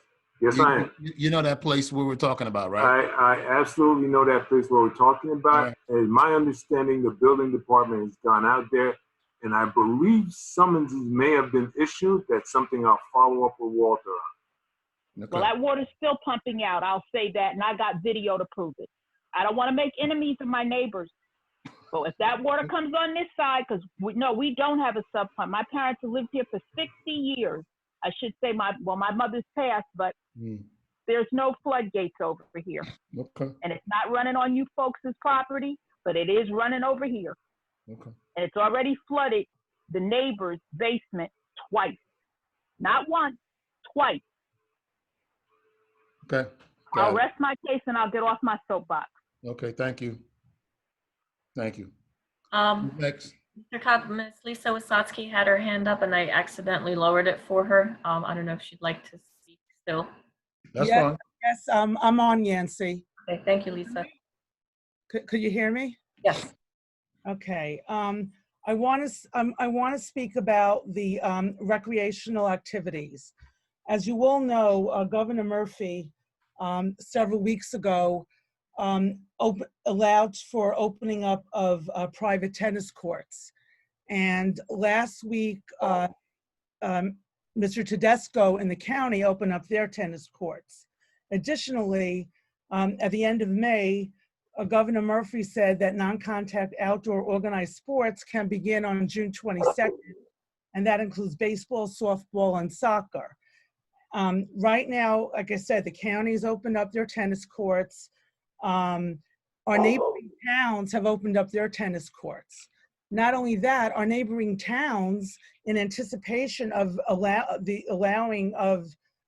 Yes, I am. You know that place we were talking about, right? I absolutely know that place where we're talking about. And my understanding, the building department has gone out there, and I believe summonses may have been issued. That's something I'll follow up with Walter on. Well, that water's still pumping out. I'll say that, and I got video to prove it. I don't want to make enemies of my neighbors. So if that water comes on this side, because we don't have a sub pump. My parents have lived here for 60 years. I should say my mother's passed, but there's no floodgates over here. Okay. And it's not running on you folks' property, but it is running over here. Okay. And it's already flooded the neighbor's basement twice. Not once, twice. Okay. I'll rest my case and I'll get off my soapbox. Okay, thank you. Thank you. Next. Mr. Cobb, Ms. Lisa Wasotsky had her hand up and I accidentally lowered it for her. I don't know if she'd like to speak still. That's fine. Yes, I'm on, Yancy. Okay, thank you, Lisa. Could you hear me? Yes. Okay. I want to speak about the recreational activities. As you all know, Governor Murphy several weeks ago allowed for opening up of private tennis courts. And last week, Mr. Tedesco in the county opened up their tennis courts. Additionally, at the end of May, Governor Murphy said that non-contact outdoor organized sports can begin on June 22nd, and that includes baseball, softball, and soccer. Right now, like I said, the county's opened up their tennis courts. Our neighboring towns have opened up their tennis courts. Not only that, our neighboring towns, in anticipation of allowing of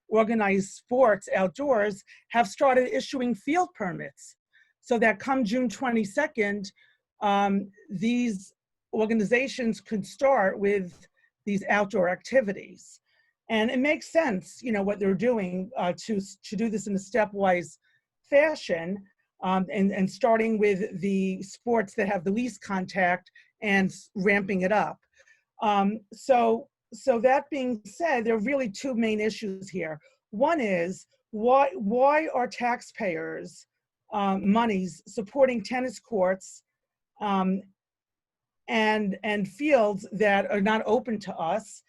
organized sports outdoors, have started issuing field permits. So that come June 22nd, these organizations could start with these outdoor activities. And it makes sense, what they're doing to do this in a stepwise fashion, and starting with the sports that have the least contact and ramping it up. So that being said, there are really two main issues here. One is why are taxpayers' monies supporting tennis courts and fields that are not open to us?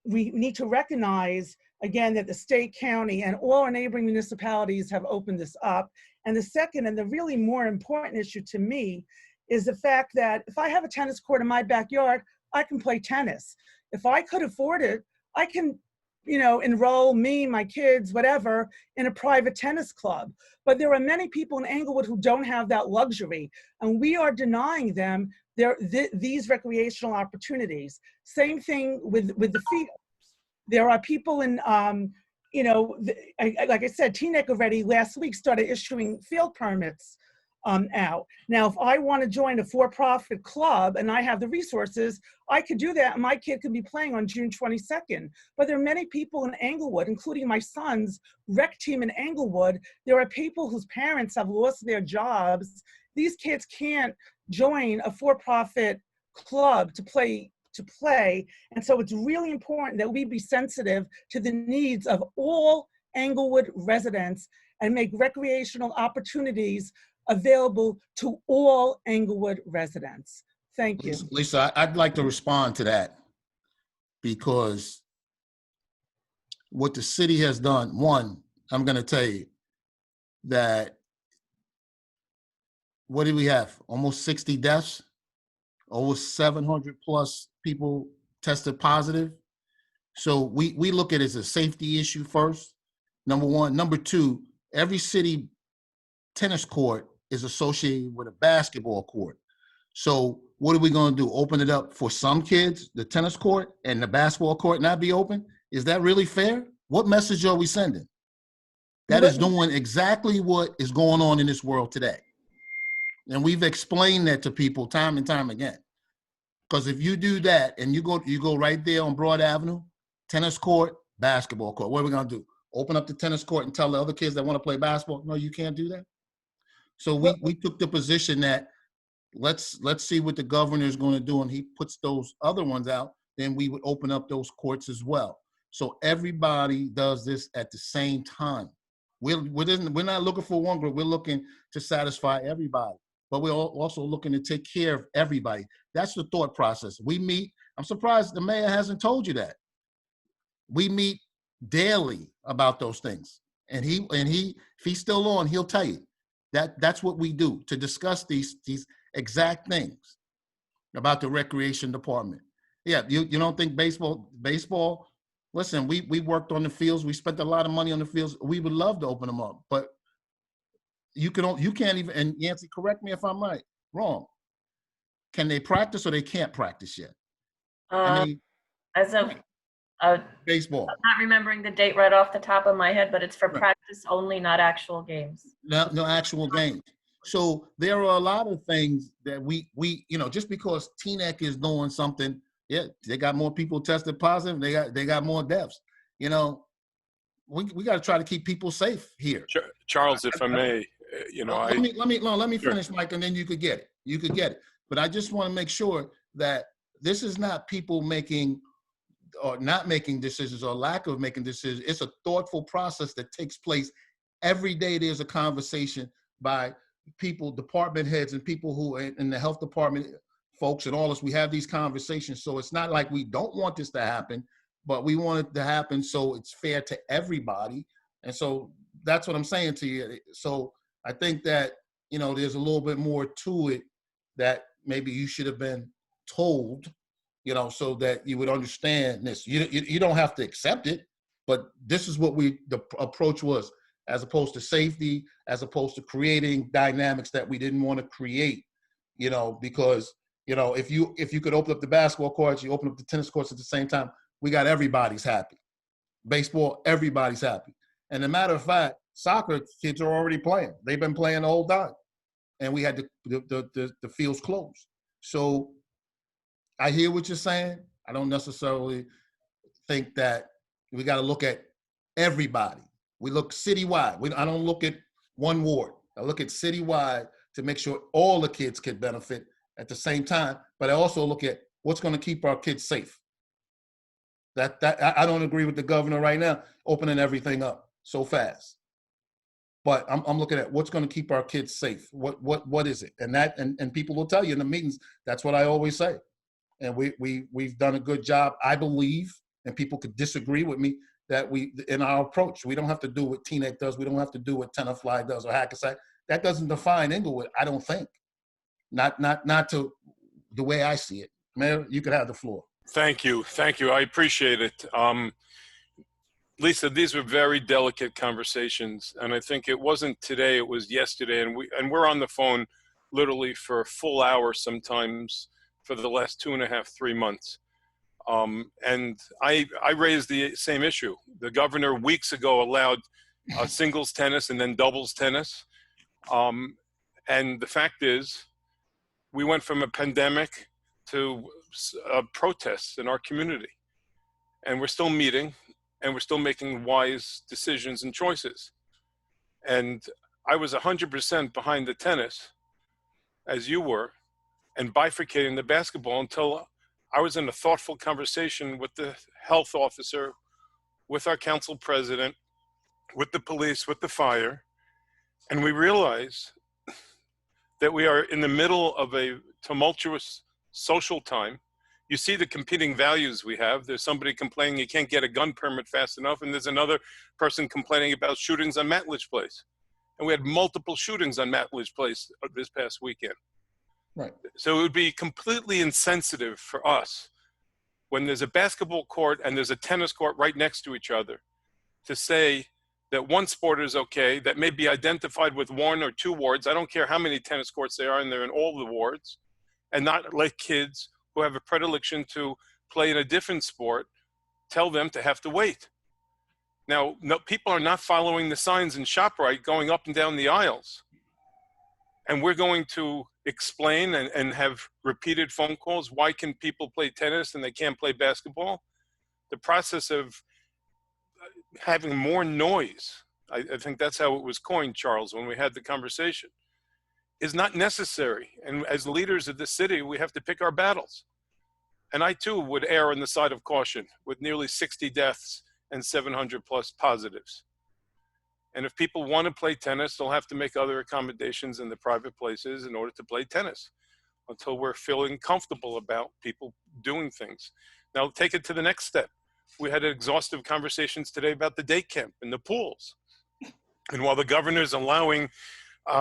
We need to recognize, again, that the state, county, and all our neighboring municipalities have opened this up. And the second, and the really more important issue to me, is the fact that if I have a tennis court in my backyard, I can play tennis. If I could afford it, I can, enroll me, my kids, whatever, in a private tennis club. But there are many people in Englewood who don't have that luxury, and we are denying them these recreational opportunities. Same thing with the field. There are people in, like I said, Teaneck already last week started issuing field permits out. Now, if I want to join a for-profit club and I have the resources, I could do that and my kid could be playing on June 22nd. But there are many people in Englewood, including my son's rec team in Englewood. There are people whose parents have lost their jobs. These kids can't join a for-profit club to play. And so it's really important that we be sensitive to the needs of all Englewood residents and make recreational opportunities available to all Englewood residents. Thank you. Lisa, I'd like to respond to that, because what the city has done, one, I'm going to tell you that what do we have? Almost 60 deaths, over 700 plus people tested positive. So we look at it as a safety issue first, number one. Number two, every city tennis court is associated with a basketball court. So what are we going to do? Open it up for some kids, the tennis court and the basketball court not be open? Is that really fair? What message are we sending? That is doing exactly what is going on in this world today. And we've explained that to people time and time again. Because if you do that and you go right there on Broad Avenue, tennis court, basketball court, what are we going to do? Open up the tennis court and tell the other kids that want to play basketball, no, you can't do that. So we took the position that let's see what the governor is going to do, and he puts those other ones out, then we would open up those courts as well. So everybody does this at the same time. We're not looking for one group. We're looking to satisfy everybody, but we're also looking to take care of everybody. That's the thought process. We meet. I'm surprised the mayor hasn't told you that. We meet daily about those things, and if he's still on, he'll tell you that that's what we do to discuss these exact things about the recreation department. Yeah, you don't think baseball? Listen, we worked on the fields. We spent a lot of money on the fields. We would love to open them up, but you can't even. And Yancy, correct me if I'm wrong. Can they practice or they can't practice yet? I mean, as of baseball. I'm not remembering the date right off the top of my head, but it's for practice only, not actual games. No actual games. So there are a lot of things that we just because TNEC is doing something, yeah, they got more people tested positive. They got more deaths. We got to try to keep people safe here. Charles, if I may, let me finish, Mike, and then you could get it. You could get it. But I just want to make sure that this is not people making or not making decisions or lack of making decisions. It's a thoughtful process that takes place every day. There's a conversation by people, department heads, and people who are in the health department, folks, and all this. We have these conversations. So it's not like we don't want this to happen, but we want it to happen so it's fair to everybody. And so that's what I'm saying to you. So I think that, there's a little bit more to it that maybe you should have been told, so that you would understand this. You don't have to accept it, but this is what the approach was, as opposed to safety, as opposed to creating dynamics that we didn't want to create, because, if you could open up the basketball courts, you open up the tennis courts at the same time, we got everybody's happy. Baseball, everybody's happy. And as a matter of fact, soccer kids are already playing. They've been playing the whole time. And we had the fields closed. So I hear what you're saying. I don't necessarily think that we got to look at everybody. We look citywide. I don't look at one ward. I look at citywide to make sure all the kids can benefit at the same time. But I also look at what's going to keep our kids safe. I don't agree with the governor right now opening everything up so fast. But I'm looking at what's going to keep our kids safe. What is it? And people will tell you in the meetings. That's what I always say. And we've done a good job, I believe, and people could disagree with me, that in our approach, we don't have to do what TNEC does. We don't have to do what Tenafly does or Hackensack. That doesn't define Englewood, I don't think. Not to the way I see it. Mayor, you could have the floor. Thank you. I appreciate it. Lisa, these were very delicate conversations, and I think it wasn't today, it was yesterday, and we're on the phone literally for a full hour sometimes for the last 2.5, 3 months. And I raised the same issue. The governor weeks ago allowed singles tennis and then doubles tennis. And the fact is, we went from a pandemic to protests in our community. And we're still meeting, and we're still making wise decisions and choices. And I was 100% behind the tennis, as you were, and bifurcating the basketball until I was in a thoughtful conversation with the health officer, with our council president, with the police, with the fire, and we realized that we are in the middle of a tumultuous social time. You see the competing values we have. There's somebody complaining you can't get a gun permit fast enough, and there's another person complaining about shootings on Matledge Place. And we had multiple shootings on Matledge Place this past weekend. Right. So it would be completely insensitive for us when there's a basketball court and there's a tennis court right next to each other to say that one sport is okay, that may be identified with 1 or 2 wards. I don't care how many tennis courts there are, and they're in all the wards, and not let kids who have a predilection to play in a different sport, tell them to have to wait. Now, no, people are not following the signs in ShopRite going up and down the aisles. And we're going to explain and have repeated phone calls. Why can people play tennis and they can't play basketball? The process of having more noise, I think that's how it was coined, Charles, when we had the conversation, is not necessary. And as leaders of the city, we have to pick our battles. And I too would err on the side of caution with nearly 60 deaths and 700 plus positives. And if people want to play tennis, they'll have to make other accommodations in the private places in order to play tennis until we're feeling comfortable about people doing things. Now take it to the next step. We had exhaustive conversations today about the day camp and the pools. And while the governor's allowing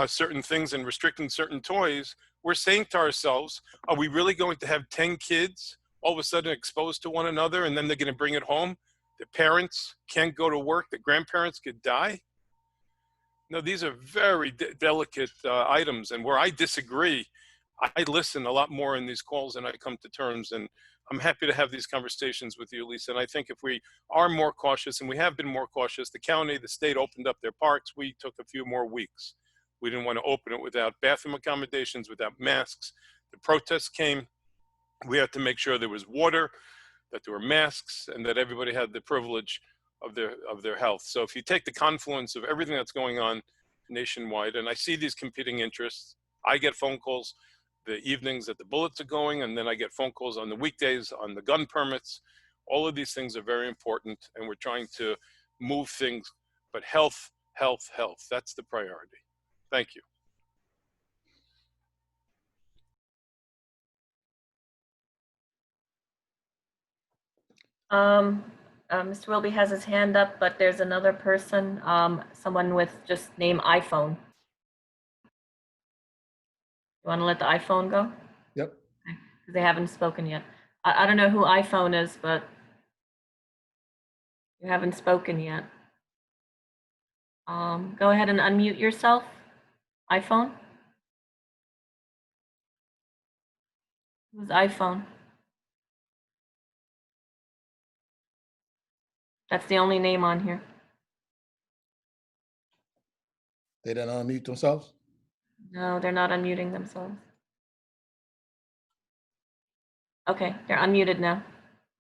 certain things and restricting certain toys, we're saying to ourselves, are we really going to have 10 kids all of a sudden exposed to one another, and then they're going to bring it home? The parents can't go to work, the grandparents could die. No, these are very delicate items, and where I disagree, I listen a lot more in these calls and I come to terms, and I'm happy to have these conversations with you, Lisa. And I think if we are more cautious, and we have been more cautious, the county, the state opened up their parks, we took a few more weeks. We didn't want to open it without bathroom accommodations, without masks. The protests came. We had to make sure there was water, that there were masks, and that everybody had the privilege of their health. So if you take the confluence of everything that's going on nationwide, and I see these competing interests, I get phone calls the evenings that the bullets are going, and then I get phone calls on the weekdays on the gun permits. All of these things are very important, and we're trying to move things, but health, health, health, that's the priority. Thank you. Mr. Wilby has his hand up, but there's another person, someone with just name iPhone. You want to let the iPhone go? Yep. Because they haven't spoken yet. I don't know who iPhone is, but you haven't spoken yet. Go ahead and unmute yourself, iPhone. Who's iPhone? That's the only name on here. They didn't unmute themselves? No, they're not unmuting themselves. Okay, they're unmuted now.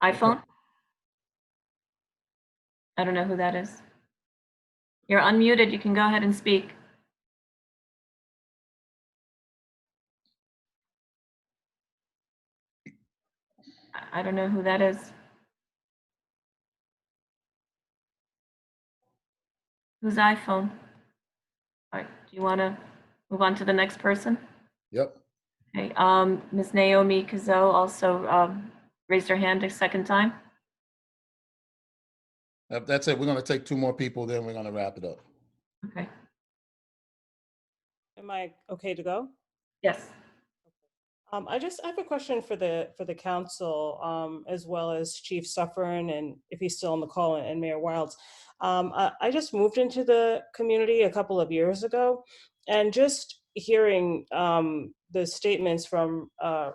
iPhone? Okay. I don't know who that is. You're unmuted. You can go ahead and speak. I don't know who that is. Whose iPhone? All right, do you want to move on to the next person? Yep. Okay, Ms. Naomi Kazo also raised her hand a second time. That's it. We're going to take 2 more people, then we're going to wrap it up. Okay. Am I okay to go? Yes. I have a question for the council, as well as Chief Suffern, and if he's still on the call, and Mayor Wilds. I just moved into the community a couple of years ago, and just hearing the statements from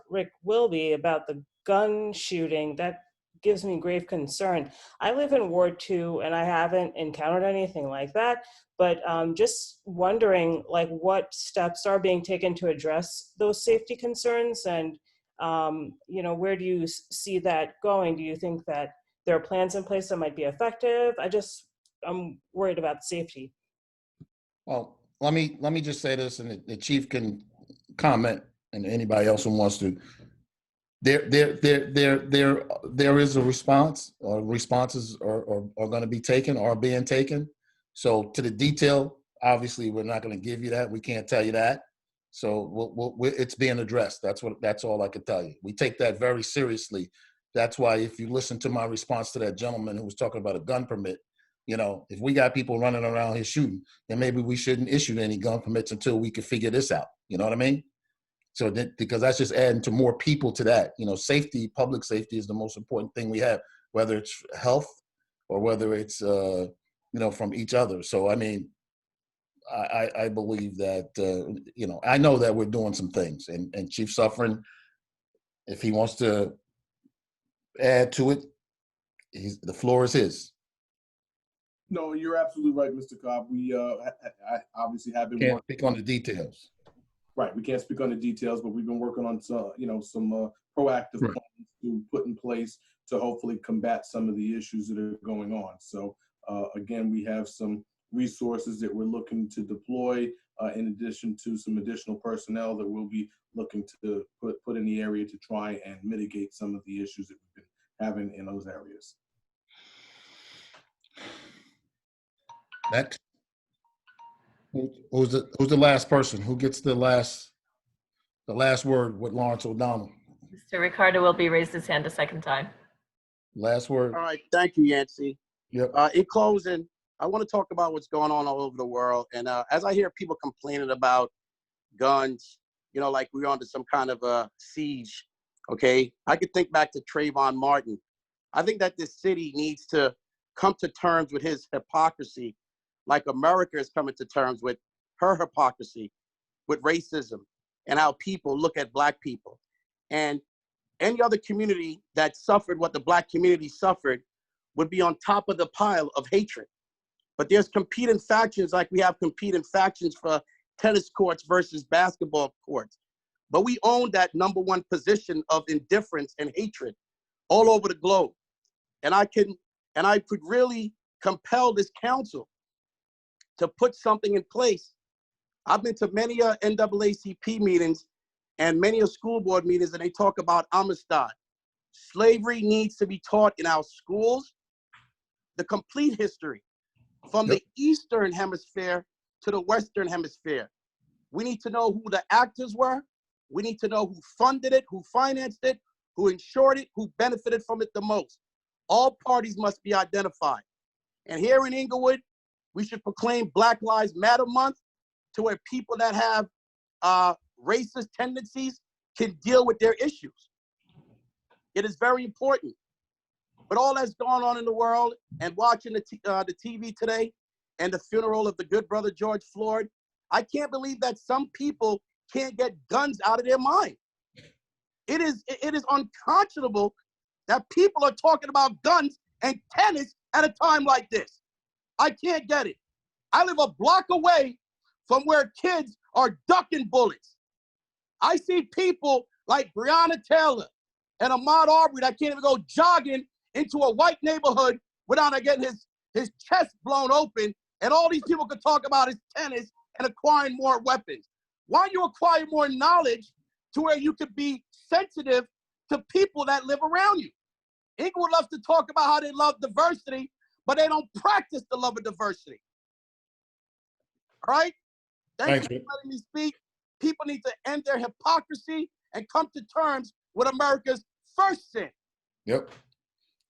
Rick Wilby about the gun shooting, that gives me grave concern. I live in Ward 2, and I haven't encountered anything like that. But just wondering, like, what steps are being taken to address those safety concerns, and you know, where do you see that going? Do you think that there are plans in place that might be effective? I'm worried about safety. Well, let me just say this, and the chief can comment, and anybody else who wants to. There is a response, or responses are going to be taken, or being taken. So to the detail, obviously, we're not going to give you that. We can't tell you that. So it's being addressed. That's all I can tell you. We take that very seriously. That's why if you listen to my response to that gentleman who was talking about a gun permit, You know, if we got people running around here shooting, then maybe we shouldn't issue any gun permits until we can figure this out. You know what I mean? So that, because that's just adding to more people to that. You know, safety, public safety is the most important thing we have, whether it's health or whether it's, you know, from each other. So, I mean, I believe that, you know, I know that we're doing some things, and Chief Suffering, if he wants to add to it, the floor is his. No, you're absolutely right, Mr. Cobb. We I obviously have been Can't working speak on the details. Right, we can't speak on the details, but we've been working on some, you know, some proactive Right. plans to put in place to hopefully combat some of the issues that are going on. So again, we have some resources that we're looking to deploy in addition to some additional personnel that we'll be looking to put in the area to try and mitigate some of the issues that we've been having in those areas. Next. Who's the last person? Who gets the last word with Lawrence O'Donnell? Mr. Ricardo will be raised his hand a second time. Last word. All right, thank you, Yancey. Yep. In closing, I want to talk about what's going on all over the world. And as I hear people complaining about guns, you know, like we're under some kind of a siege, okay? I could think back to Trayvon Martin. I think that this city needs to come to terms with his hypocrisy, like America is coming to terms with her hypocrisy, with racism, and how people look at Black people. And any other community that suffered what the Black community suffered would be on top of the pile of hatred. But there's competing factions, like we have competing factions for tennis courts versus basketball courts. But we own that #1 position of indifference and hatred all over the globe. And I could really compel this council to put something in place. I've been to many NAACP meetings and many school board meetings, and they talk about Amistad. Slavery needs to be taught in our schools, the complete history, from the Eastern Hemisphere to the Western Hemisphere. We need to know who the actors were. We need to know who funded it, who financed it, who ensured it, who benefited from it the most. All parties must be identified. And here in Englewood, we should proclaim Black Lives Matter Month to where people that have racist tendencies can deal with their issues. It is very important. But all that's going on in the world and watching the TV today and the funeral of the good brother George Floyd, I can't believe that some people can't get guns out of their mind. It is unconscionable that people are talking about guns and tennis at a time like this. I can't get it. I live a block away from where kids are ducking bullets. I see people like Breonna Taylor and Ahmaud Arbery that can't even go jogging into a white neighborhood without getting his chest blown open, and all these people could talk about is tennis and acquiring more weapons. Why don't you acquire more knowledge to where you could be sensitive to people that live around you? Englewood loves to talk about how they love diversity, but they don't practice the love of diversity. All right? Thank you for letting me speak. People need to end their hypocrisy and come to terms with America's first sin. Yep.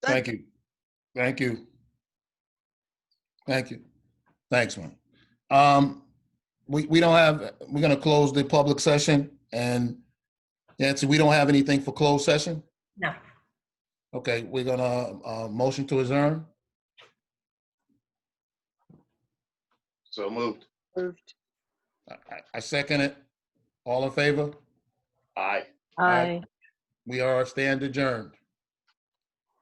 Thank you. Thank you. Thank you. Thanks, man. We don't have, we're going to close the public session, and Nancy, we don't have anything for closed session? No. Okay, we're going to motion to adjourn. So moved. I second it. All in favor? Aye. Aye. We are stand adjourned.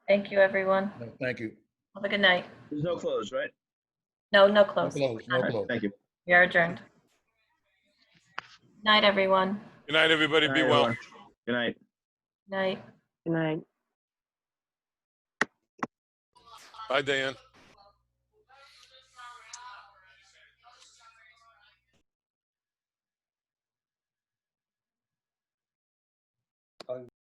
Thank you, everyone. Thank you. Have a good night. There's no close, right? No, no close. No close. Thank you. We are adjourned. Night, everyone. Good night, everybody. Good Be night, well. everyone. Good night. Night. Good night. Bye, Diane.